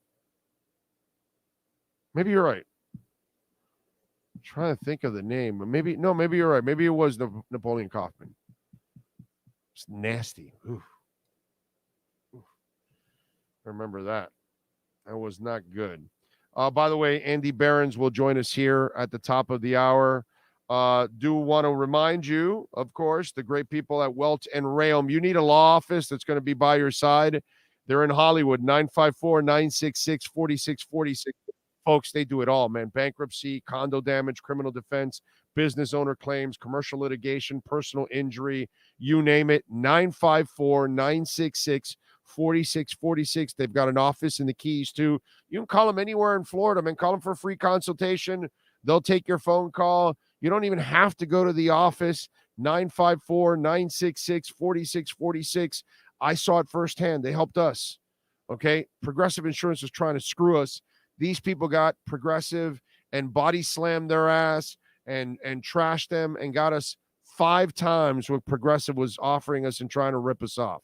Speaker 4: Maybe you're right. I'm trying to think of the name. Maybe you're right. Maybe it was Napoleon Kaufman. It's nasty. Oof. I remember that. That was not good. By the way, Andy Behrens will join us here at the top of the hour. Do want to remind you, of course, the great people at Wilton Rheaume. You need a law office that's going to be by your side. They're in Hollywood, 954-966-4646. Folks, they do it all, man. Bankruptcy, condo damage, criminal defense, business owner claims, commercial litigation, personal injury, you name it. 954-966-4646. They've got an office in the Keys, too. You can call them anywhere in Florida, man. Call them for a free consultation. They'll take your phone call. You don't even have to go to the office. 954-966-4646. I saw it firsthand. They helped us. Okay. Progressive Insurance was trying to screw us. These people got Progressive and body slammed their ass and trashed them and got us 5 times what Progressive was offering us and trying to rip us off.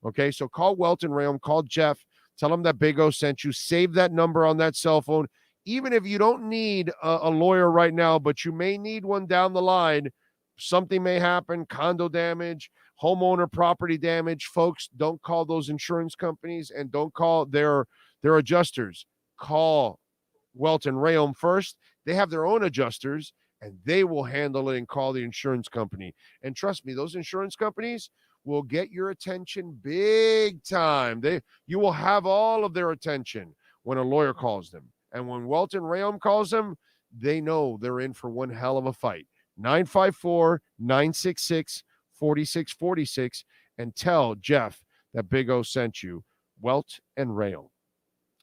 Speaker 4: Okay. So call Wilton Rheaume, call Jeff, tell him that Big O sent you. Save that number on that cell phone. Even if you don't need a lawyer right now, but you may need one down the line, something may happen, condo damage, homeowner property damage. Folks, don't call those insurance companies and don't call their adjusters. Call Wilton Rheaume first. They have their own adjusters, and they will handle it and call the insurance company. And trust me, those insurance companies will get your attention big time. You will have all of their attention when a lawyer calls them. And when Wilton Rheaume calls them, they know they're in for one hell of a fight. 954-966-4646 and tell Jeff that Big O sent you. Welt and Rheaume.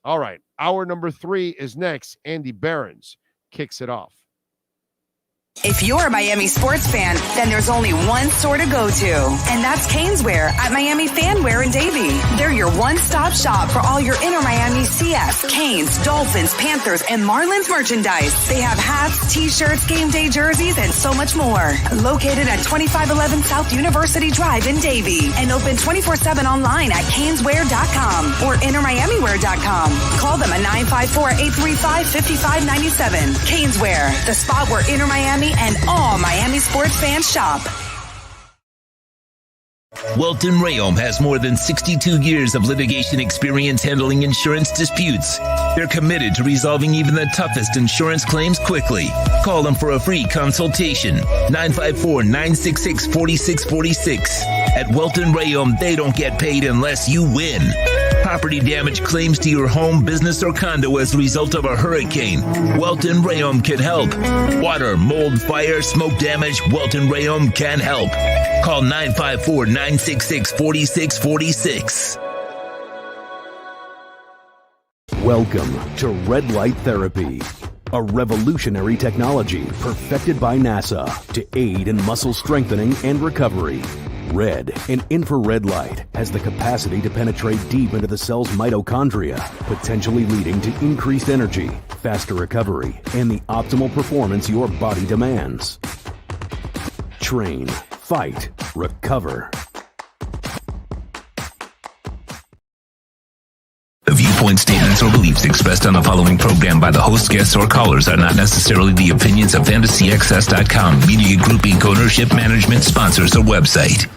Speaker 4: All right. Hour number 3 is next. Andy Behrens kicks it off.
Speaker 2: If you're a Miami sports fan, then there's only one store to go to, and that's Canes Ware at Miami Fanware in Davie. They're your one-stop shop for all your Inter Miami CS, Canes, Dolphins, Panthers, and Marlins merchandise. They have hats, t-shirts, game day jerseys, and so much more. Located at 2511 South University Drive in Davie, and open 24/7 online at caneswear.com or intermiamiwear.com. Call them at 954-835-5597. Canes Ware, the spot where Inter Miami and all Miami sports fans shop.
Speaker 3: Wilton Rheaume has more than 62 years of litigation experience handling insurance disputes. They're committed to resolving even the toughest insurance claims quickly. Call them for a free consultation. 954-966-4646. At Wilton Rheaume, they don't get paid unless you win. Property damage claims to your home, business, or condo as a result of a hurricane. Wilton Rheaume can help. Water, mold, fire, smoke damage, Wilton Rheaume can help. Call 954-966-4646.
Speaker 5: Welcome to Red Light Therapy, a revolutionary technology perfected by NASA to aid in muscle strengthening and recovery. Red and infrared light has the capacity to penetrate deep into the cell's mitochondria, potentially leading to increased energy, faster recovery, and the optimal performance your body demands. Train, fight, recover.
Speaker 3: The viewpoint, statements, or beliefs expressed on the following program by the host, guests, or callers are not necessarily the opinions of FantasyXS.com, Media Group Inc. ownership, management, sponsors, or website.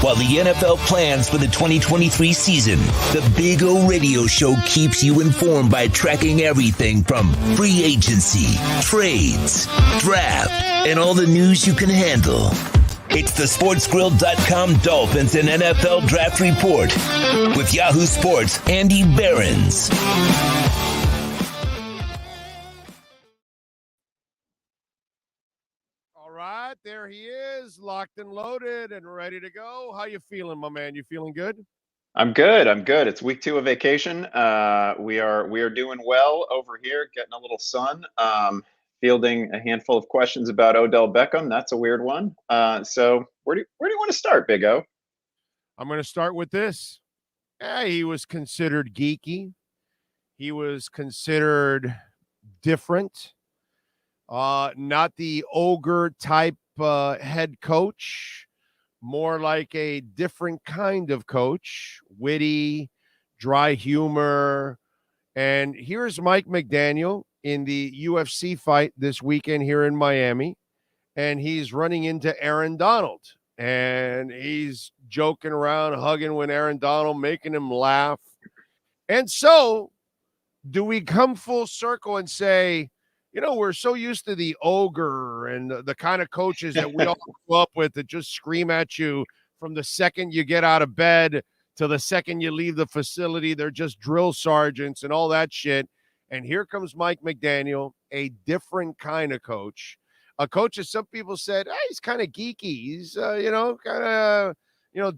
Speaker 3: While the NFL plans for the 2023 season, the Big O Radio Show keeps you informed by tracking everything from free agency, trades, draft, and all the news you can handle. It's the SportsGrill.com Dolphins and NFL Draft Report with Yahoo Sports' Andy Behrens.
Speaker 4: All right, there he is, locked and loaded and ready to go. How you feeling, my man? You feeling good?
Speaker 9: I'm good. It's week 2 of vacation. We are doing well over here, getting a little sun. Fielding a handful of questions about Odell Beckham. That's a weird one. So where do you want to start, Big O?
Speaker 4: I'm going to start with this. He was considered geeky. He was considered different. Not the ogre type head coach, more like a different kind of coach, witty, dry humor. And here's Mike McDaniel in the UFC fight this weekend here in Miami, and he's running into Aaron Donald, and he's joking around, hugging with Aaron Donald, making him laugh. And so do we come full circle and say, you know, we're so used to the ogre and the kind of coaches that we all grew up with that just scream at you from the second you get out of bed to the second you leave the facility. They're just drill sergeants and all that shit. And here comes Mike McDaniel, a different kind of coach, a coach that some people said, he's kind of geeky. He's,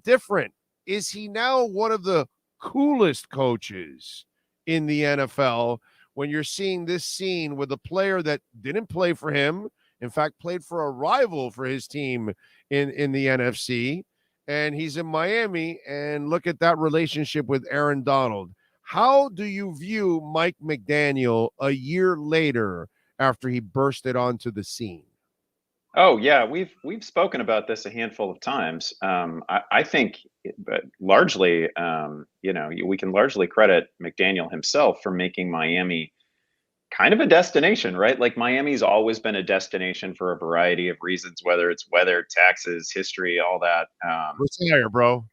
Speaker 4: different. Is he now one of the coolest coaches in the NFL when you're seeing this scene with a player that didn't play for him, In fact, played for a rival for his team in the NFC. And he's in Miami. And look at that relationship with Aaron Donald. How do you view Mike McDaniel a year later after he bursted onto the scene?
Speaker 9: Oh yeah, we've spoken about this a handful of times. I think, but largely, we can largely credit McDaniel himself for making Miami kind of a destination, right? Like Miami's always been a destination for a variety of reasons, whether it's weather, taxes, history, all that.
Speaker 4: Retire, bro.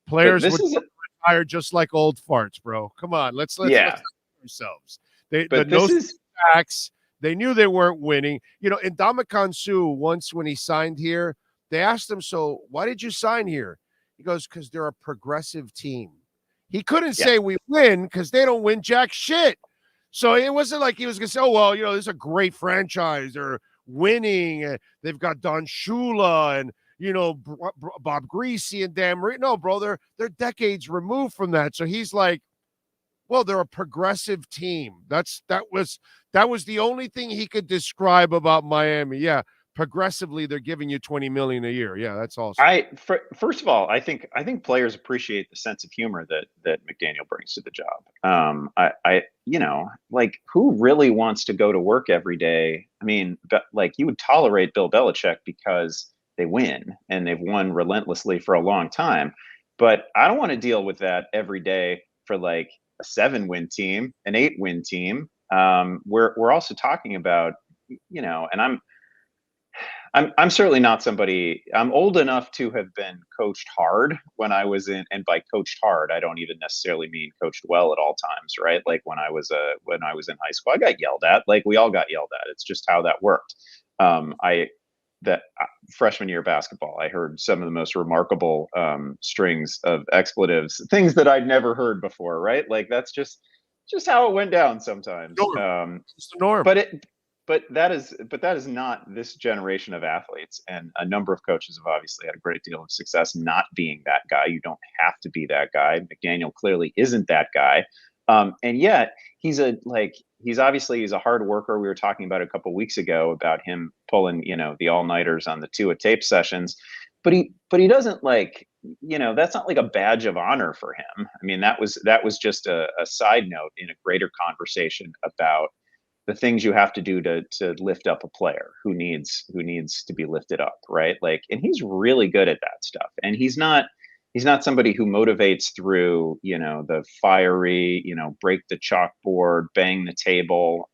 Speaker 4: Players
Speaker 9: this
Speaker 4: would
Speaker 9: is
Speaker 4: retire just like old farts, bro. Come on, let's
Speaker 9: yeah.
Speaker 4: ourselves. They
Speaker 9: But this is
Speaker 4: tax. They knew they weren't winning. You know, and Ndamukong Suh, once when he signed here, they asked him, so why did you sign here? He goes, because they're a progressive team. He couldn't say we win because they don't win jack shit. So it wasn't like he was going to say, oh, well, this is a great franchise. They're winning. They've got Don Shula and, Bob Greasy and Dan Marino. No, bro, they're decades removed from that. So he's like, well, they're a progressive team. That was the only thing he could describe about Miami. Yeah, progressively, they're giving you $20 million a year. Yeah, that's awesome.
Speaker 9: First of all, I think players appreciate the sense of humor that McDaniel brings to the job. Like who really wants to go to work every day? I mean, like you would tolerate Bill Belichick because they win and they've won relentlessly for a long time. But I don't want to deal with that every day for like a 7-win team, an 8-win team. We're also talking about, and I'm certainly not somebody. I'm old enough to have been coached hard when I was in, and by coached hard, I don't even necessarily mean coached well at all times, right? Like when I was in high school, I got yelled at. Like we all got yelled at. It's just how that worked. Freshman year basketball, I heard some of the most remarkable strings of expletives, things that I'd never heard before, right? Like that's just how it went down sometimes.
Speaker 4: It's the norm.
Speaker 9: But that is not this generation of athletes, and a number of coaches have obviously had a great deal of success not being that guy. You don't have to be that guy. McDaniel clearly isn't that guy, and yet he's a hard worker. We were talking about a couple of weeks ago about him pulling the all-nighters on the Tua tape sessions, but he doesn't that's not like a badge of honor for him. I mean, that was just a side note in a greater conversation about the things you have to do to lift up a player who needs to be lifted up, right? Like, and he's really good at that stuff. And he's not somebody who motivates through, the fiery, break the chalkboard, bang the table.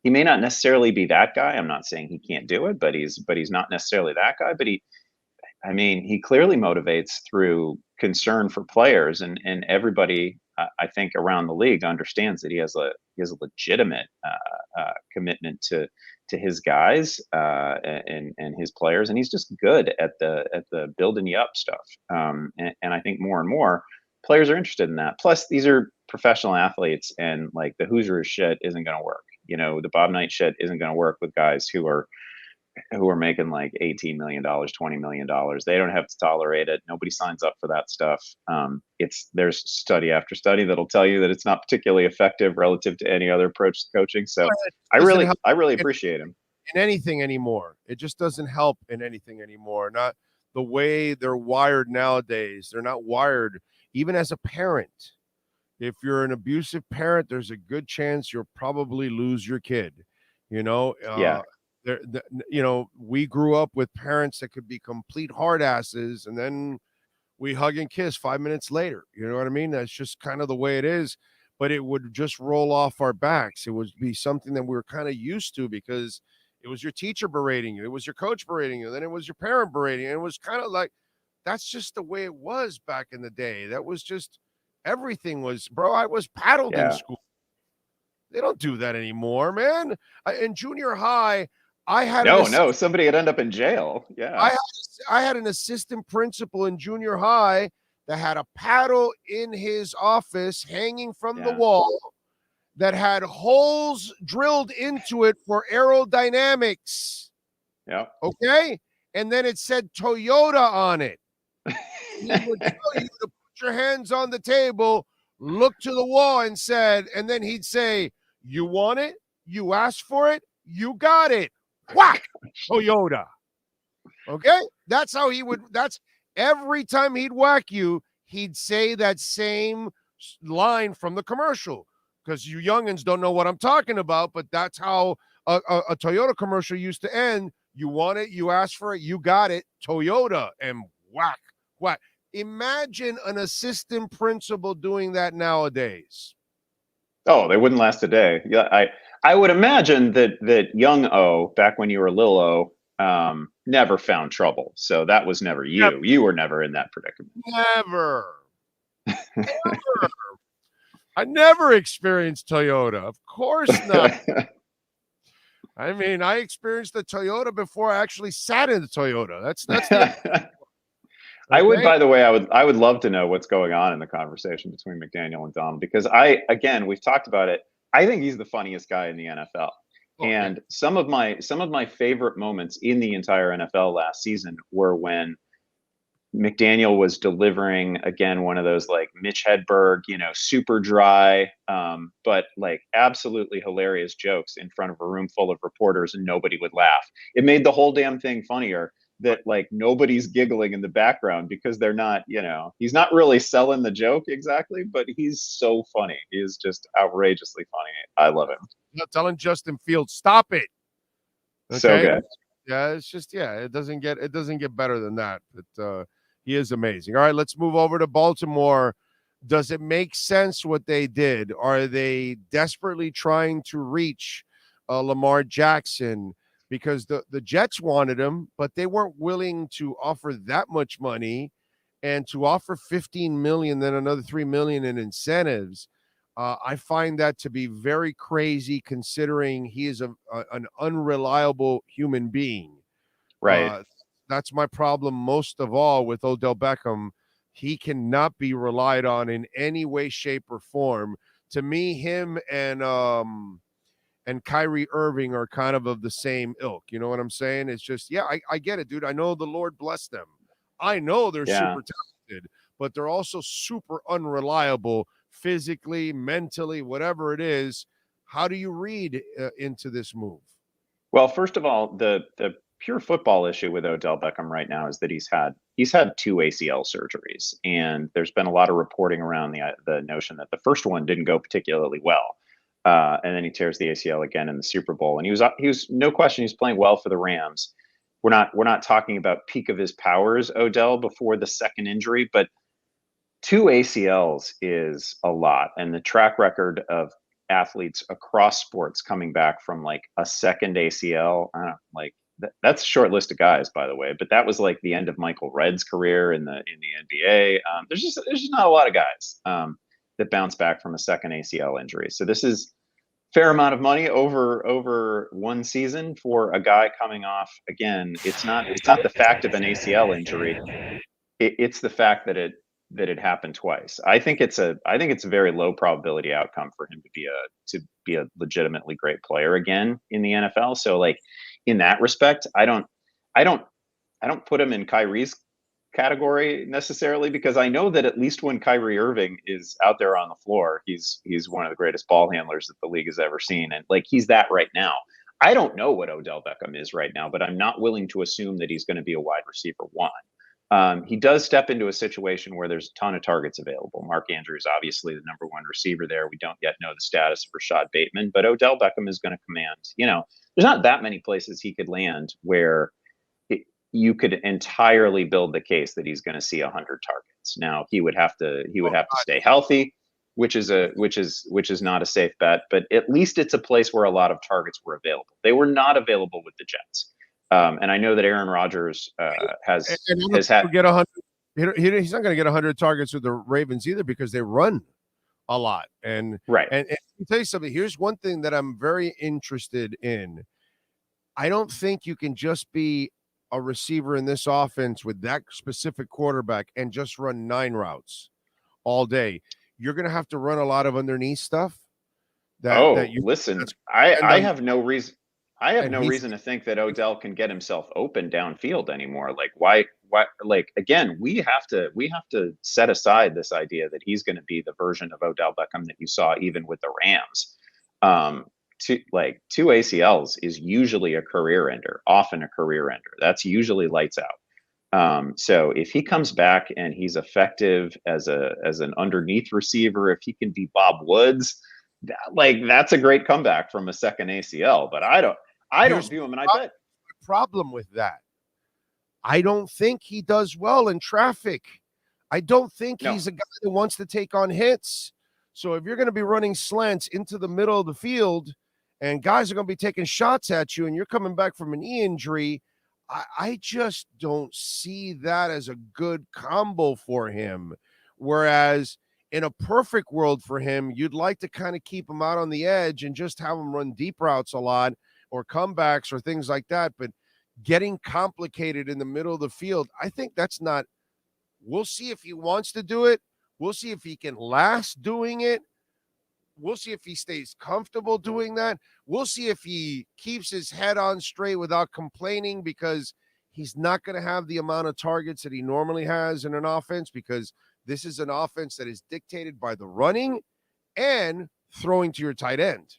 Speaker 9: He may not necessarily be that guy. I'm not saying he can't do it, but he's not necessarily that guy. But he clearly motivates through concern for players, and everybody, I think, around the league understands that he has a legitimate commitment to his guys and his players, and he's just good at the building you up stuff. And I think more and more players are interested in that. Plus, these are professional athletes, and like the Hoosiers shit isn't going to work. The Bob Knight shit isn't going to work with guys who are making like $18 million, $20 million. They don't have to tolerate it. Nobody signs up for that stuff. There's study after study that'll tell you that it's not particularly effective relative to any other approach to coaching. So I really appreciate him.
Speaker 4: In anything anymore. It just doesn't help in anything anymore. Not the way they're wired nowadays. They're not wired even as a parent. If you're an abusive parent, there's a good chance you'll probably lose your kid. Yeah. We grew up with parents that could be complete hard asses, and then we hug and kiss 5 minutes later. You know what I mean? That's just kind of the way it is, but it would just roll off our backs. It would be something that we were kind of used to because it was your teacher berating you. It was your coach berating you. Then it was your parent berating you. And it was kind of like, that's just the way it was back in the day. That was just, everything was, bro, I was paddled in school. They don't do that anymore, man. In junior high, I had
Speaker 9: somebody would end up in jail. Yeah.
Speaker 4: I had an assistant principal in junior high that had a paddle in his office hanging from the wall that had holes drilled into it for aerodynamics.
Speaker 9: Yeah.
Speaker 4: Okay. And then it said Toyota on it. He would tell you to put your hands on the table, look to the wall and then he'd say, you want it? You asked for it? You got it. whack, Toyota. Okay? That's how he would, that's every time he'd whack you, he'd say that same line from the commercial. Because you youngins don't know what I'm talking about, but that's how a Toyota commercial used to end. You want it, you ask for it, you got it, Toyota, and whack, whack. Imagine an assistant principal doing that nowadays.
Speaker 9: Oh, they wouldn't last a day. Yeah, I would imagine that young O, back when you were little O, never found trouble. So that was never you.
Speaker 4: Never.
Speaker 9: You were never in that predicament.
Speaker 4: Never. Never. I never experienced Toyota. Of course not. I mean, I experienced the Toyota before I actually sat in the Toyota. That's the
Speaker 9: I would, by the way, I would love to know what's going on in the conversation between McDaniel and Dom, because we've talked about it. I think he's the funniest guy in the NFL. And some of my favorite moments in the entire NFL last season were when McDaniel was delivering, again, one of those like Mitch Hedberg, super dry, but like absolutely hilarious jokes in front of a room full of reporters and nobody would laugh. It made the whole damn thing funnier that like nobody's giggling in the background because they're not, he's not really selling the joke exactly, but he's so funny. He is just outrageously funny. I love him.
Speaker 4: Not telling Justin Fields, stop it.
Speaker 9: Okay? So good.
Speaker 4: Yeah, it's just, it doesn't get better than that. But he is amazing. All right, let's move over to Baltimore. Does it make sense what they did? Are they desperately trying to reach Lamar Jackson? Because the Jets wanted him, but they weren't willing to offer that much money, and to offer $15 million, then another $3 million in incentives. I find that to be very crazy, considering he is an unreliable human being.
Speaker 9: Right.
Speaker 4: That's my problem most of all with Odell Beckham. He cannot be relied on in any way, shape, or form. To me, him and Kyrie Irving are kind of the same ilk. You know what I'm saying? It's just, I get it, dude. I know the Lord bless them. I know they're super talented, but they're also super unreliable physically, mentally, whatever it is. How do you read into this move?
Speaker 9: Well, first of all, the pure football issue with Odell Beckham right now is that he's had 2 ACL surgeries, and there's been a lot of reporting around the notion that the first one didn't go particularly well. And then he tears the ACL again in the Super Bowl. And he was no question, he's playing well for the Rams. We're not talking about peak of his powers, Odell, before the second injury, but 2 ACLs is a lot. And the track record of athletes across sports coming back from like a second ACL, that's a short list of guys, by the way. But that was like the end of Michael Redd's career in the NBA. There's just not a lot of guys that bounce back from a second ACL injury. So this is fair amount of money over one season for a guy coming off. Again, it's not the fact of an ACL injury. It's the fact that it happened twice. I think it's a very low probability outcome for him to be a legitimately great player again in the NFL. So like in that respect, I don't put him in Kyrie's category necessarily, because I know that at least when Kyrie Irving is out there on the floor, he's one of the greatest ball handlers that the league has ever seen. And like, he's that right now. I don't know what Odell Beckham is right now, but I'm not willing to assume that he's going to be a wide receiver one. He does step into a situation where there's a ton of targets available. Mark Andrews, obviously the number one receiver there. We don't yet know the status of Rashad Bateman, but Odell Beckham is going to command, there's not that many places he could land where you could entirely build the case that he's going to see 100 targets. Now he would have to stay healthy, which is not a safe bet, but at least it's a place where a lot of targets were available. They were not available with the Jets. And I know that Aaron Rodgers has had
Speaker 4: get 100. He's not going to get 100 targets with the Ravens either, because they run a lot. And
Speaker 9: right.
Speaker 4: And let me tell you something. Here's one thing that I'm very interested in. I don't think you can just be a receiver in this offense with that specific quarterback and just run 9 routes all day. You're going to have to run a lot of underneath stuff.
Speaker 9: Listen, I have no reason. I have no reason to think that Odell can get himself open downfield anymore. Like why, like, again, we have to set aside this idea that he's going to be the version of Odell Beckham that you saw even with the Rams. two ACLs is usually a career ender, often a career ender. That's usually lights out. So if he comes back and he's effective as an underneath receiver, if he can be Bob Woods, that's a great comeback from a second ACL. But I don't view him, and I bet
Speaker 4: the problem with that. I don't think he does well in traffic. I don't think he's a guy that wants to take on hits. So if you're going to be running slants into the middle of the field and guys are going to be taking shots at you and you're coming back from an knee injury, I just don't see that as a good combo for him. Whereas in a perfect world for him, you'd like to kind of keep him out on the edge and just have him run deep routes a lot or comebacks or things like that. But getting complicated in the middle of the field, I think that's not – we'll see if he wants to do it. We'll see if he can last doing it. We'll see if he stays comfortable doing that. We'll see if he keeps his head on straight without complaining, because he's not going to have the amount of targets that he normally has in an offense, because this is an offense that is dictated by the running and throwing to your tight end.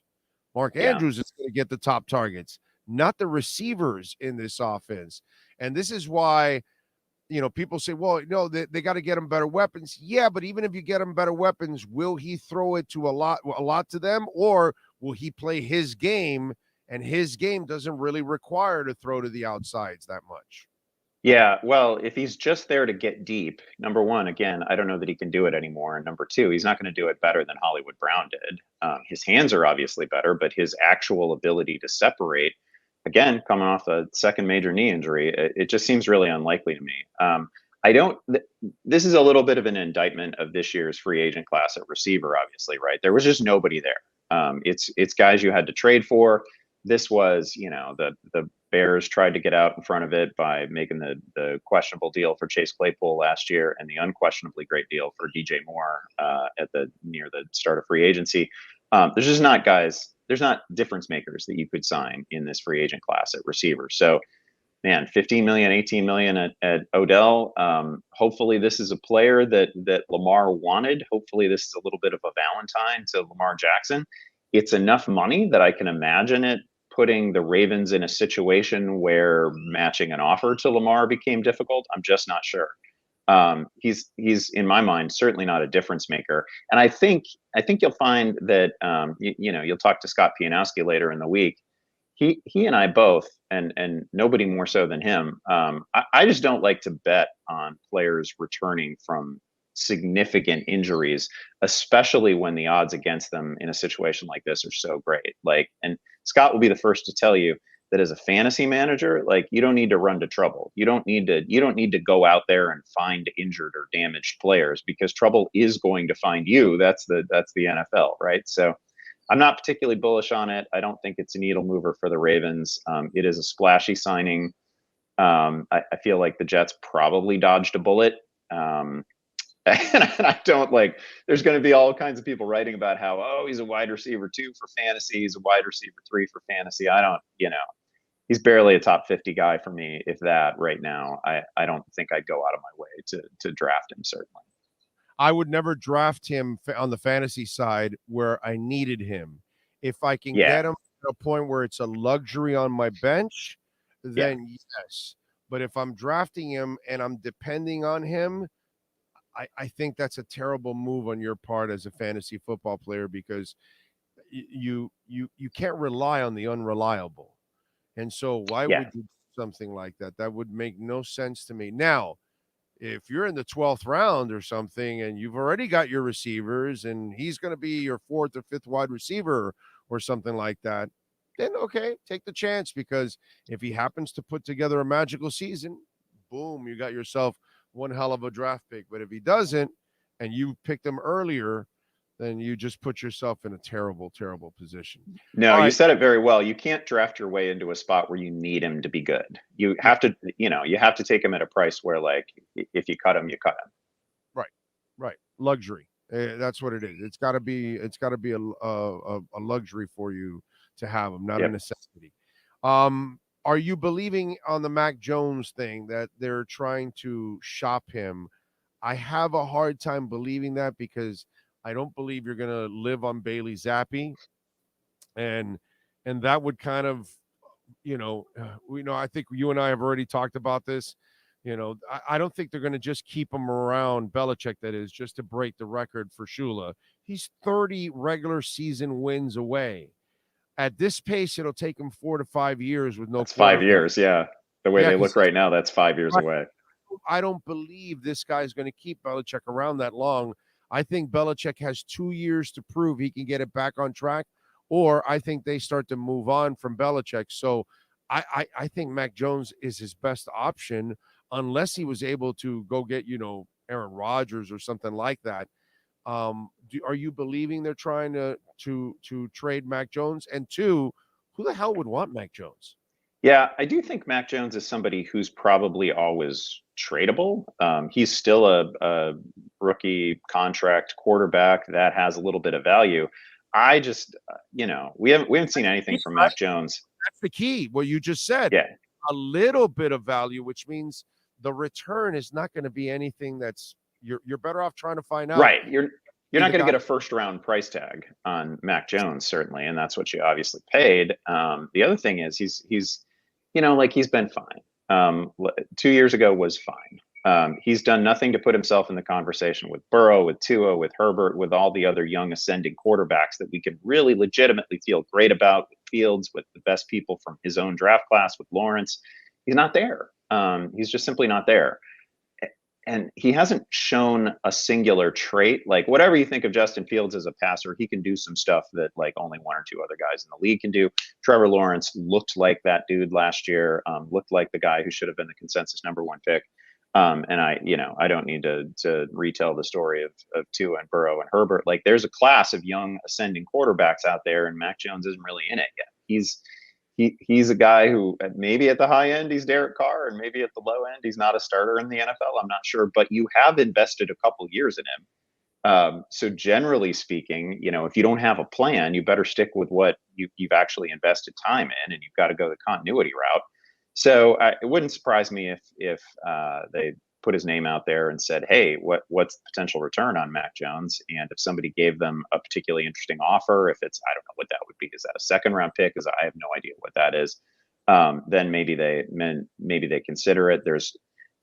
Speaker 4: Mark Andrews is going to get the top targets, not the receivers in this offense. And this is why, people say, well, no, they got to get him better weapons. Yeah, but even if you get him better weapons, will he throw it to a lot to them, or will he play his game? And his game doesn't really require to throw to the outsides that much.
Speaker 9: Yeah, well, if he's just there to get deep, number one, again, I don't know that he can do it anymore. And number two, he's not going to do it better than Hollywood Brown did. His hands are obviously better, but his actual ability to separate, again, coming off a second major knee injury, it just seems really unlikely to me. This is a little bit of an indictment of this year's free agent class at receiver, obviously, right? There was just nobody there. It's guys you had to trade for. This was, the Bears tried to get out in front of it by making the questionable deal for Chase Claypool last year and the unquestionably great deal for DJ Moore near the start of free agency. There's just not guys. There's not difference makers that you could sign in this free agent class at receiver. So, man, 15 million, 18 million at Odell. Hopefully this is a player that Lamar wanted. Hopefully this is a little bit of a Valentine to Lamar Jackson. It's enough money that I can imagine it putting the Ravens in a situation where matching an offer to Lamar became difficult. I'm just not sure. He's in my mind certainly not a difference maker, and I think you'll find that you'll talk to Scott Pianowski later in the week. He and I both, and nobody more so than him. I just don't like to bet on players returning from significant injuries, especially when the odds against them in a situation like this are so great. And Scott will be the first to tell you that as a fantasy manager, you don't need to run to trouble. You don't need to go out there and find injured or damaged players, because trouble is going to find you. That's the NFL, right? So I'm not particularly bullish on it. I don't think it's a needle mover for the Ravens. It is a splashy signing. I feel like the Jets probably dodged a bullet. And I don't there's going to be all kinds of people writing about how, he's a wide receiver 2 for fantasy. He's a wide receiver 3 for fantasy. I don't, he's barely a top 50 guy for me. If that right now, I don't think I'd go out of my way to draft him. Certainly.
Speaker 4: I would never draft him on the fantasy side where I needed him. If I can get him to a point where it's a luxury on my bench, then yes. But if I'm drafting him and I'm depending on him, I think that's a terrible move on your part as a fantasy football player, because you can't rely on the unreliable. And so why would you do something like that? That would make no sense to me. Now, if you're in the 12th round or something and you've already got your receivers and he's going to be your 4th or 5th wide receiver or something like that, then okay, take the chance, because if he happens to put together a magical season, boom, you got yourself one hell of a draft pick. But if he doesn't and you picked him earlier, then you just put yourself in a terrible, terrible position.
Speaker 9: No, you said it very well. You can't draft your way into a spot where you need him to be good. You have to, you have to take him at a price where, if you cut him, you cut him.
Speaker 4: Right. Luxury. That's what it is. It's got to be a luxury for you to have him, not a necessity. Are you believing on the Mac Jones thing that they're trying to shop him? I have a hard time believing that, because I don't believe you're going to live on Bailey Zappi. And and that would kind of, I think you and I have already talked about this. I don't think they're going to just keep him around, Belichick, that is, just to break the record for Shula. He's 30 regular season wins away. At this pace, it'll take him 4 to 5 years with no
Speaker 9: That's 5
Speaker 4: quarterback.
Speaker 9: years, yeah. The way they look right now, that's 5 years away.
Speaker 4: I don't believe this guy's going to keep Belichick around that long. I think Belichick has 2 years to prove he can get it back on track, or I think they start to move on from Belichick. So I think Mac Jones is his best option unless he was able to go get, Aaron Rodgers or something like that. Are you believing they're trying to trade Mac Jones? And two, who the hell would want Mac Jones?
Speaker 9: Yeah, I do think Mac Jones is somebody who's probably always tradable. He's still a rookie contract quarterback that has a little bit of value. I just, we haven't seen anything from Mac Jones.
Speaker 4: That's the key. What you just said.
Speaker 9: Yeah,
Speaker 4: a little bit of value, which means the return is not going to be anything that's you're better off trying to find out.
Speaker 9: Right. You're not going to get a first round price tag on Mac Jones, certainly, and that's what you obviously paid. The other thing is he's he's been fine. 2 years ago was fine. He's done nothing to put himself in the conversation with Burrow, with Tua, with Herbert, with all the other young ascending quarterbacks that we could really legitimately feel great about, with Fields, with the best people from his own draft class, with Lawrence. He's not there. He's just simply not there. And he hasn't shown a singular trait. Like, whatever you think of Justin Fields as a passer, he can do some stuff that like only one or two other guys in the league can do. Trevor Lawrence looked like that dude last year, looked like the guy who should have been the consensus number one pick. And I don't need to retell the story of Tua and Burrow and Herbert. Like, there's a class of young ascending quarterbacks out there, and Mac Jones isn't really in it yet. He's a guy who maybe at the high end he's Derek Carr, and maybe at the low end he's not a starter in the NFL. I'm not sure, but you have invested a couple years in him. So generally speaking, if you don't have a plan, you better stick with what you've actually invested time in, and you've got to go the continuity route. So it wouldn't surprise me if they put his name out there and said, hey, what's the potential return on Mac Jones? And if somebody gave them a particularly interesting offer, if it's, I don't know what that would be. Is that a second round pick? Because I have no idea what that is. Then maybe they consider it.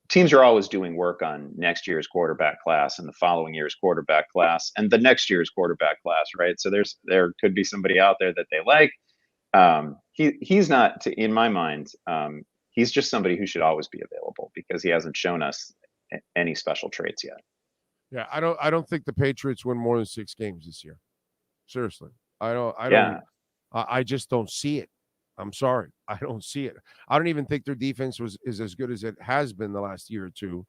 Speaker 9: Teams are always doing work on next year's quarterback class and the following year's quarterback class and the next year's quarterback class, right? So there could be somebody out there that they like. He's not, in my mind, he's just somebody who should always be available because he hasn't shown us any special traits yet.
Speaker 4: Yeah, I don't think the Patriots win more than 6 games this year. Seriously. I just don't see it. I'm sorry. I don't see it. I don't even think their defense is as good as it has been the last year or two.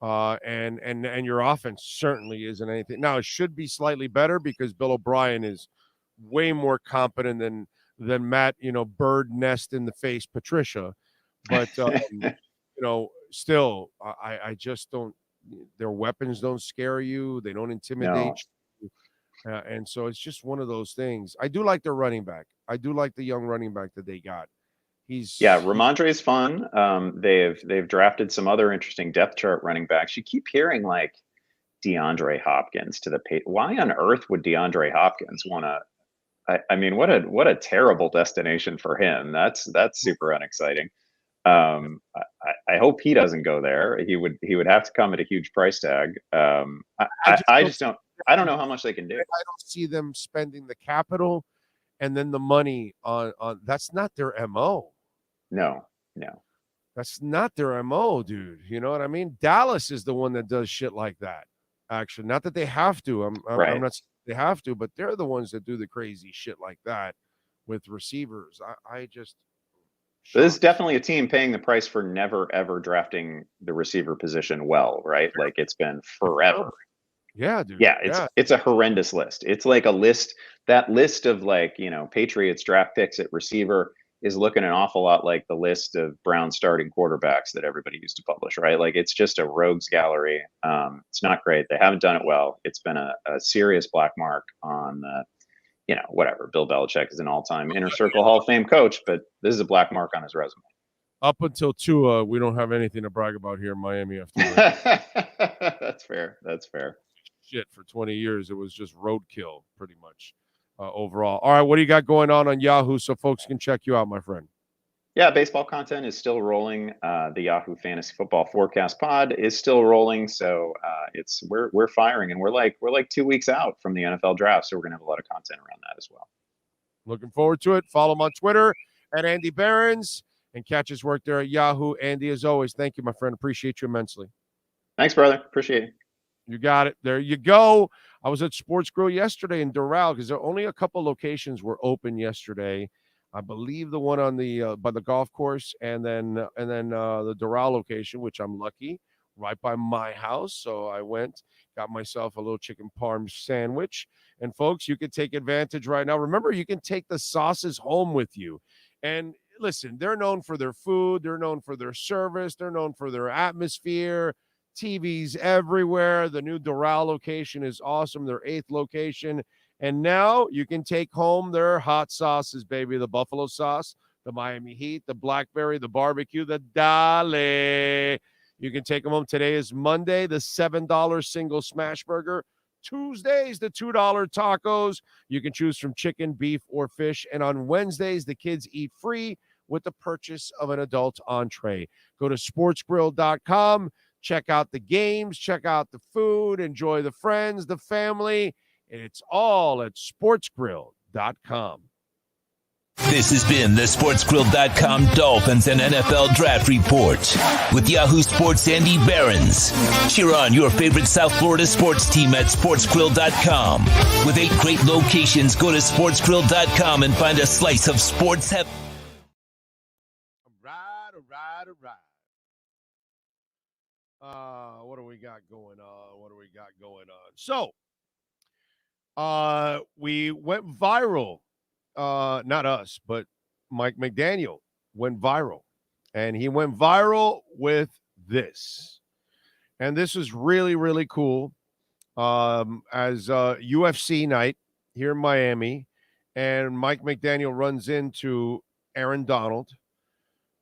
Speaker 4: And your offense certainly isn't anything. Now, it should be slightly better because Bill O'Brien is way more competent than Matt, bird nest in the face Patricia. But, still, I just don't – their weapons don't scare you. They don't intimidate you. And so it's just one of those things. I do like their running back. I do like the young running back that they got.
Speaker 9: Ramondre is fun. They've drafted some other interesting depth chart running backs. You keep hearing like DeAndre Hopkins to the – why on earth would DeAndre Hopkins want to – I mean, what a terrible destination for him. That's super unexciting. I hope he doesn't go there. He would have to come at a huge price tag. I don't know how much they can do.
Speaker 4: I don't see them spending the capital and then the money on that's not their MO.
Speaker 9: No.
Speaker 4: That's not their MO, dude. You know what I mean? Dallas is the one that does shit like that. Actually, not that they have to. I'm not saying they have to, but they're the ones that do the crazy shit like that with receivers. I just
Speaker 9: So this is definitely a team paying the price for never, ever drafting the receiver position well, right? Like, it's been forever.
Speaker 4: Yeah, dude.
Speaker 9: Yeah, it's a horrendous list. It's like a list, that list of like, Patriots draft picks at receiver is looking an awful lot like the list of Brown starting quarterbacks that everybody used to publish, right? Like, it's just a rogues gallery. It's not great. They haven't done it well. It's been a serious black mark on whatever. Bill Belichick is an all-time Inner Circle Hall of Fame coach, but this is a black mark on his resume.
Speaker 4: Up until Tua, we don't have anything to brag about here in Miami after.
Speaker 9: That's fair.
Speaker 4: Shit, for 20 years, it was just roadkill, pretty much. overall. All right, what do you got going on Yahoo so folks can check you out, my friend?
Speaker 9: Yeah, baseball content is still rolling. The Yahoo Fantasy Football Forecast Pod is still rolling. So we're firing, and we're like 2 weeks out from the NFL draft. So we're gonna have a lot of content around that as well.
Speaker 4: Looking forward to it. Follow him on Twitter at Andy Behrens and catch his work there at Yahoo. Andy, as always, thank you, my friend. Appreciate you immensely.
Speaker 9: Thanks, brother. Appreciate it.
Speaker 4: You got it. There you go. I was at Sports Grill yesterday in Doral because only a couple locations were open yesterday. I believe the one on the by the golf course, and then the Doral location, which I'm lucky, right by my house. So I went, got myself a little chicken parm sandwich. And folks, you can take advantage right now. Remember, you can take the sauces home with you. And listen, they're known for their food, they're known for their service, they're known for their atmosphere. TVs everywhere. The new Doral location is awesome. Their 8th location. And now you can take home their hot sauces, baby. The buffalo sauce, the Miami Heat, the blackberry, the barbecue, the Dale. You can take them home. Today is Monday, the $7 single smash burger. Tuesdays, the $2 tacos. You can choose from chicken, beef, or fish. And on Wednesdays, the kids eat free with the purchase of an adult entree. Go to sportsgrill.com. Check out the games, check out the food, enjoy the friends, the family. It's all at sportsgrill.com.
Speaker 3: This has been the SportsGrill.com Dolphins and NFL Draft Report with Yahoo Sports' Andy Behrens. Cheer on your favorite South Florida sports team at SportsGrill.com. With 8 great locations, go to SportsGrill.com and find a slice of sports heaven.
Speaker 4: All right. What do we got going on? So, we went viral. Not us, but Mike McDaniel went viral. And he went viral with this. And this is really, really cool. As UFC night here in Miami, and Mike McDaniel runs into Aaron Donald.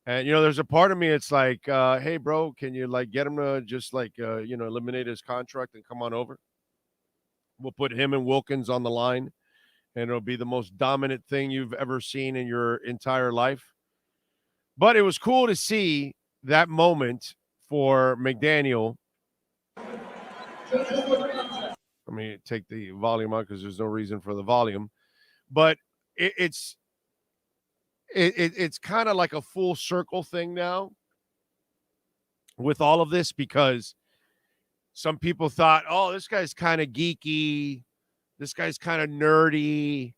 Speaker 4: And, there's a part of me, it's like, hey, bro, can you, get him to just, eliminate his contract and come on over? We'll put him and Wilkins on the line, and it'll be the most dominant thing you've ever seen in your entire life. But it was cool to see that moment for McDaniel. Let me take the volume out because there's no reason for the volume. But it's kind of like a full circle thing now with all of this, because some people thought, oh, this guy's kind of geeky. This guy's kind of nerdy.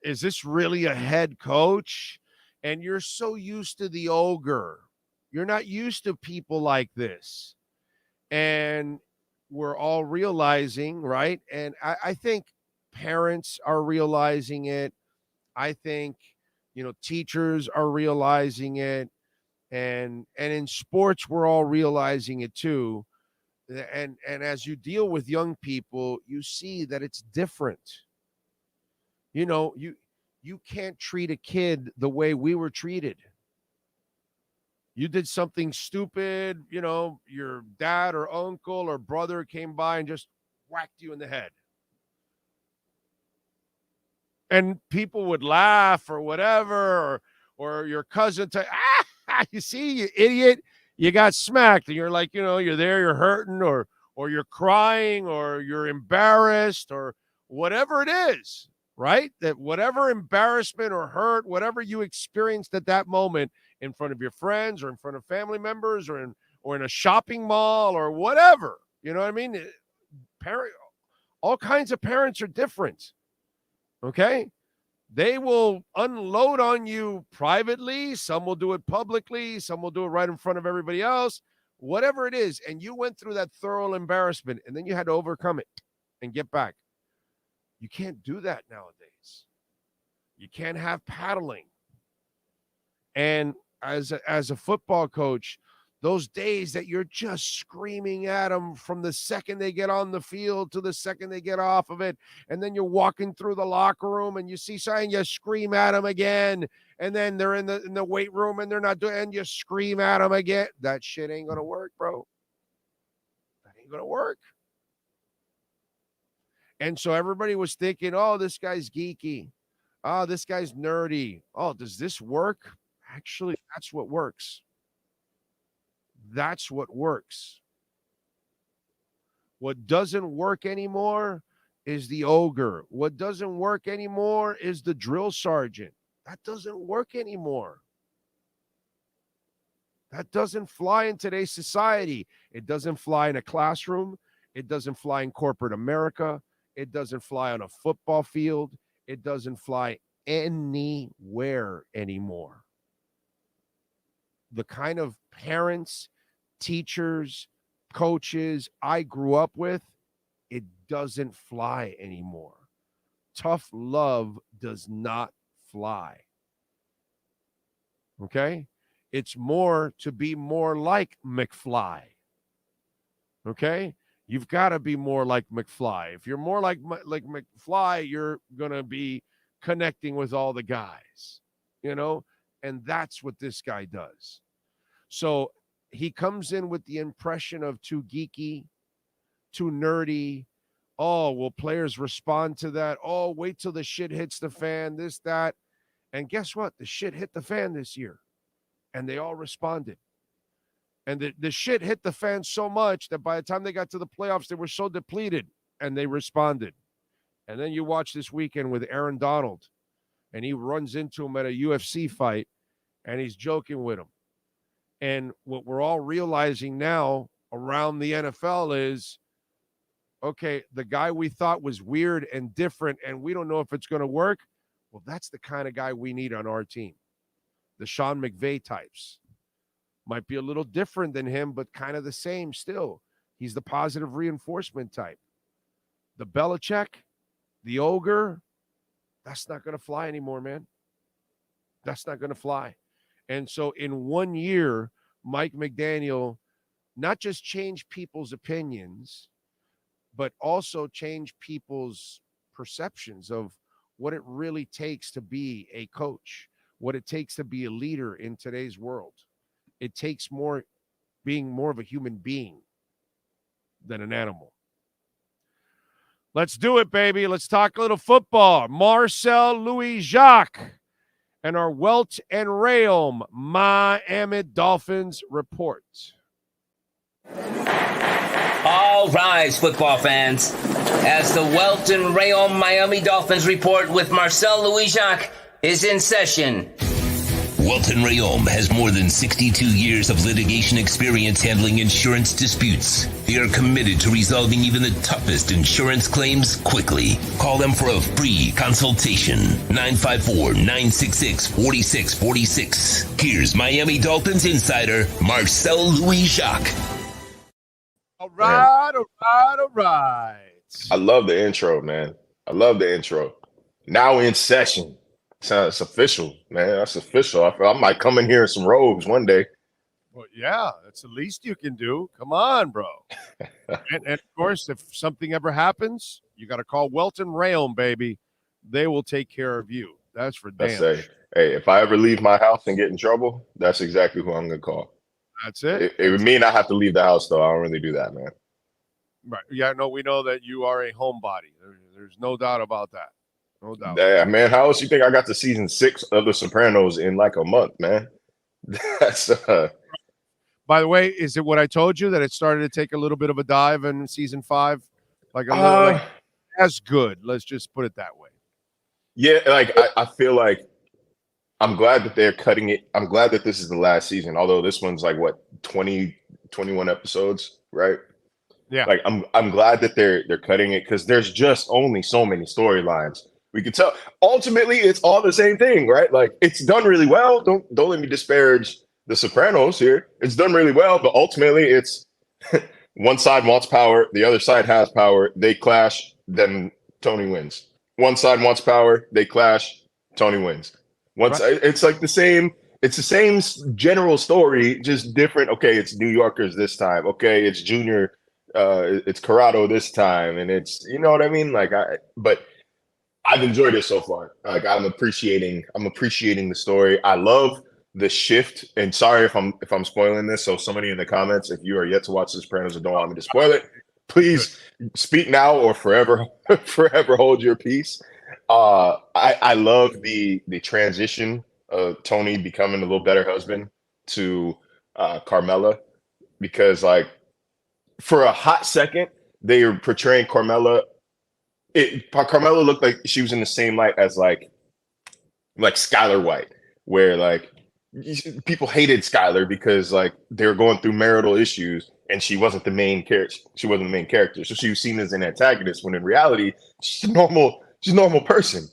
Speaker 4: Is this really a head coach? And you're so used to the ogre. You're not used to people like this. And we're all realizing, right? And I think parents are realizing it. I think teachers are realizing it, and in sports, we're all realizing it too. And as you deal with young people, you see that it's different. You can't treat a kid the way we were treated. You did something stupid, your dad or uncle or brother came by and just whacked you in the head. And people would laugh or whatever, or your cousin you see, you idiot, you got smacked. And you're like, you're there, you're hurting, or you're crying, or you're embarrassed, or whatever it is, right? That whatever embarrassment or hurt, whatever you experienced at that moment in front of your friends or in front of family members or in a shopping mall or whatever, you know what I mean? All kinds of parents are different. Okay, they will unload on you privately. Some will do it publicly. Some will do it right in front of everybody else, whatever it is. And you went through that thorough embarrassment, and then you had to overcome it and get back. You can't do that nowadays. You can't have paddling. And as a football coach, those days that you're just screaming at them from the second they get on the field to the second they get off of it, and then you're walking through the locker room and you see something, you scream at them again, and then they're in the weight room and they're not doing, and you scream at them again. That shit ain't gonna work, bro. That ain't gonna work. And so everybody was thinking, oh, this guy's geeky. Oh, this guy's nerdy. Oh, does this work? Actually, that's what works. That's what works. What doesn't work anymore is the ogre. What doesn't work anymore is the drill sergeant. That doesn't work anymore. That doesn't fly in today's society. It doesn't fly in a classroom. It doesn't fly in corporate America. It doesn't fly on a football field. It doesn't fly anywhere anymore. The kind of parents, teachers, coaches I grew up with, it doesn't fly anymore. Tough love does not fly. Okay? It's more to be more like McFly. Okay? You've got to be more like McFly. If you're more like McFly, you're going to be connecting with all the guys, you know? And that's what this guy does. So he comes in with the impression of too geeky, too nerdy. Oh, will players respond to that? Oh, wait till the shit hits the fan, this, that. And guess what? The shit hit the fan this year. And they all responded. And the shit hit the fan so much that by the time they got to the playoffs, they were so depleted, and they responded. And then you watch this weekend with Aaron Donald, and he runs into him at a UFC fight, and he's joking with him. And what we're all realizing now around the NFL is, okay, the guy we thought was weird and different, and we don't know if it's going to work, well, that's the kind of guy we need on our team. The Sean McVay types. Might be a little different than him, but kind of the same still. He's the positive reinforcement type. The Belichick, the ogre, that's not going to fly anymore, man. That's not going to fly. And so in 1 year, Mike McDaniel not just changed people's opinions, but also changed people's perceptions of what it really takes to be a coach, what it takes to be a leader in today's world. It takes more being more of a human being than an animal. Let's do it, baby. Let's talk a little football. Marcel Louis-Jacques and our Wilton Rheaume Miami Dolphins report.
Speaker 10: All rise, football fans, as the Wilton Rheaume Miami Dolphins report with Marcel Louis-Jacques is in session.
Speaker 3: Wilton Rheaume has more than 62 years of litigation experience handling insurance disputes. They are committed to resolving even the toughest insurance claims quickly. Call them for a free consultation. 954-966-4646. Here's Miami Dolphins insider Marcel Louis-Jacques.
Speaker 4: All right.
Speaker 11: I love the intro, man. I love the intro. Now in session. It's official, man. That's official. I might come in here in some robes one day.
Speaker 4: Well, yeah, that's the least you can do. Come on, bro. and of course, if something ever happens, you got to call Wilton Rheaume, baby. They will take care of you. That's for damn.
Speaker 11: Hey, if I ever leave my house and get in trouble, that's exactly who I'm going to call.
Speaker 4: That's it.
Speaker 11: It would mean I have to leave the house, though. I don't really do that, man.
Speaker 4: Right. Yeah, no, we know that you are a homebody. There's no doubt about that. No doubt.
Speaker 11: Yeah, man. How else you think I got to season 6 of The Sopranos in like a month, man? That's
Speaker 4: By the way, is it what I told you that it started to take a little bit of a dive in season 5? Like a little like as good. Let's just put it that way.
Speaker 11: Yeah, like I feel like I'm glad that they're cutting it. I'm glad that this is the last season, although this one's like what 20, 21 episodes, right?
Speaker 4: Yeah.
Speaker 11: Like I'm glad that they're cutting it because there's just only so many storylines. We can tell ultimately it's all the same thing, right? Like it's done really well. Don't let me disparage The Sopranos here. It's done really well, but ultimately it's one side wants power, the other side has power. They clash, then Tony wins. One side wants power, they clash, Tony wins. It's like the same. It's the same general story, just different. Okay, it's New Yorkers this time. Okay, it's Junior. It's Corrado this time, and it's you know what I mean. But I've enjoyed it so far. Like I'm appreciating the story. I love the shift. And sorry if I'm spoiling this. So somebody in the comments, if you are yet to watch The Sopranos and don't want me to spoil it, Please speak now or forever, forever hold your peace. I love the transition of Tony becoming a little better husband to Carmela, because like for a hot second they were portraying Carmela. Carmela looked like she was in the same light as like Skylar White, where like people hated Skylar because like they were going through marital issues and she wasn't the main character. She wasn't the main character, so she was seen as an antagonist. When in reality, she's a normal person.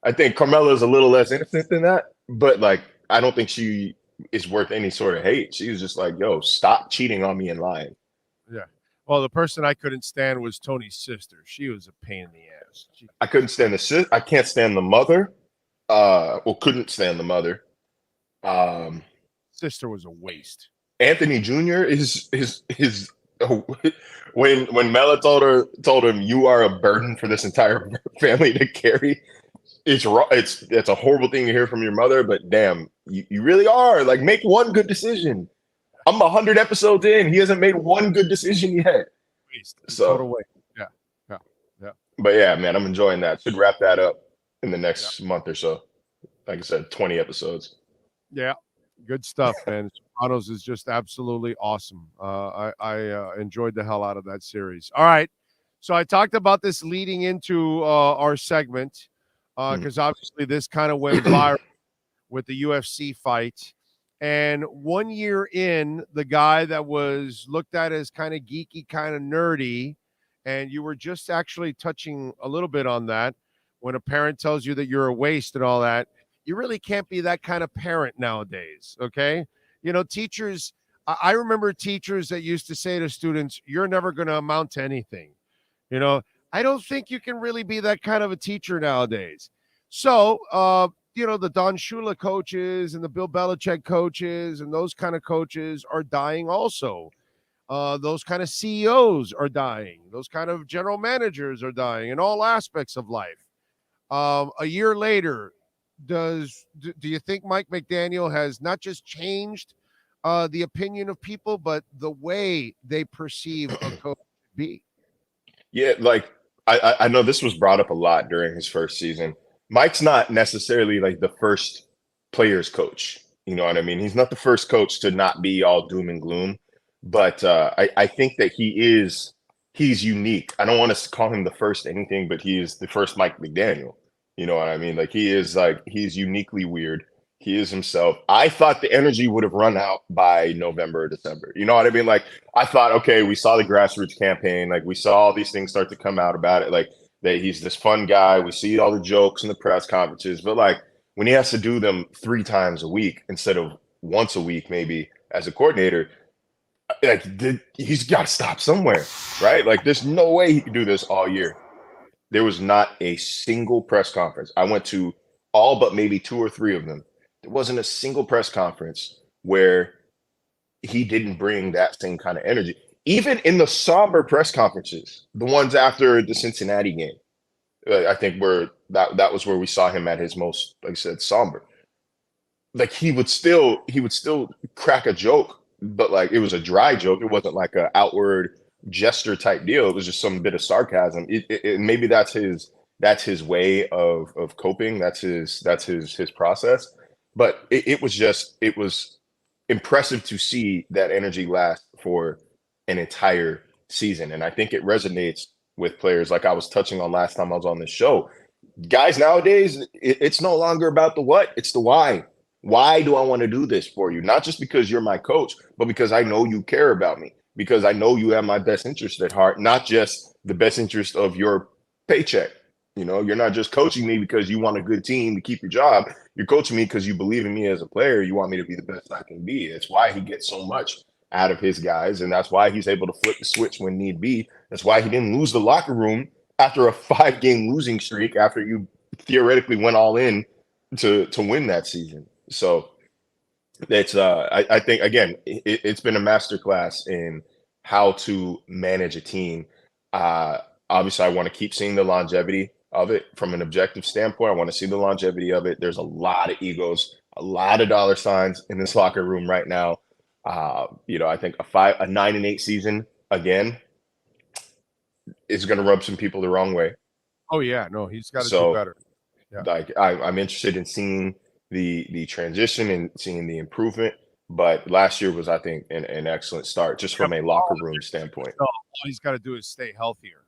Speaker 11: I think Carmela is a little less innocent than that, but like I don't think she is worth any sort of hate. She was just like, "Yo, stop cheating on me and lying."
Speaker 4: Yeah. Well, the person I couldn't stand was Tony's sister. She was a pain in the ass.
Speaker 11: I couldn't stand the sis. I can't stand the mother. Couldn't stand the mother.
Speaker 4: Sister was a waste.
Speaker 11: Anthony Jr. is when Mela told him you are a burden for this entire family to carry. It's a horrible thing to hear from your mother, but damn, you really are. Like, make one good decision. I'm 100 episodes in. He hasn't made one good decision yet. So
Speaker 4: total waste. Yeah.
Speaker 11: But yeah, man, I'm enjoying that. Should wrap that up in the next month or so. Like I said, 20 episodes.
Speaker 4: Yeah. Good stuff, man. Sopranos is just absolutely awesome. I enjoyed the hell out of that series. All right. So I talked about this leading into our segment because obviously this kind of went viral with the UFC fight. And 1 year in, the guy that was looked at as kind of geeky, kind of nerdy, and you were just actually touching a little bit on that when a parent tells you that you're a waste and all that. You really can't be that kind of parent nowadays, okay? You know, teachers, I remember teachers that used to say to students, you're never going to amount to anything. You know, I don't think you can really be that kind of a teacher nowadays. So, you know, the Don Shula coaches and the Bill Belichick coaches and those kind of coaches are dying also. Those kind of CEOs are dying. Those kind of general managers are dying in all aspects of life. A year later, do you think Mike McDaniel has not just changed the opinion of people, but the way they perceive a coach to be?
Speaker 11: Yeah, like I know this was brought up a lot during his first season. Mike's not necessarily like the first players coach. You know what I mean? He's not the first coach to not be all doom and gloom, but I think that he's unique. I don't want to call him the first anything, but he is the first Mike McDaniel. You know what I mean? Like he's uniquely weird. He is himself. I thought the energy would have run out by November or December. You know what I mean? Like I thought, okay, we saw the grassroots campaign. Like we saw all these things start to come out about it. Like that he's this fun guy. We see all the jokes in the press conferences, but like when he has to do them 3 times a week instead of once a week, maybe as a coordinator, like he's got to stop somewhere, right? Like there's no way he can do this all year. There was not a single press conference. I went to all but maybe 2 or 3 of them. There wasn't a single press conference where he didn't bring that same kind of energy. Even in the somber press conferences, the ones after the Cincinnati game, I think that was where we saw him at his most, like I said, somber. Like he would still crack a joke, but like it was a dry joke. It wasn't like an outward gesture type deal. It was just some bit of sarcasm. Maybe that's his way of coping. That's his process. But it was impressive to see that energy last for an entire season. And I think it resonates with players like I was touching on last time I was on this show. Guys nowadays, it's no longer about the what, it's the why. Why do I want to do this for you? Not just because you're my coach, but because I know you care about me, because I know you have my best interest at heart, not just the best interest of your paycheck. You know, you're not just coaching me because you want a good team to keep your job. You're coaching me because you believe in me as a player. You want me to be the best I can be. That's why he gets so much out of his guys, and that's why he's able to flip the switch when need be. That's why he didn't lose the locker room after a 5-game losing streak after you theoretically went all in to win that season. So it's I think again it's been a masterclass in how to manage a team. Obviously, I want to keep seeing the longevity of it from an objective standpoint. I want to see the longevity of it. There's a lot of egos, a lot of dollar signs in this locker room right now. I think a 9-8 season again, is going to rub some people the wrong way.
Speaker 4: Oh yeah, no, he's got to do
Speaker 11: So,
Speaker 4: better. Yeah.
Speaker 11: like, I'm interested in seeing the transition and seeing the improvement. But last year was, I think, an excellent start just from a locker room standpoint.
Speaker 4: All he's got to do is stay healthier.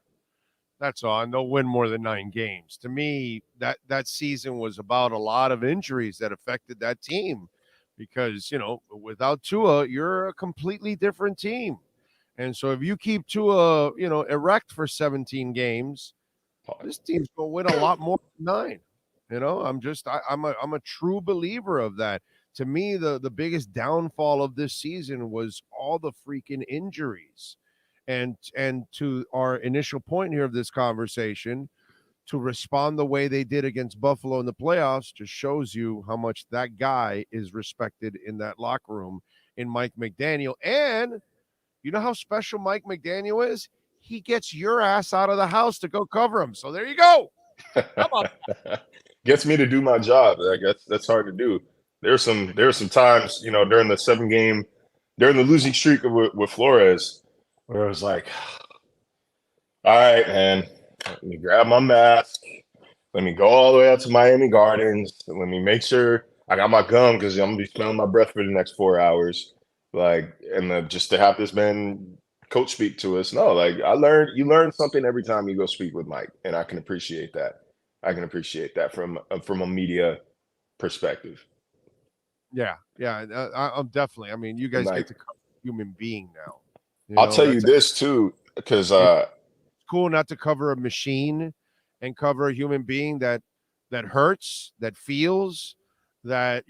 Speaker 4: That's all. And they'll win more than 9 games. To me, that season was about a lot of injuries that affected that team because, without Tua, you're a completely different team. And so if you keep Tua, erect for 17 games, this team's going to win a lot more than 9. I'm a true believer of that. To me, the biggest downfall of this season was all the freaking injuries. And to our initial point here of this conversation, to respond the way they did against Buffalo in the playoffs just shows you how much that guy is respected in that locker room in Mike McDaniel. And you know how special Mike McDaniel is? He gets your ass out of the house to go cover him. So there you go. How about that?
Speaker 11: Gets me to do my job. Like that's hard to do. There's some times, during the losing streak with Flores, where I was like, all right, man, let me grab my mask. Let me go all the way out to Miami Gardens. Let me make sure I got my gum because I'm going to be smelling my breath for the next 4 hours. Just to have this man coach speak to us. No, you learn something every time you go speak with Mike, and I can appreciate that. I can appreciate that from a media perspective.
Speaker 4: Yeah. I'm definitely. I mean, you guys get to cover a human being now.
Speaker 11: I'll tell you this too, because
Speaker 4: it's cool not to cover a machine and cover a human being that hurts, that feels, that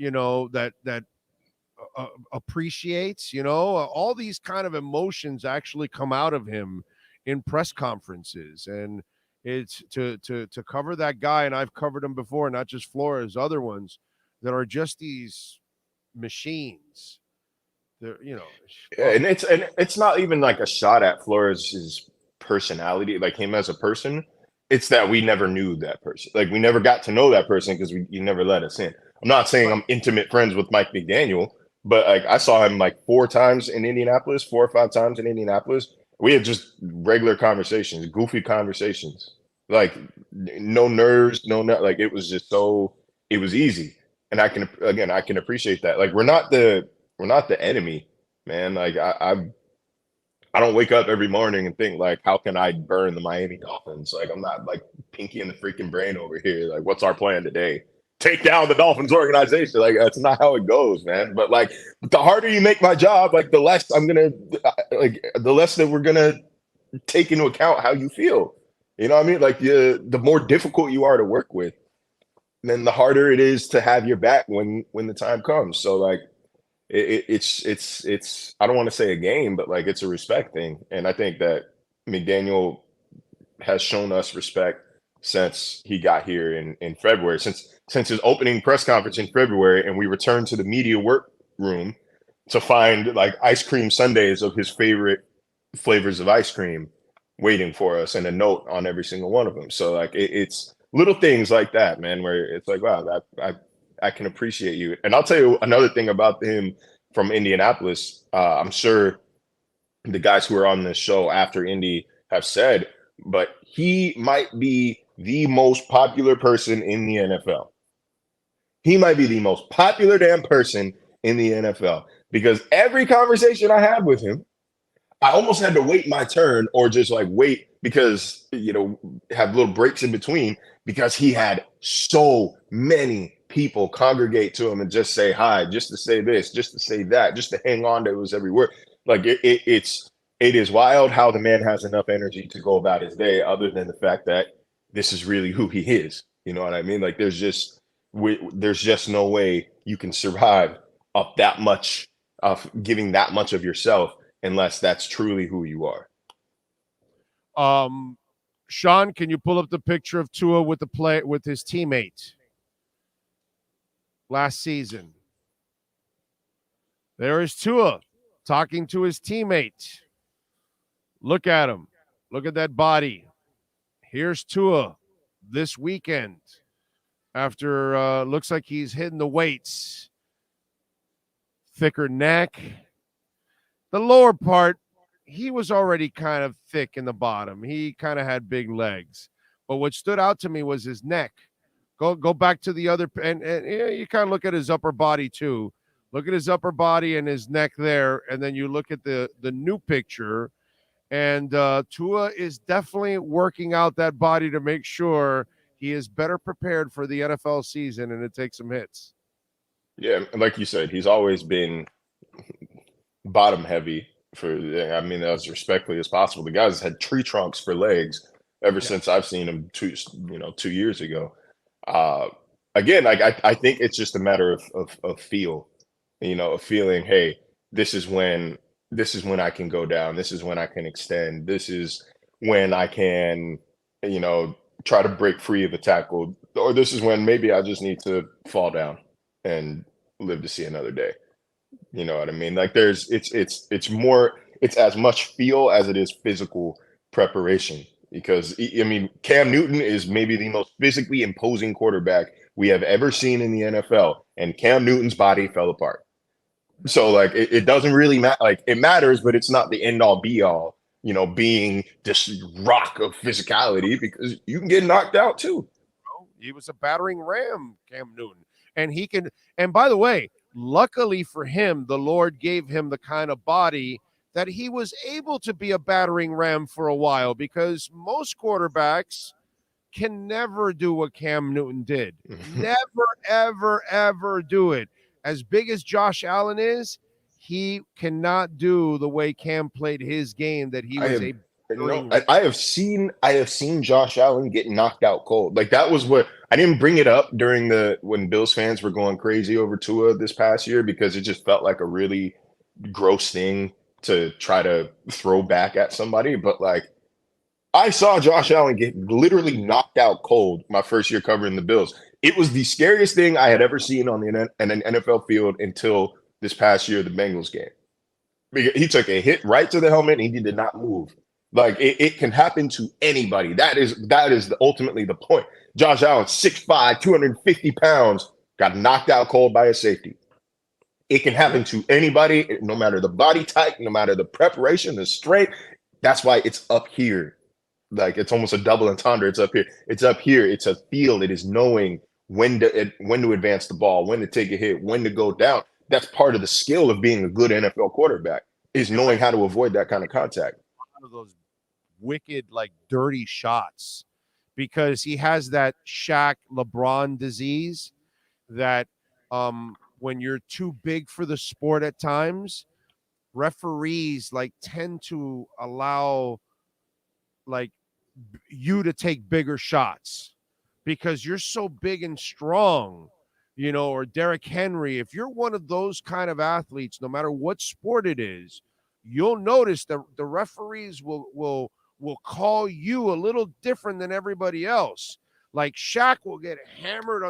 Speaker 4: appreciates. All these kind of emotions actually come out of him in press conferences, and it's to cover that guy. And I've covered him before, not just Flores, other ones that are just these machines. And
Speaker 11: it's not even like a shot at Flores' personality, like him as a person. It's that we never knew that person. Like we never got to know that person because you never let us in. I'm not saying I'm intimate friends with Mike McDaniel, but like I saw him like 4 or 5 times in Indianapolis. We had just regular conversations, goofy conversations, like no nerves, like it was just it was easy. And I can appreciate that. Like we're not the enemy, man. Like I don't wake up every morning and think like, how can I burn the Miami Dolphins? Like I'm not like pinky in the freaking brain over here. Like what's our plan today? Take down the Dolphins organization. Like that's not how it goes, man. But like the harder you make my job, like the less the less that we're gonna take into account how you feel. You know what I mean? Like the more difficult you are to work with, then the harder it is to have your back when the time comes. So like it's I don't want to say a game, but like it's a respect thing. And I think that McDaniel has shown us respect since he got here in February, since his opening press conference in February, and we returned to the media workroom to find like ice cream sundaes of his favorite flavors of ice cream waiting for us and a note on every single one of them. So like it's little things like that, man, where it's like, wow, I can appreciate you. And I'll tell you another thing about him from Indianapolis. I'm sure the guys who are on this show after Indy have said, but he might be the most popular person in the NFL. He might be the most popular damn person in the NFL because every conversation I had with him, I almost had to wait my turn or just like wait because, have little breaks in between because he had so many people congregate to him and just say hi, just to say this, just to say that, just to hang on to his every word. Like it is wild how the man has enough energy to go about his day other than the fact that this is really who he is. You know what I mean? Like there's just no way you can survive of that much of giving that much of yourself unless that's truly who you are.
Speaker 4: Sean, can you pull up the picture of Tua with his teammate last season? There is Tua talking to his teammate. Look at him. Look at that body. Here's Tua this weekend after looks like he's hitting the weights. Thicker neck. The lower part he was already kind of thick in the bottom. He kind of had big legs. But what stood out to me was his neck. Go back to the other, and you kind of look at his upper body too. Look at his upper body and his neck there, and then you look at the new picture, and Tua is definitely working out that body to make sure he is better prepared for the NFL season and to take some hits.
Speaker 11: Yeah, like you said, he's always been bottom heavy as respectfully as possible. The guy's had tree trunks for legs ever since I've seen him 2 years ago. Again, like I think it's just a matter of feel, of feeling, hey, this is when I can go down. This is when I can extend. This is when I can, try to break free of a tackle, or this is when maybe I just need to fall down and live to see another day. You know what I mean? Like it's as much feel as it is physical preparation, because Cam Newton is maybe the most physically imposing quarterback we have ever seen in the NFL, and Cam Newton's body fell apart. So like it doesn't really matter. Like it matters, but it's not the end all be all, being this rock of physicality, because you can get knocked out too.
Speaker 4: He was a battering ram, Cam Newton. And he can, and by the way, luckily for him, the Lord gave him the kind of body that he was able to be a battering ram for a while, because most quarterbacks can never do what Cam Newton did. Never, ever, ever do it. As big as Josh Allen is, he cannot do the way Cam played his game, that he was
Speaker 11: I have seen Josh Allen get knocked out cold. Like that was what I didn't bring it up during when Bills fans were going crazy over Tua this past year, because it just felt like a really gross thing to try to throw back at somebody. But like, I saw Josh Allen get literally knocked out cold my first year covering the Bills. It was the scariest thing I had ever seen on an NFL field until this past year, the Bengals game. He took a hit right to the helmet and he did not move. Like it can happen to anybody. That is ultimately the point. Josh Allen, 6'5", 250 pounds, got knocked out cold by a safety. It can happen to anybody, no matter the body type, no matter the preparation, the strength. That's why it's up here. Like it's almost a double entendre. It's up here. It's up here. It's a feel. It is knowing when to advance the ball, when to take a hit, when to go down. That's part of the skill of being a good NFL quarterback, is knowing how to avoid that kind of contact.
Speaker 4: One of those wicked, like dirty shots, because he has that Shaq LeBron disease that when you're too big for the sport at times, referees like tend to allow like you to take bigger shots because you're so big and strong, or Derrick Henry. If you're one of those kind of athletes, no matter what sport it is, you'll notice that the referees will call you a little different than everybody else. Like Shaq will get hammered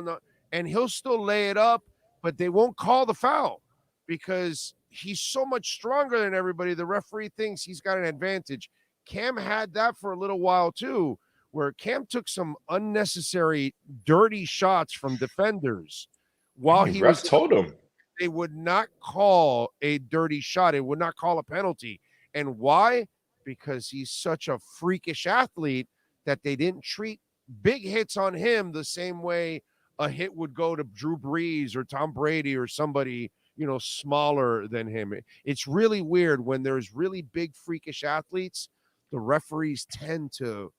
Speaker 4: and he'll still lay it up, but they won't call the foul because he's so much stronger than everybody. The referee thinks he's got an advantage. Cam had that for a little while too, where Cam took some unnecessary dirty shots from defenders while he was
Speaker 11: told him.
Speaker 4: They would not call a dirty shot. It would not call a penalty. And why? Because he's such a freakish athlete that they didn't treat big hits on him the same way a hit would go to Drew Brees or Tom Brady or somebody, smaller than him. It's really weird when there's really big freakish athletes. The referees tend to,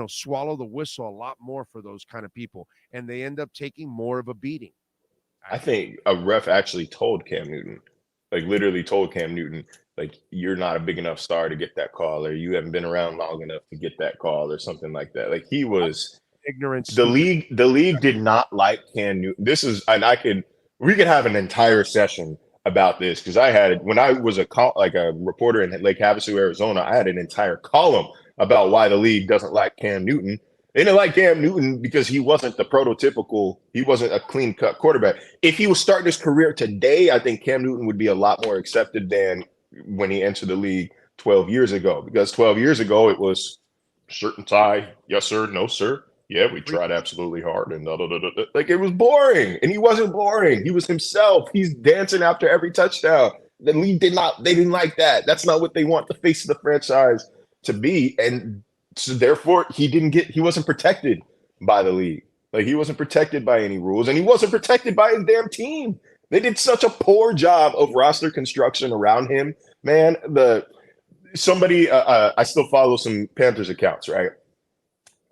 Speaker 4: swallow the whistle a lot more for those kind of people, and they end up taking more of a beating.
Speaker 11: I think a ref actually told Cam Newton, like, you're not a big enough star to get that call, or you haven't been around long enough to get that call, or something like that. Like he was
Speaker 4: ignorant.
Speaker 11: The league did not like Cam Newton. We could have an entire session about this, because I had, when I was a reporter in Lake Havasu, Arizona, I had an entire column about why the league doesn't like Cam Newton. They didn't like Cam Newton because he wasn't he wasn't a clean-cut quarterback. If he was starting his career today, I think Cam Newton would be a lot more accepted than when he entered the league 12 years ago. Because 12 years ago, it was shirt and tie, yes, sir, no, sir. Yeah, we tried absolutely hard. And like, it was boring. And he wasn't boring. He was himself. He's dancing after every touchdown. The league they didn't like that. That's not what they want the face of the franchise to be. And so therefore he wasn't protected by the league. Like, he wasn't protected by any rules, and he wasn't protected by his damn team. They did such a poor job of roster construction around him, man. I still follow some Panthers accounts, right?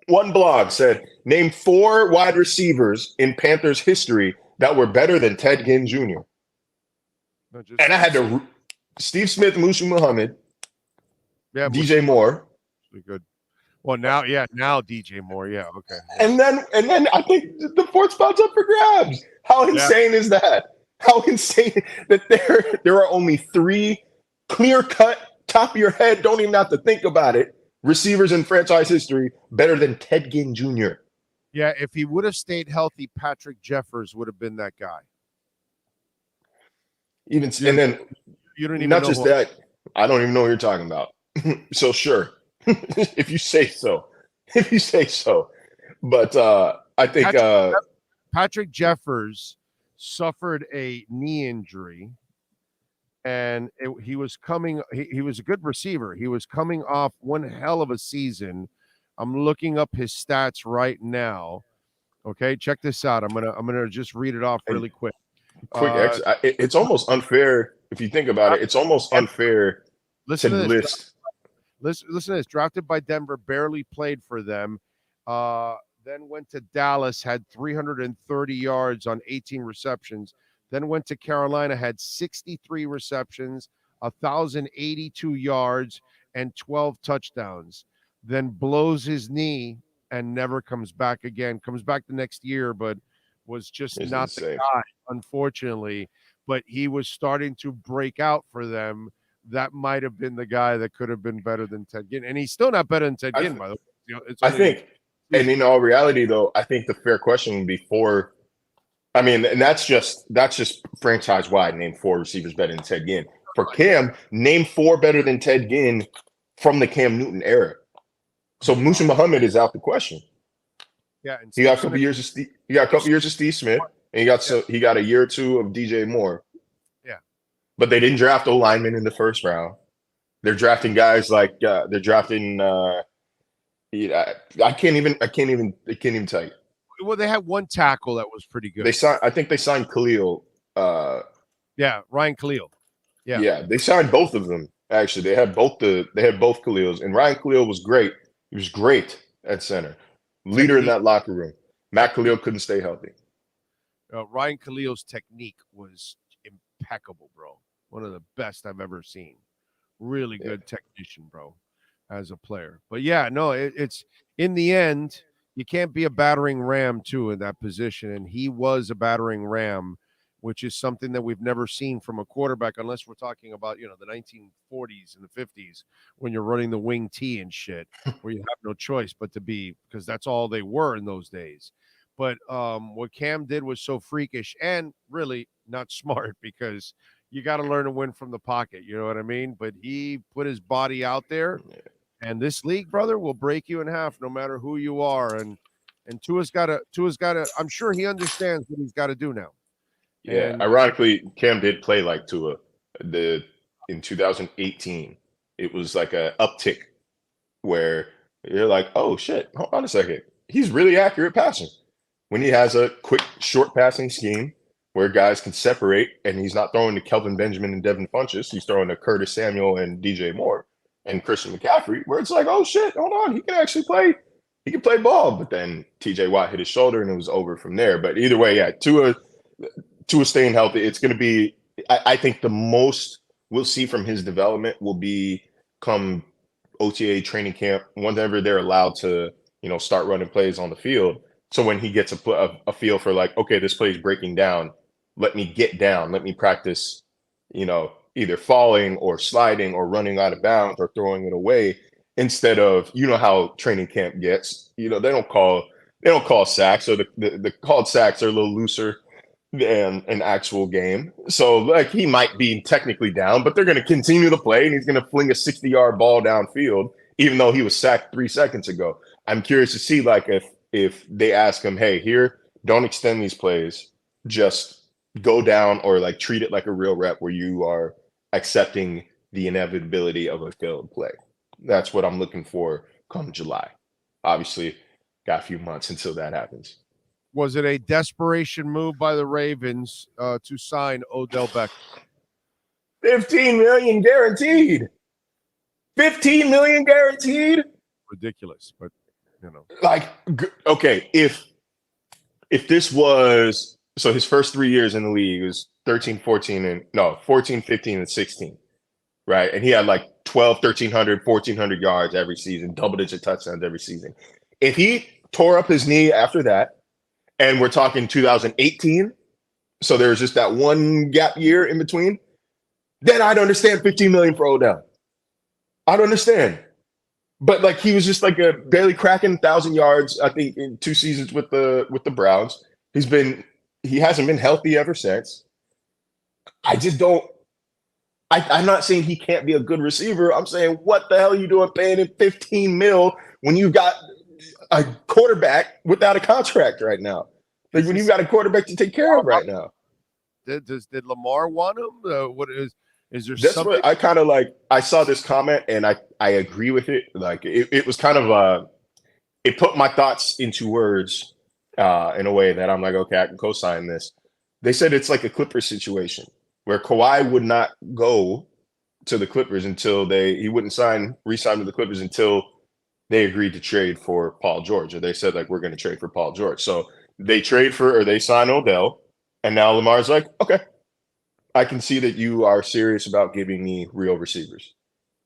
Speaker 11: One blog said, name 4 wide receivers in Panthers history that were better than Ted Ginn Jr. And I had to Steve Smith, Musa Muhammad, DJ Moore.
Speaker 4: Good. Well, now DJ Moore, yeah, okay.
Speaker 11: And then I think the 4th spot's up for grabs. How insane is that? How insane that there are only 3 clear-cut, top of your head, don't even have to think about it, receivers in franchise history better than Ted Ginn Jr.
Speaker 4: Yeah, if he would have stayed healthy, Patrick Jeffers would have been that guy.
Speaker 11: And then
Speaker 4: you don't even
Speaker 11: not
Speaker 4: know
Speaker 11: just that, I don't even know what you're talking about. So sure, if you say so. But I think
Speaker 4: Patrick Jeffers suffered a knee injury, and he was a good receiver. He was coming off one hell of a season. I'm looking up his stats right now. Okay, check this out. I'm gonna just read it off really quick.
Speaker 11: It's almost unfair if you think about it. It's almost unfair to list.
Speaker 4: Listen to this. Drafted by Denver, barely played for them. Then went to Dallas, had 330 yards on 18 receptions. Then went to Carolina, had 63 receptions, 1,082 yards, and 12 touchdowns. Then blows his knee and never comes back again. Comes back the next year, but was just not the guy, unfortunately. But he was starting to break out for them. That might have been the guy that could have been better than Ted Ginn. And he's still not better than Ted Ginn, by the way.
Speaker 11: I think, and in all reality, though, I think the fair question would be and that's just franchise-wide, name 4 receivers better than Ted Ginn. For Cam, name 4 better than Ted Ginn from the Cam Newton era. So Musa Muhammad is out the question.
Speaker 4: Yeah, and
Speaker 11: he got a couple years of Steve Smith, and he got a year or 2 of DJ Moore.
Speaker 4: Yeah,
Speaker 11: but they didn't draft O linemen in the first round. They're drafting guys like they're drafting. I can't even tell you.
Speaker 4: Well, they had one tackle that was pretty good.
Speaker 11: I think they signed Khalil.
Speaker 4: Ryan Khalil.
Speaker 11: Yeah, they signed both of them. Actually, they had both Khalils, and Ryan Khalil was great. He was great at center, leader in that locker room. Matt Khalil couldn't stay healthy.
Speaker 4: Ryan Khalil's technique was impeccable, bro. One of the best I've ever seen. Really good technician, bro, as a player. But it's in the end, you can't be a battering ram too in that position, and he was a battering ram, which is something that we've never seen from a quarterback, unless we're talking about, the 1940s and the 50s when you're running the wing T and shit, where you have no choice but to be, because that's all they were in those days. But what Cam did was so freakish and really not smart, because you got to learn to win from the pocket. You know what I mean? But he put his body out there, and this league, brother, will break you in half no matter who you are. And Tua's got to, I'm sure he understands what he's got to do now.
Speaker 11: Yeah, ironically, Cam did play like Tua. In 2018, it was like a uptick where you're like, oh shit, hold on a second. He's really accurate passing. When he has a quick, short passing scheme where guys can separate, and he's not throwing to Kelvin Benjamin and Devin Funchess, he's throwing to Curtis Samuel and DJ Moore and Christian McCaffrey, where it's like, oh shit, hold on, he can actually play. He can play ball. But then TJ Watt hit his shoulder, and it was over from there. But either way, Tua staying healthy, it's going to be, I think the most we'll see from his development will be come OTA training camp, whenever they're allowed to, start running plays on the field. So when he gets a feel for like, okay, this play is breaking down, let me get down, let me practice, either falling or sliding or running out of bounds or throwing it away, instead of, how training camp gets, they don't call sacks, so the called sacks are a little looser than an actual game. So like, he might be technically down, but they're going to continue to play, and he's going to fling a 60-yard ball downfield, even though he was sacked 3 seconds ago. I'm curious to see like if they ask him, hey, here, don't extend these plays, just go down, or like treat it like a real rep where you are accepting the inevitability of a failed play. That's what I'm looking for come July. Obviously, got a few months until that happens.
Speaker 4: Was it a desperation move by the Ravens to sign Odell Beckham?
Speaker 11: $15 million guaranteed. $15 million guaranteed.
Speaker 4: Ridiculous, but
Speaker 11: like, okay, if this was so his first 3 years in the league was 14, 15, and 16, right? And he had like 1,300, 1,400 yards every season, double-digit touchdowns every season. If he tore up his knee after that, and we're talking 2018, so there was just that one gap year in between, then I'd understand $15 million for Odell. I'd understand. But like he was just like a barely cracking 1,000 yards, I think, in 2 seasons with the Browns. He hasn't been healthy ever since. I just don't. I'm not saying he can't be a good receiver. I'm saying, what the hell are you doing paying him $15 million when you've got a quarterback without a contract right now? Like when you've got a quarterback to take care of right now.
Speaker 4: Did Lamar want him? What is there
Speaker 11: That's
Speaker 4: something?
Speaker 11: what I kind of like. I saw this comment and I agree with it. Like it was kind of it put my thoughts into words in a way that I'm like, okay, I can co-sign this. They said it's like a Clippers situation where Kawhi would not go to the Clippers until he wouldn't re-sign with the Clippers until they agreed to trade for Paul George, or they said like, we're going to trade for Paul George. So they sign Odell, and now Lamar's like, okay, I can see that you are serious about giving me real receivers.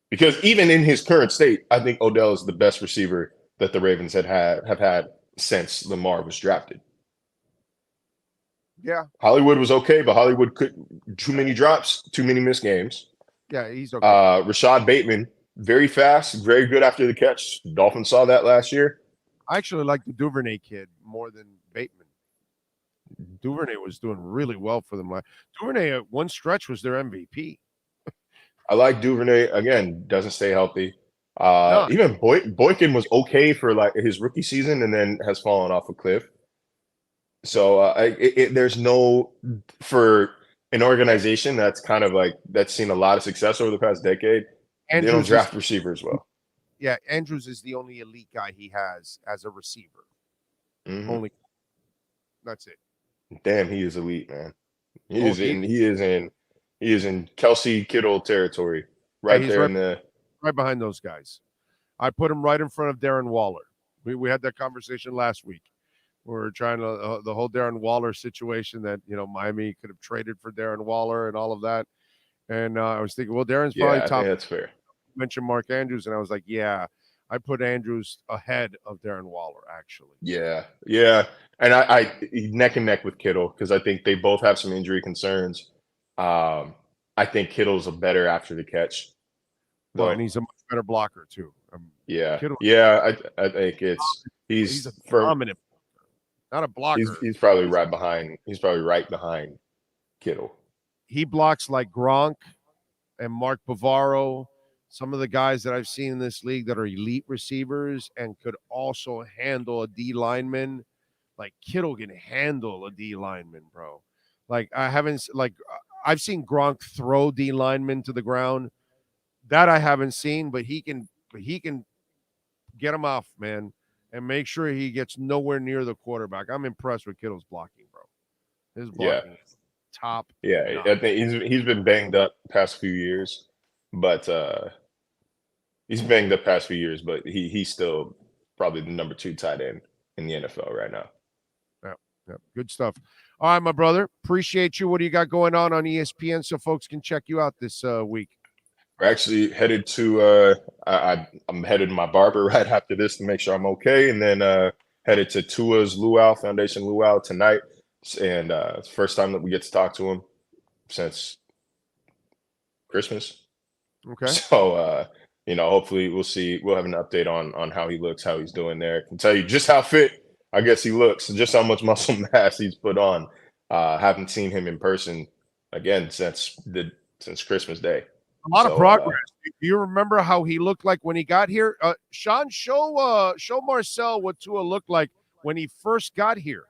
Speaker 11: Because even in his current state, I think Odell is the best receiver that the Ravens have had since Lamar was drafted.
Speaker 4: Yeah.
Speaker 11: Hollywood was okay, but Hollywood too many drops, too many missed games.
Speaker 4: Yeah, he's okay.
Speaker 11: Rashad Bateman, very fast, very good after the catch. Dolphins saw that last year.
Speaker 4: I actually like the Duvernay kid more than Bateman. Duvernay was doing really well for them. Duvernay at one stretch was their MVP.
Speaker 11: I like Duvernay. Again, doesn't stay healthy. Even Boykin was okay for like his rookie season and then has fallen off a cliff. So there's no, for an organization that's kind of like, that's seen a lot of success over the past decade, they don't draft receivers well.
Speaker 4: Yeah, Andrews is the only elite guy he has as a receiver.
Speaker 11: Mm-hmm.
Speaker 4: Only. That's it.
Speaker 11: Damn, he is elite, man. He is in Kelsey Kittle territory, right
Speaker 4: behind those guys. I put him right in front of Darren Waller. We had that conversation last week. We were trying to the whole Darren Waller situation that Miami could have traded for Darren Waller and all of that. And I was thinking, well, Darren's probably top.
Speaker 11: Yeah, that's fair.
Speaker 4: You mentioned Mark Andrews, and I was like, yeah, I put Andrews ahead of Darren Waller, actually.
Speaker 11: Yeah. And I neck and neck with Kittle because I think they both have some injury concerns. I think Kittle's a better after the catch.
Speaker 4: Well, and he's a much better blocker too.
Speaker 11: Kittle, I think he's
Speaker 4: a dominant, not a blocker.
Speaker 11: He's probably right behind. He's probably right behind Kittle.
Speaker 4: He blocks like Gronk and Mark Bavaro, some of the guys that I've seen in this league that are elite receivers and could also handle a D lineman. Like Kittle can handle a D lineman, bro. Like I've seen Gronk throw D linemen to the ground. That I haven't seen, but he can get him off, man, and make sure he gets nowhere near the quarterback. I'm impressed with Kittle's blocking, bro. His blocking is top.
Speaker 11: Yeah, I think he's been banged up past few years, but he's still probably the number 2 tight end in the NFL right now.
Speaker 4: Yeah, good stuff. All right, my brother. Appreciate you. What do you got going on ESPN so folks can check you out this week?
Speaker 11: We're actually headed to I'm headed to my barber right after this to make sure I'm okay, and then headed to Tua's Foundation Luau tonight. And it's the first time that we get to talk to him since Christmas.
Speaker 4: Okay.
Speaker 11: So hopefully we'll have an update on how he looks, how he's doing there. I can tell you just how fit I guess he looks, just how much muscle mass he's put on. Haven't seen him in person again since Christmas Day.
Speaker 4: A lot of progress. Do you remember how he looked like when he got here? Sean, show Marcel what Tua looked like when he first got here.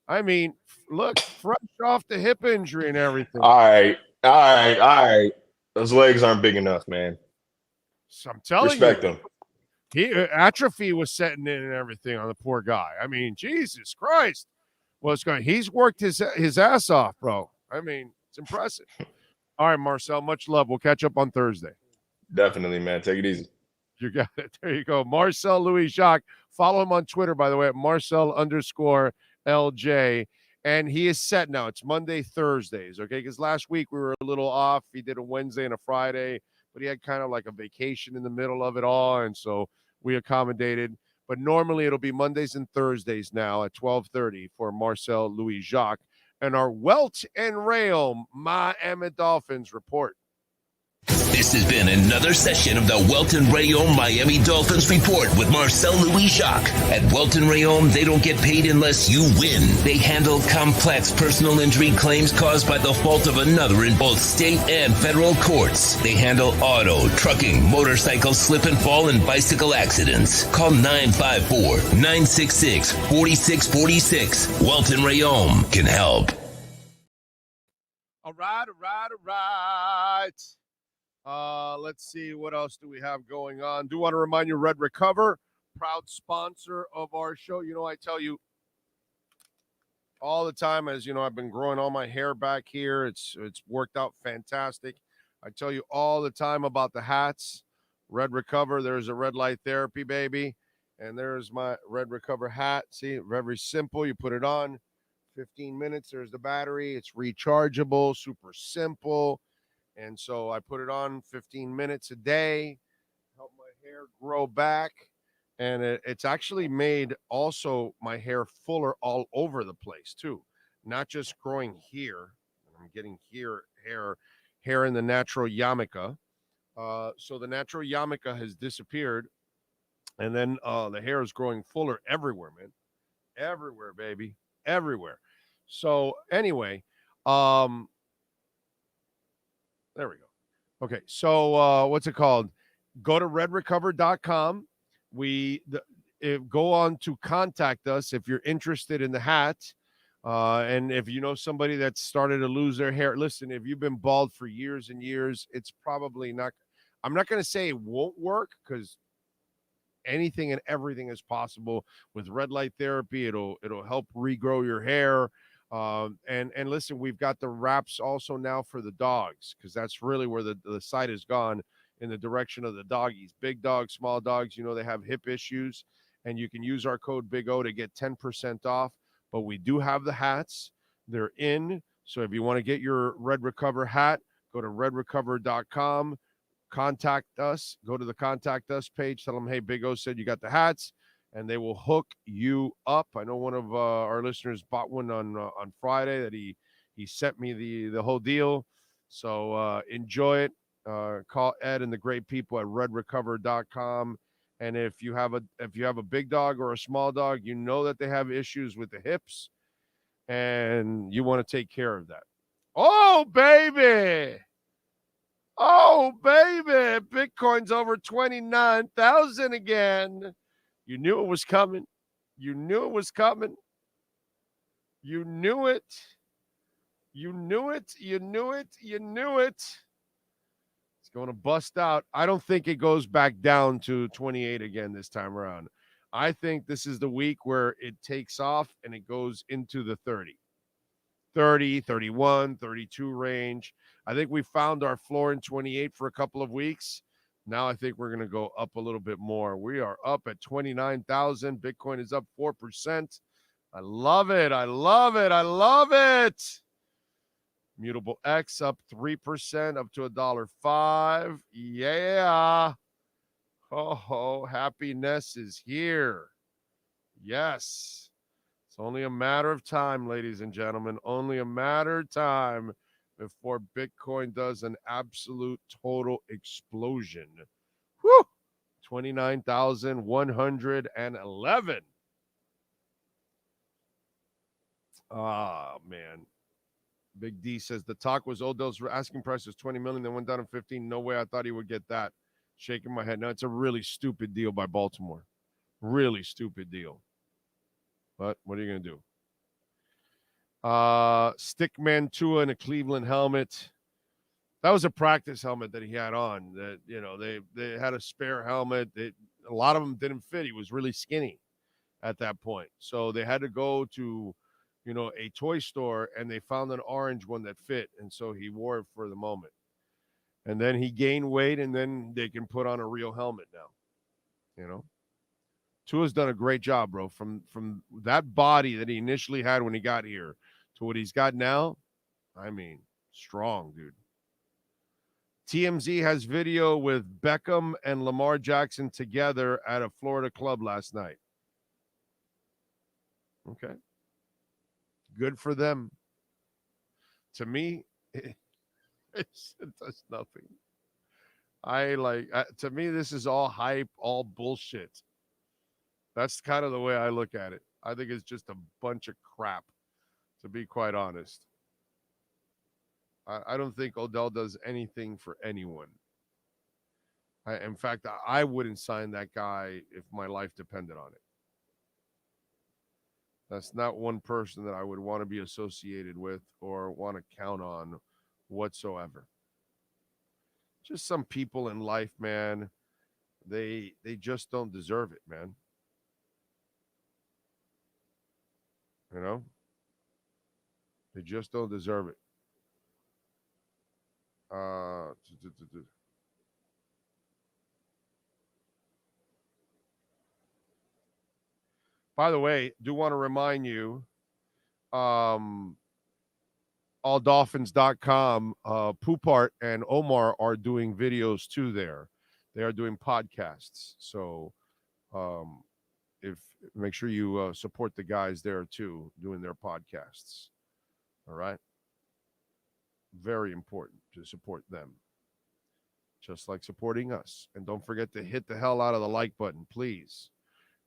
Speaker 4: I mean, look, fresh off the hip injury and everything.
Speaker 11: All right. All right, all right. Those legs aren't big enough, man.
Speaker 4: So I'm telling
Speaker 11: Respect
Speaker 4: you,
Speaker 11: him.
Speaker 4: atrophy was setting in and everything on the poor guy. I mean, Jesus Christ. Well, he's worked his ass off, bro. I mean, it's impressive. All right, Marcel, much love. We'll catch up on Thursday.
Speaker 11: Definitely, man. Take it easy.
Speaker 4: You got it. There you go. Marcel Louis Jacques. Follow him on Twitter, by the way, at Marcel_LJ. And he is set now. It's Monday, Thursdays, okay? Because last week we were a little off. He did a Wednesday and a Friday, but he had kind of like a vacation in the middle of it all, and so we accommodated. But normally it'll be Mondays and Thursdays now at 12:30 for Marcel Louis Jacques and our Wilton Rheaume Miami Dolphins report.
Speaker 3: This has been another session of the Wilton Rheaume Miami Dolphins Report with Marcel Louis Jacques. At Wilton Rheaume, they don't get paid unless you win. They handle complex personal injury claims caused by the fault of another in both state and federal courts. They handle auto, trucking, motorcycle slip and fall, and bicycle accidents. Call 954-966-4646. Wilton Rheaume can help.
Speaker 4: All right. Let's see, what else do we have going on? Do want to remind you, Red Recover, proud sponsor of our show. You know, I tell you all the time, as you know, I've been growing all my hair back here. It's worked out fantastic. I tell you all the time about the hats. Red Recover, there's a red light therapy, baby. And there's my Red Recover hat. See, very simple. You put it on, 15 minutes. There's the battery. It's rechargeable, super simple. And so I put it on 15 minutes a day, help my hair grow back. And it's actually made also my hair fuller all over the place too. Not just growing here. I'm getting hair in the natural yarmulke. So the natural yarmulke has disappeared. And then the hair is growing fuller everywhere, man. Everywhere, baby. Everywhere. So anyway, there we go. Okay, so what's it called? Go to redrecover.com. Go on to contact us if you're interested in the hat. And if you know somebody that's started to lose their hair, listen, if you've been bald for years and years, it's probably not. I'm not going to say it won't work, because anything and everything is possible with red light therapy. It'll help regrow your hair. And listen, we've got the wraps also now for the dogs, because that's really where the site has gone, in the direction of the doggies. Big dogs, small dogs, you know, they have hip issues, and you can use our code Big O to get 10% off. But we do have the hats. They're in. So if you want to get your Red Recover hat, go to redrecover.com, contact us, go to the contact us page, tell them, hey, Big O said you got the hats, and they will hook you up. I know one of our listeners bought one on Friday that he sent me the whole deal. So enjoy it. Call Ed and the great people at redrecover.com. And if you have a big dog or a small dog, you know that they have issues with the hips, and you want to take care of that. Oh, baby. Bitcoin's over 29,000 again. You knew it was coming. You knew it. It's going to bust out. I don't think it goes back down to 28 again this time around. I think this is the week where it takes off and it goes into the 30, 31, 32 range. I think we found our floor in 28 for a couple of weeks. Now I think we're going to go up a little bit more. We are up at 29,000. Bitcoin is up 4%. I love it. Mutable X up 3%, up to $1.05. Yeah. Oh, happiness is here. Yes. It's only a matter of time, ladies and gentlemen. Only a matter of time before Bitcoin does an absolute total explosion. Whew! 29,111. Oh, man. Big D says the talk was Odell's asking price was 20 million, then went down to 15. No way I thought he would get that. Shaking my head. No, it's a really stupid deal by Baltimore. Really stupid deal. But what are you going to do? Stickman Tua in a Cleveland helmet. That was a practice helmet that he had on. That they had a spare helmet. A lot of them didn't fit. He was really skinny at that point, so they had to go to, a toy store, and they found an orange one that fit, and so he wore it for the moment. And then he gained weight, and then they can put on a real helmet now. Tua's done a great job, bro. From that body that he initially had when he got here to what he's got now, I mean, strong, dude. TMZ has video with Beckham and Lamar Jackson together at a Florida club last night. Okay. Good for them. To me, it does nothing. To me, this is all hype, all bullshit. That's kind of the way I look at it. I think it's just a bunch of crap, to be quite honest. I don't think Odell does anything for anyone. In fact, I wouldn't sign that guy if my life depended on it. That's not one person that I would want to be associated with or want to count on whatsoever. Just some people in life, man, they just don't deserve it, man. They just don't deserve it. By the way, do want to remind you, alldolphins.com, Poupart and Omar are doing videos too there. They are doing podcasts. So make sure you support the guys there too, doing their podcasts. All right. Very important to support them, just like supporting us. And don't forget to hit the hell out of the like button, please.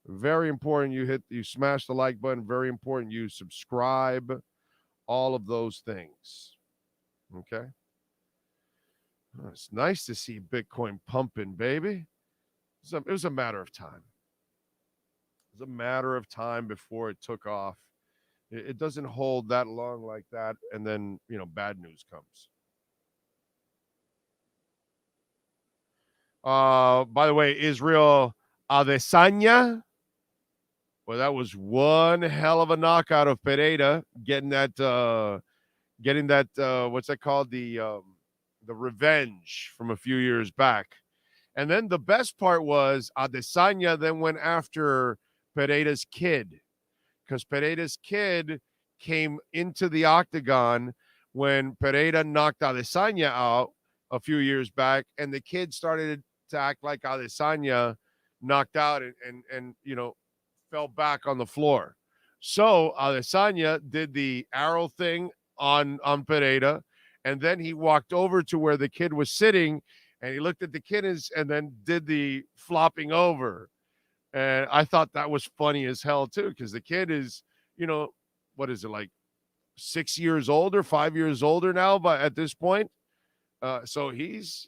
Speaker 4: Very important you smash the like button. Very important you subscribe. All of those things. Okay? It's nice to see Bitcoin pumping, baby. It was a matter of time. It was a matter of time before it took off. It doesn't hold that long like that, and then, bad news comes. By the way, Israel Adesanya. Well, that was one hell of a knockout of Pereira, getting that what's that called? The revenge from a few years back. And then the best part was Adesanya then went after Pereira's kid, because Pereira's kid came into the octagon when Pereira knocked Adesanya out a few years back, and the kid started to act like Adesanya knocked out and fell back on the floor. So Adesanya did the arrow thing on Pereira, and then he walked over to where the kid was sitting, and he looked at the kid and then did the flopping over. And I thought that was funny as hell too, because the kid is, what is it, like 6 years older, 5 years older now, but at this point. So he's,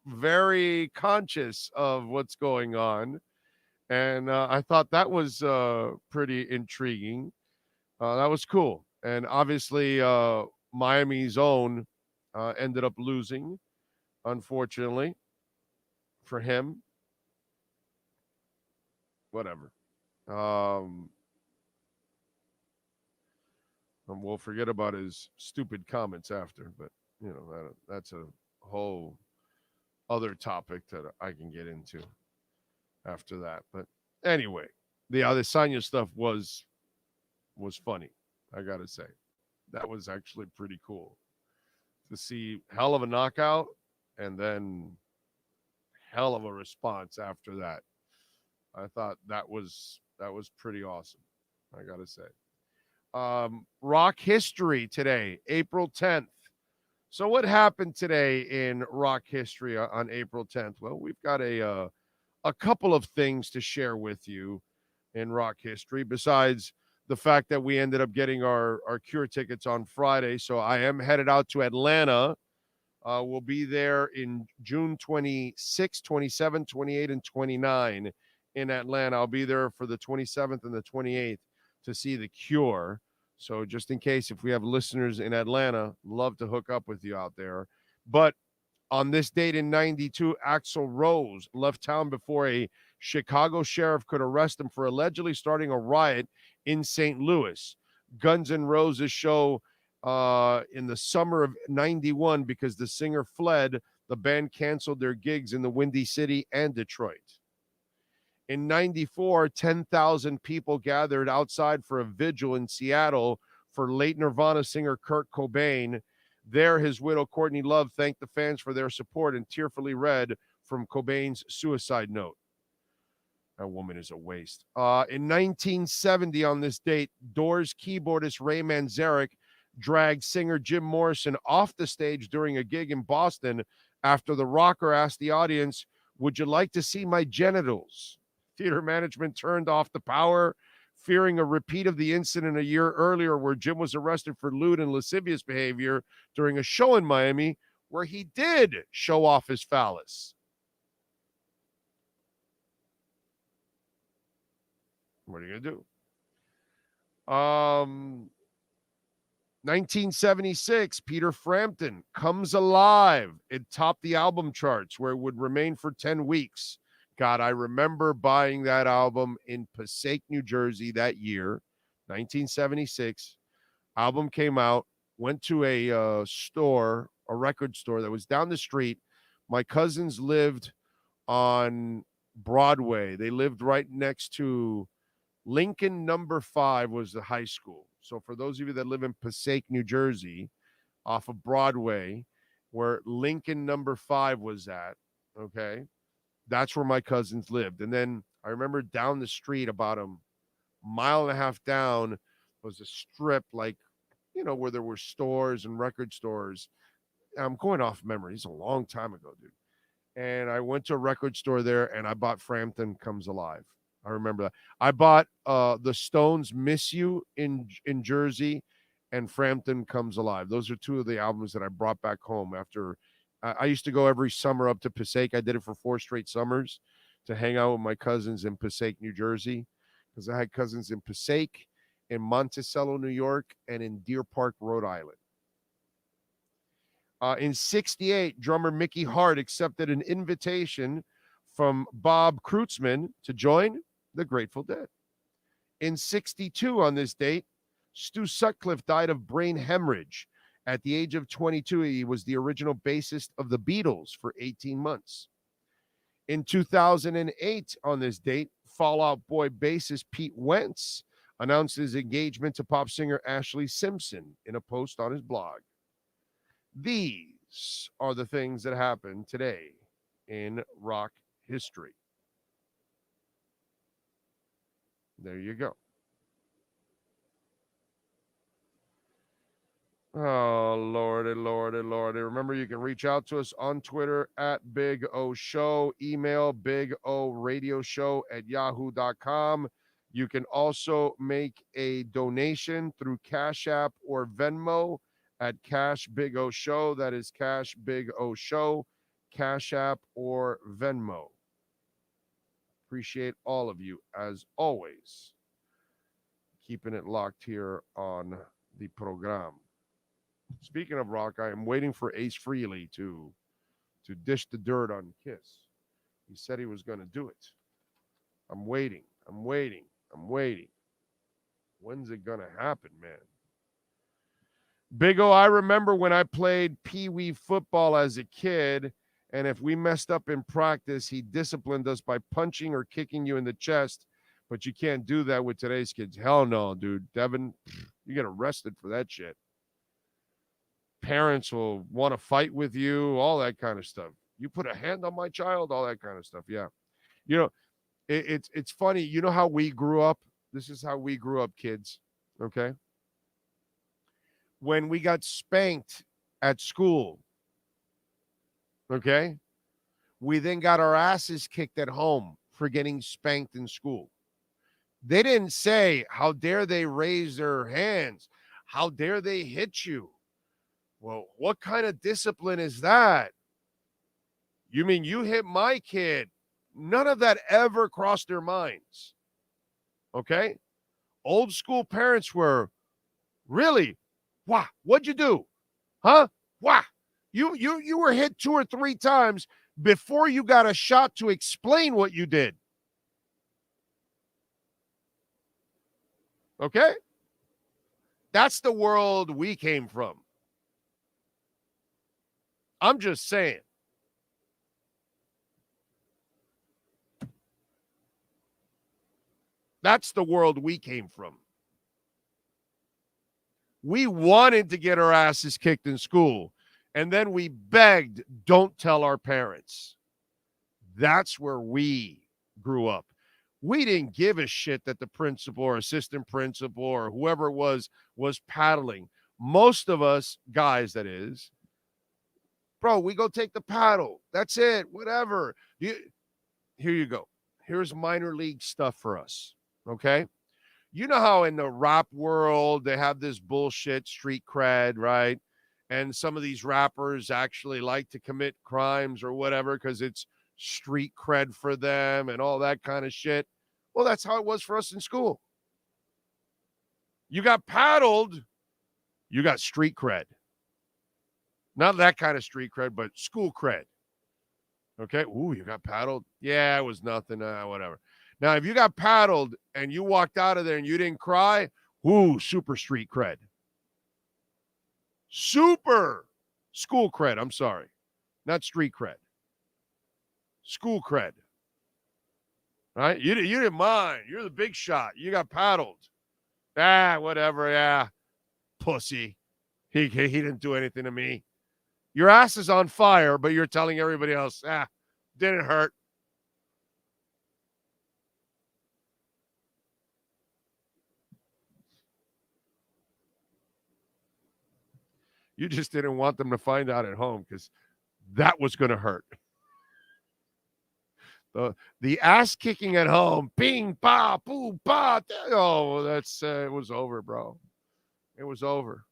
Speaker 4: very conscious of what's going on. And I thought that was pretty intriguing. That was cool. And obviously, Miami's own ended up losing, unfortunately, for him. Whatever. And we'll forget about his stupid comments after, but that's a whole other topic that I can get into after that. But anyway, the Adesanya stuff was funny. I gotta say, that was actually pretty cool to see. Hell of a knockout, and then hell of a response after that. I thought that was pretty awesome, I gotta say. Rock history today, April 10th. So what happened today in rock history on April 10th? Well, we've got a couple of things to share with you in rock history, besides the fact that we ended up getting our Cure tickets on Friday. So I am headed out to Atlanta. We'll be there in June 26, 27, 28, and 29 in Atlanta. I'll be there for the 27th and the 28th to see the Cure. So just in case, if we have listeners in Atlanta, love to hook up with you out there. But on this date in 92, Axl Rose left town before a Chicago sheriff could arrest him for allegedly starting a riot in St. Louis. Guns N' Roses show in the summer of 91 because the singer fled. The band canceled their gigs in the Windy City and Detroit. In 94, 10,000 people gathered outside for a vigil in Seattle for late Nirvana singer Kurt Cobain. There, his widow, Courtney Love, thanked the fans for their support and tearfully read from Cobain's suicide note. That woman is a waste. In 1970, on this date, Doors keyboardist Ray Manzarek dragged singer Jim Morrison off the stage during a gig in Boston after the rocker asked the audience, "Would you like to see my genitals?" Theater management turned off the power, fearing a repeat of the incident a year earlier where Jim was arrested for lewd and lascivious behavior during a show in Miami where he did show off his phallus. What are you going to do? 1976, Peter Frampton, Comes Alive. It topped the album charts where it would remain for 10 weeks. God, I remember buying that album in Passaic, New Jersey that year, 1976. Album came out, went to a store, a record store that was down the street. My cousins lived on Broadway. They lived right next to Lincoln number 5 was the high school. So for those of you that live in Passaic, New Jersey, off of Broadway, where Lincoln number 5 was at, okay, that's where my cousins lived. And then I remember down the street, about a mile and a half down, was a strip, like, you know, where there were stores and record stores. I'm going off memory. It's a long time ago, dude. And I went to a record store there, and I bought Frampton Comes Alive. I remember that. I bought the Stones' Miss You in Jersey and Frampton Comes Alive. Those are two of the albums that I brought back home after. I used to go every summer up to Passaic. I did it for 4 straight summers to hang out with my cousins in Passaic, New Jersey, because I had cousins in Passaic, in Monticello, New York, and in Deer Park, Rhode Island. In 68, drummer Mickey Hart accepted an invitation from Bob Kreutzmann to join the Grateful Dead. In 62, on this date, Stu Sutcliffe died of brain hemorrhage. At the age of 22, he was the original bassist of the Beatles for 18 months. In 2008, on this date, Fall Out Boy bassist Pete Wentz announced his engagement to pop singer Ashley Simpson in a post on his blog. These are the things that happened today in rock history. There you go. Oh, Lordy, Lordy, Lordy. Remember, you can reach out to us on Twitter at Big O Show, email bigoradioshow@yahoo.com. You can also make a donation through Cash App or Venmo at Cash Big O Show. That is Cash Big O Show, Cash App or Venmo. Appreciate all of you, as always, keeping it locked here on the program. Speaking of rock, I am waiting for Ace Frehley to dish the dirt on Kiss. He said he was going to do it. I'm waiting. When's it going to happen, man? Big O, I remember when I played Pee-wee football as a kid, and if we messed up in practice, he disciplined us by punching or kicking you in the chest, but you can't do that with today's kids. Hell no, dude. Devin, you get arrested for that shit. Parents will want to fight with you, all that kind of stuff. You put a hand on my child, all that kind of stuff. Yeah. You know, it's funny. You know how we grew up? This is how we grew up, kids. Okay. When we got spanked at school, okay, we then got our asses kicked at home for getting spanked in school. They didn't say, how dare they raise their hands? How dare they hit you? Well, what kind of discipline is that? You mean you hit my kid? None of that ever crossed their minds. Okay? Old school parents were, really? Wah, what'd you do? Huh? Wah. You were hit 2 or 3 times before you got a shot to explain what you did. Okay? That's the world we came from. I'm just saying. That's the world we came from. We wanted to get our asses kicked in school, and then we begged, don't tell our parents. That's where we grew up. We didn't give a shit that the principal or assistant principal or whoever it was paddling. Most of us, guys, that is, bro, we go take the paddle. That's it, whatever. Here you go. Here's minor league stuff for us, okay? You know how in the rap world they have this bullshit street cred, right? And some of these rappers actually like to commit crimes or whatever because it's street cred for them and all that kind of shit. Well, that's how it was for us in school. You got paddled, you got street cred. Not that kind of street cred, but school cred. Okay? Ooh, you got paddled? Yeah, it was nothing, whatever. Now, if you got paddled and you walked out of there and you didn't cry, ooh, super street cred. Super school cred, I'm sorry. Not street cred. School cred. Right? You didn't mind. You're the big shot. You got paddled. Whatever, yeah. Pussy. He didn't do anything to me. Your ass is on fire, but you're telling everybody else, didn't hurt. You just didn't want them to find out at home because that was going to hurt. The ass kicking at home, ping, pa, poo, pa. Oh, it was over, bro. It was over.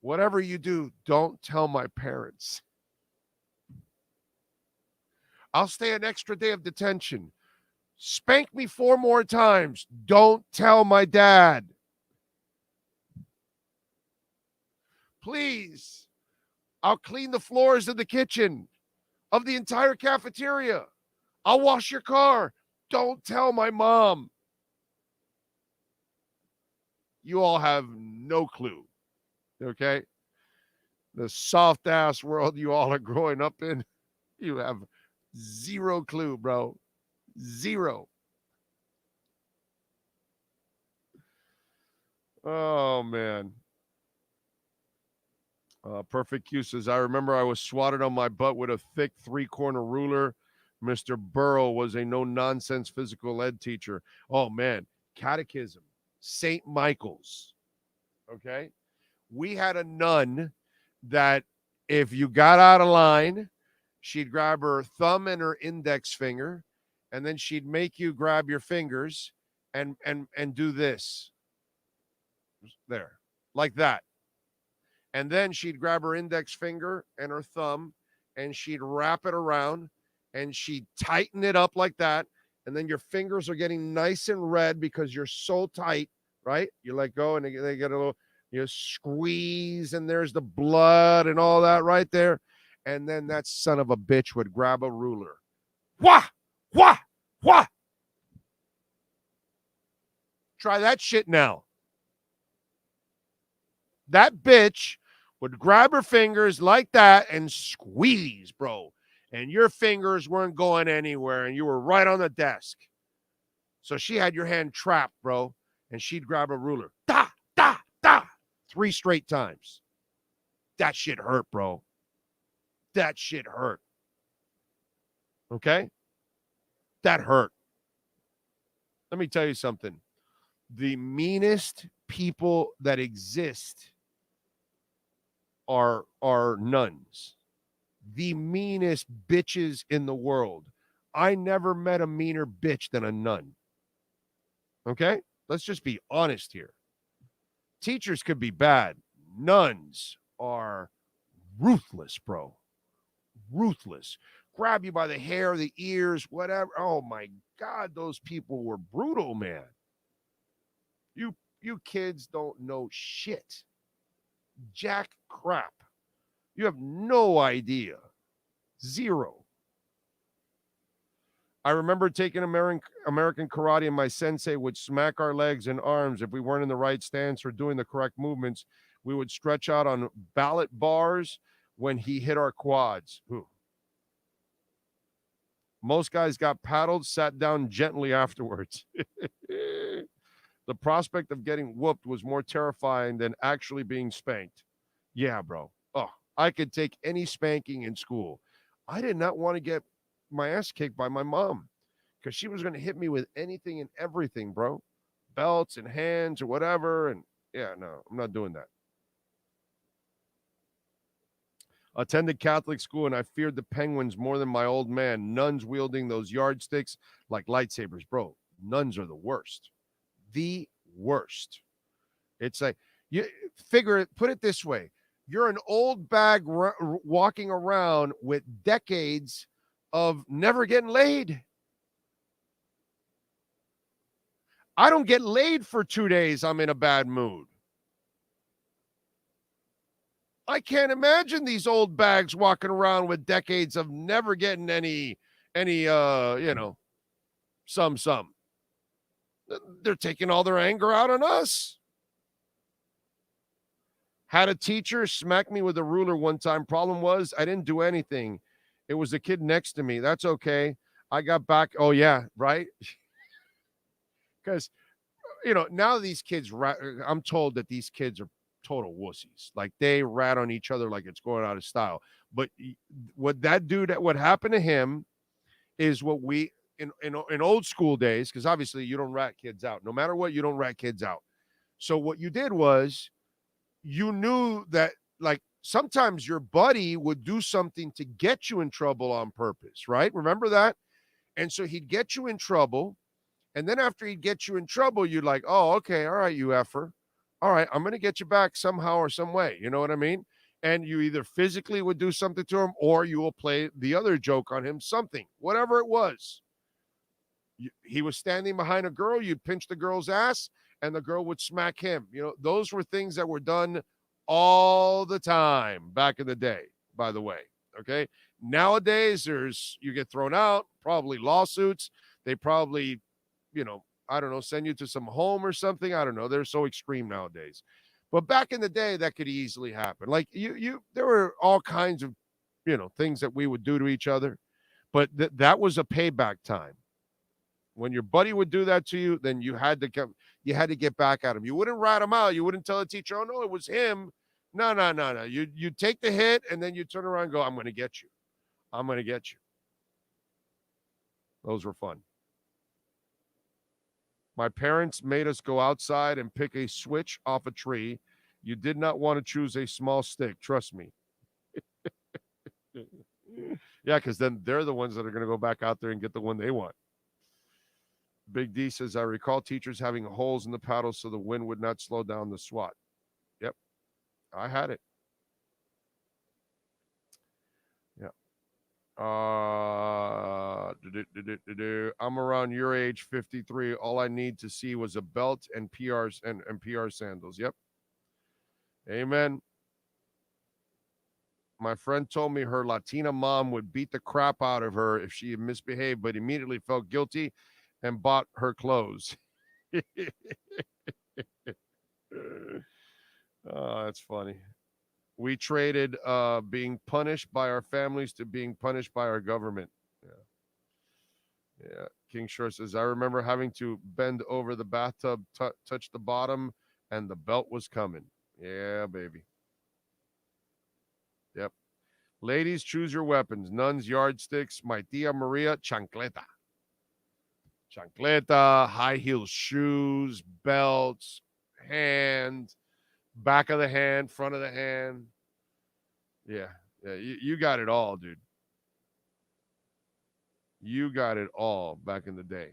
Speaker 4: Whatever you do, don't tell my parents. I'll stay an extra day of detention. Spank me 4 more times. Don't tell my dad. Please. I'll clean the floors of the kitchen, of the entire cafeteria. I'll wash your car. Don't tell my mom. You all have no clue. Okay? The soft ass world you all are growing up in, you have zero clue, bro. Zero. Oh, man. Perfect Q says, I remember I was swatted on my butt with a thick 3-corner ruler. Mr. Burrow was a no-nonsense physical ed teacher. Oh, man. Catechism. St. Michael's. Okay? We had a nun that if you got out of line, she'd grab her thumb and her index finger, and then she'd make you grab your fingers and do this. There. Like that. And then she'd grab her index finger and her thumb, and she'd wrap it around, and she'd tighten it up like that. And then your fingers are getting nice and red because you're so tight, right? You let go, and they get a little, you squeeze, and there's the blood and all that right there. And then that son of a bitch would grab a ruler. Wah! Wah! Wah! Try that shit now. That bitch would grab her fingers like that and squeeze, bro. And your fingers weren't going anywhere, and you were right on the desk. So she had your hand trapped, bro, and she'd grab a ruler. Da, da, da. 3 straight times. That shit hurt, bro. That shit hurt. Okay? That hurt. Let me tell you something. The meanest people that exist are nuns. The meanest bitches in the world. I never met a meaner bitch than a nun. Okay? Let's just be honest here. Teachers could be bad. Nuns are ruthless, bro. Ruthless. Grab you by the hair, the ears, whatever. Oh my God, those people were brutal, man. You kids don't know shit. Jack crap. You have no idea. Zero. I remember taking American karate, and my sensei would smack our legs and arms if we weren't in the right stance or doing the correct movements. We would stretch out on ballot bars when he hit our quads. Ooh. Most guys got paddled, sat down gently afterwards. The prospect of getting whooped was more terrifying than actually being spanked. Yeah, bro. Oh, I could take any spanking in school. I did not want to get my ass kicked by my mom because she was going to hit me with anything and everything, bro. Belts and hands or whatever. And yeah, no, I'm not doing that. Attended Catholic school, and I feared the penguins more than my old man. Nuns wielding those yardsticks like lightsabers. Bro, nuns are the worst. The worst. It's like, you figure it, put it this way. You're an old bag walking around with decades of never getting laid. I don't get laid for 2 days. I'm in a bad mood. I can't imagine these old bags walking around with decades of never getting any, some. They're taking all their anger out on us. Had a teacher smack me with a ruler one time. Problem was, I didn't do anything. It was the kid next to me. That's okay. I got back. Oh, yeah, right? Because, now these kids, I'm told that these kids are total wussies. Like, they rat on each other like it's going out of style. But what happened to him is what we, in old school days, because obviously you don't rat kids out. No matter what, you don't rat kids out. So what you did was, you knew that, like, sometimes your buddy would do something to get you in trouble on purpose, right? Remember that? And so he'd get you in trouble. And then after he'd get you in trouble, you'd like, oh, okay, all right, you effer. All right, I'm going to get you back somehow or some way. You know what I mean? And you either physically would do something to him, or you will play the other joke on him, something, whatever it was. He was standing behind a girl, you'd pinch the girl's ass, and the girl would smack him. Those were things that were done all the time back in the day, by the way. Okay. Nowadays, you get thrown out, probably lawsuits. They probably, I don't know, send you to some home or something. I don't know. They're so extreme nowadays. But back in the day, that could easily happen. Like there were all kinds of, things that we would do to each other. But that was a payback time. When your buddy would do that to you, then you had to get back at him. You wouldn't rat him out. You wouldn't tell the teacher, oh, no, it was him. No. You take the hit, and then you turn around and go, I'm going to get you. I'm going to get you. Those were fun. My parents made us go outside and pick a switch off a tree. You did not want to choose a small stick. Trust me. Yeah, because then they're the ones that are going to go back out there and get the one they want. Big D says, I recall teachers having holes in the paddles so the wind would not slow down the swat. Yep. I had it. Yeah. I'm around your age, 53. All I need to see was a belt and PR sandals. Yep. Amen. My friend told me her Latina mom would beat the crap out of her if she misbehaved, but immediately felt guilty and bought her clothes. Oh, that's funny. We traded being punished by our families to being punished by our government. Yeah. King Shore says, I remember having to bend over the bathtub, touch the bottom, and the belt was coming. Yeah, baby. Yep. Ladies, choose your weapons. Nuns, yardsticks. My tia Maria, chancleta. Chancleta, high heel shoes, belts, hand, back of the hand, front of the hand. Yeah, you got it all, dude. You got it all back in the day.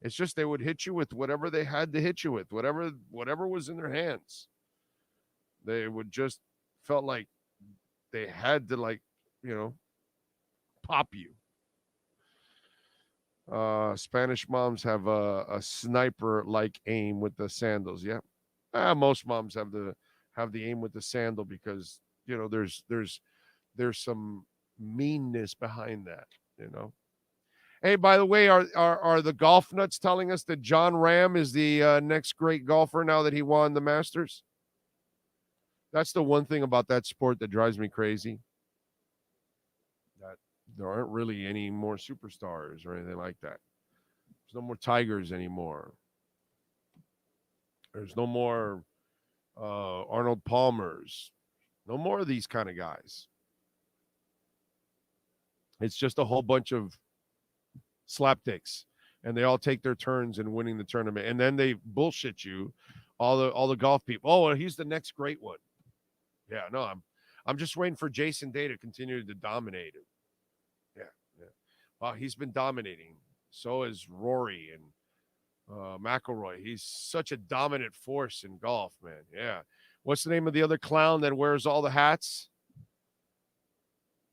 Speaker 4: It's just they would hit you with whatever they had to hit you with, whatever was in their hands. They would just felt like they had to, pop you. Spanish moms have a sniper-like aim with the sandals. Yeah, most moms have the aim with the sandal because there's there's some meanness behind that, you know. Hey, by the way, are the golf nuts telling us that John Ram is the next great golfer now that he won the Masters? That's the one thing about that sport that drives me crazy. That there aren't really any more superstars or anything like that. There's no more Tigers anymore. There's no more Arnold Palmers. No more of these kind of guys. It's just a whole bunch of slapdicks, and they all take their turns in winning the tournament, and then they bullshit you, all the golf people. Oh, well, he's the next great one. Yeah, no, I'm just waiting for Jason Day to continue to dominate it. Yeah. Wow, he's been dominating. So is Rory and McIlroy. He's such a dominant force in golf, man. Yeah. What's the name of the other clown that wears all the hats?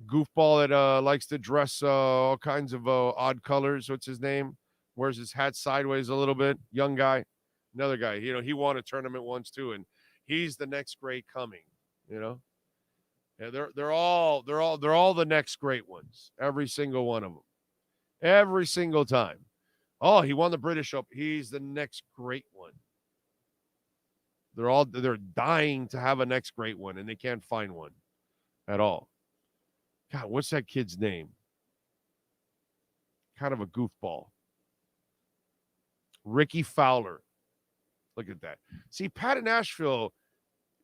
Speaker 4: Goofball that likes to dress all kinds of odd colors. What's his name? Wears his hat sideways a little bit. Young guy. Another guy. You know, he won a tournament once too, and he's the next great coming. You know, yeah, they're all the next great ones. Every single one of them. Every single time. Oh, he won the British Open. He's the next great one. They're dying to have a next great one, and they can't find one at all. God, what's that kid's name? Kind of a goofball. Ricky Fowler. Look at that. See, Pat in Nashville,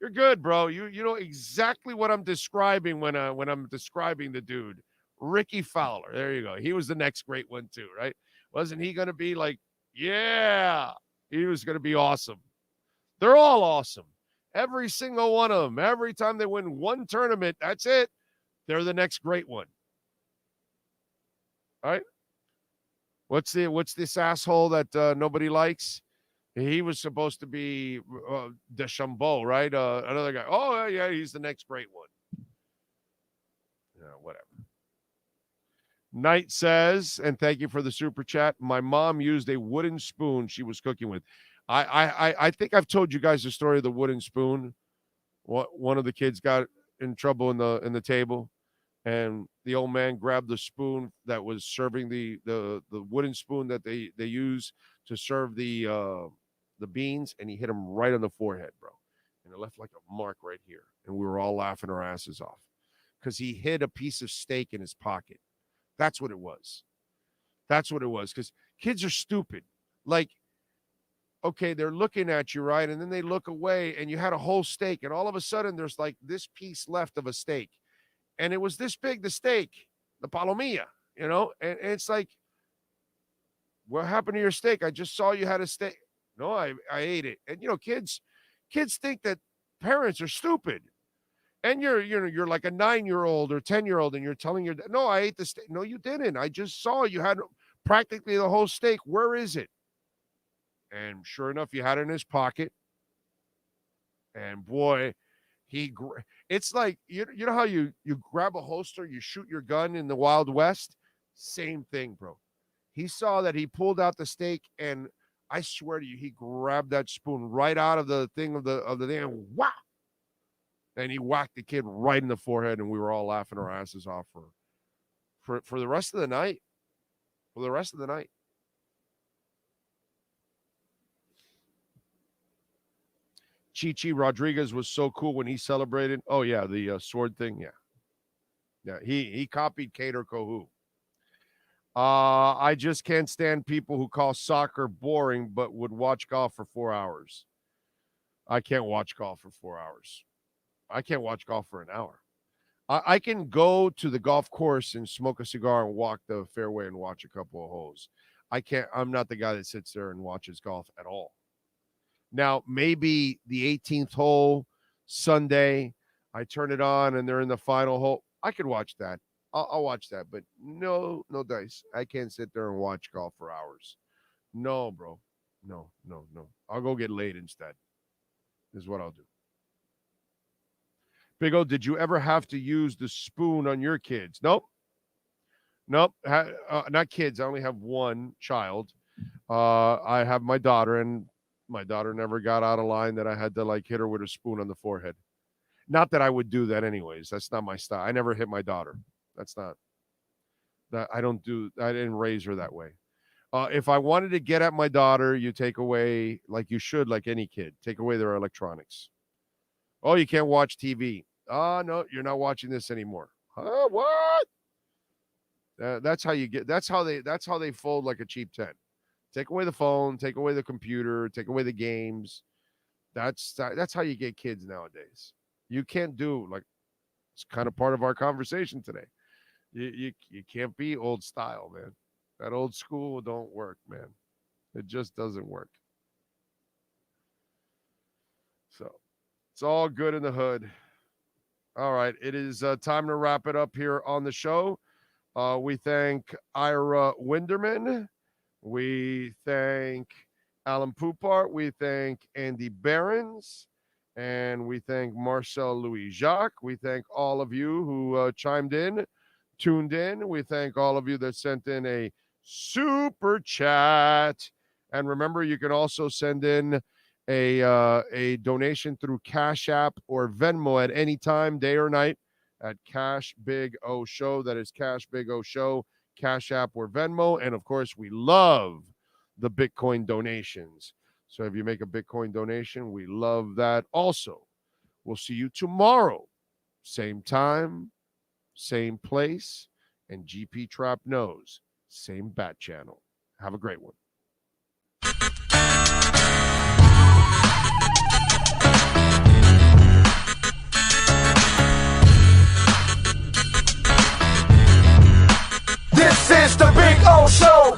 Speaker 4: you're good, bro. You know exactly what I'm describing when I'm describing the dude. Ricky Fowler. There you go. He was the next great one too, right? Wasn't he going to be like, yeah, he was going to be awesome. They're all awesome. Every single one of them. Every time they win one tournament, that's it. They're the next great one. All right. What's this asshole that nobody likes? He was supposed to be DeChambeau, right? Another guy. Oh, yeah, he's the next great one. Yeah, whatever. Knight says, and thank you for the super chat, my mom used a wooden spoon she was cooking with. I think I've told you guys the story of the wooden spoon. One of the kids got in trouble in the table, and the old man grabbed the spoon that was serving the wooden spoon that they use to serve the beans, and he hit him right on the forehead, bro. And it left like a mark right here. And we were all laughing our asses off because he hid a piece of steak in his pocket. That's what it was. That's what it was. Because kids are stupid. Like, okay, they're looking at you, right? And then they look away, and you had a whole steak, and all of a sudden there's like this piece left of a steak. And it was this big, the steak, the palomilla, you know? And it's like, what happened to your steak? I just saw you had a steak. No, I ate it. And, you know, kids think that parents are stupid. And you're like a 9-year-old or 10-year-old, and you're telling your dad, no, I ate the steak. No, you didn't. I just saw you had practically the whole steak. Where is it? And sure enough, you had it in his pocket. And boy, it's like, you know how you grab a holster, you shoot your gun in the Wild West? Same thing, bro. He saw that he pulled out the steak, and I swear to you, he grabbed that spoon right out of the thing of the thing, and wow! And he whacked the kid right in the forehead, and we were all laughing our asses off for the rest of the night. For the rest of the night. Chichi Rodriguez was so cool when he celebrated. Oh, yeah, the sword thing, yeah. Yeah, he copied Kader Kohu. I just can't stand people who call soccer boring but would watch golf for 4 hours. I can't watch golf for 4 hours. I can't watch golf for an hour. I can go to the golf course and smoke a cigar and walk the fairway and watch a couple of holes. I'm not the guy that sits there and watches golf at all. Now, maybe the 18th hole Sunday, I turn it on and they're in the final hole. I could watch that. I'll watch that, but no dice. I can't sit there and watch golf for hours. No, bro. No. I'll go get laid instead, is what I'll do. Big O, did you ever have to use the spoon on your kids? Nope. Not kids. I only have one child. I have my daughter, and my daughter never got out of line that I had to like hit her with a spoon on the forehead. Not that I would do that anyways. That's not my style. I never hit my daughter. That's not that. I didn't raise her that way. If I wanted to get at my daughter, you take away, like you should, like any kid, take away their electronics. Oh, you can't watch TV. Oh, no, you're not watching this anymore. Huh? What? That's how you get. That's how they fold like a cheap tent. Take away the phone. Take away the computer. Take away the games. That's how you get kids nowadays. You can't do, like, it's kind of part of our conversation today. You can't be old style, man. That old school don't work, man. It just doesn't work. So it's all good in the hood. All right, it is time to wrap it up here on the show. We thank Ira Winderman. We thank Alan Poupart. We thank Andy Behrens. And we thank Marcel Louis-Jacques. We thank all of you who chimed in, tuned in. We thank all of you that sent in a super chat. And remember, you can also send in a donation through Cash App or Venmo at any time, day or night, at Cash Big O Show. That is Cash Big O Show, Cash App or Venmo. And of course, we love the Bitcoin donations. So if you make a Bitcoin donation, we love that also. We'll see you tomorrow. Same time, same place, and GP Trap knows. Same bat channel. Have a great one.
Speaker 1: This is the Big O Show.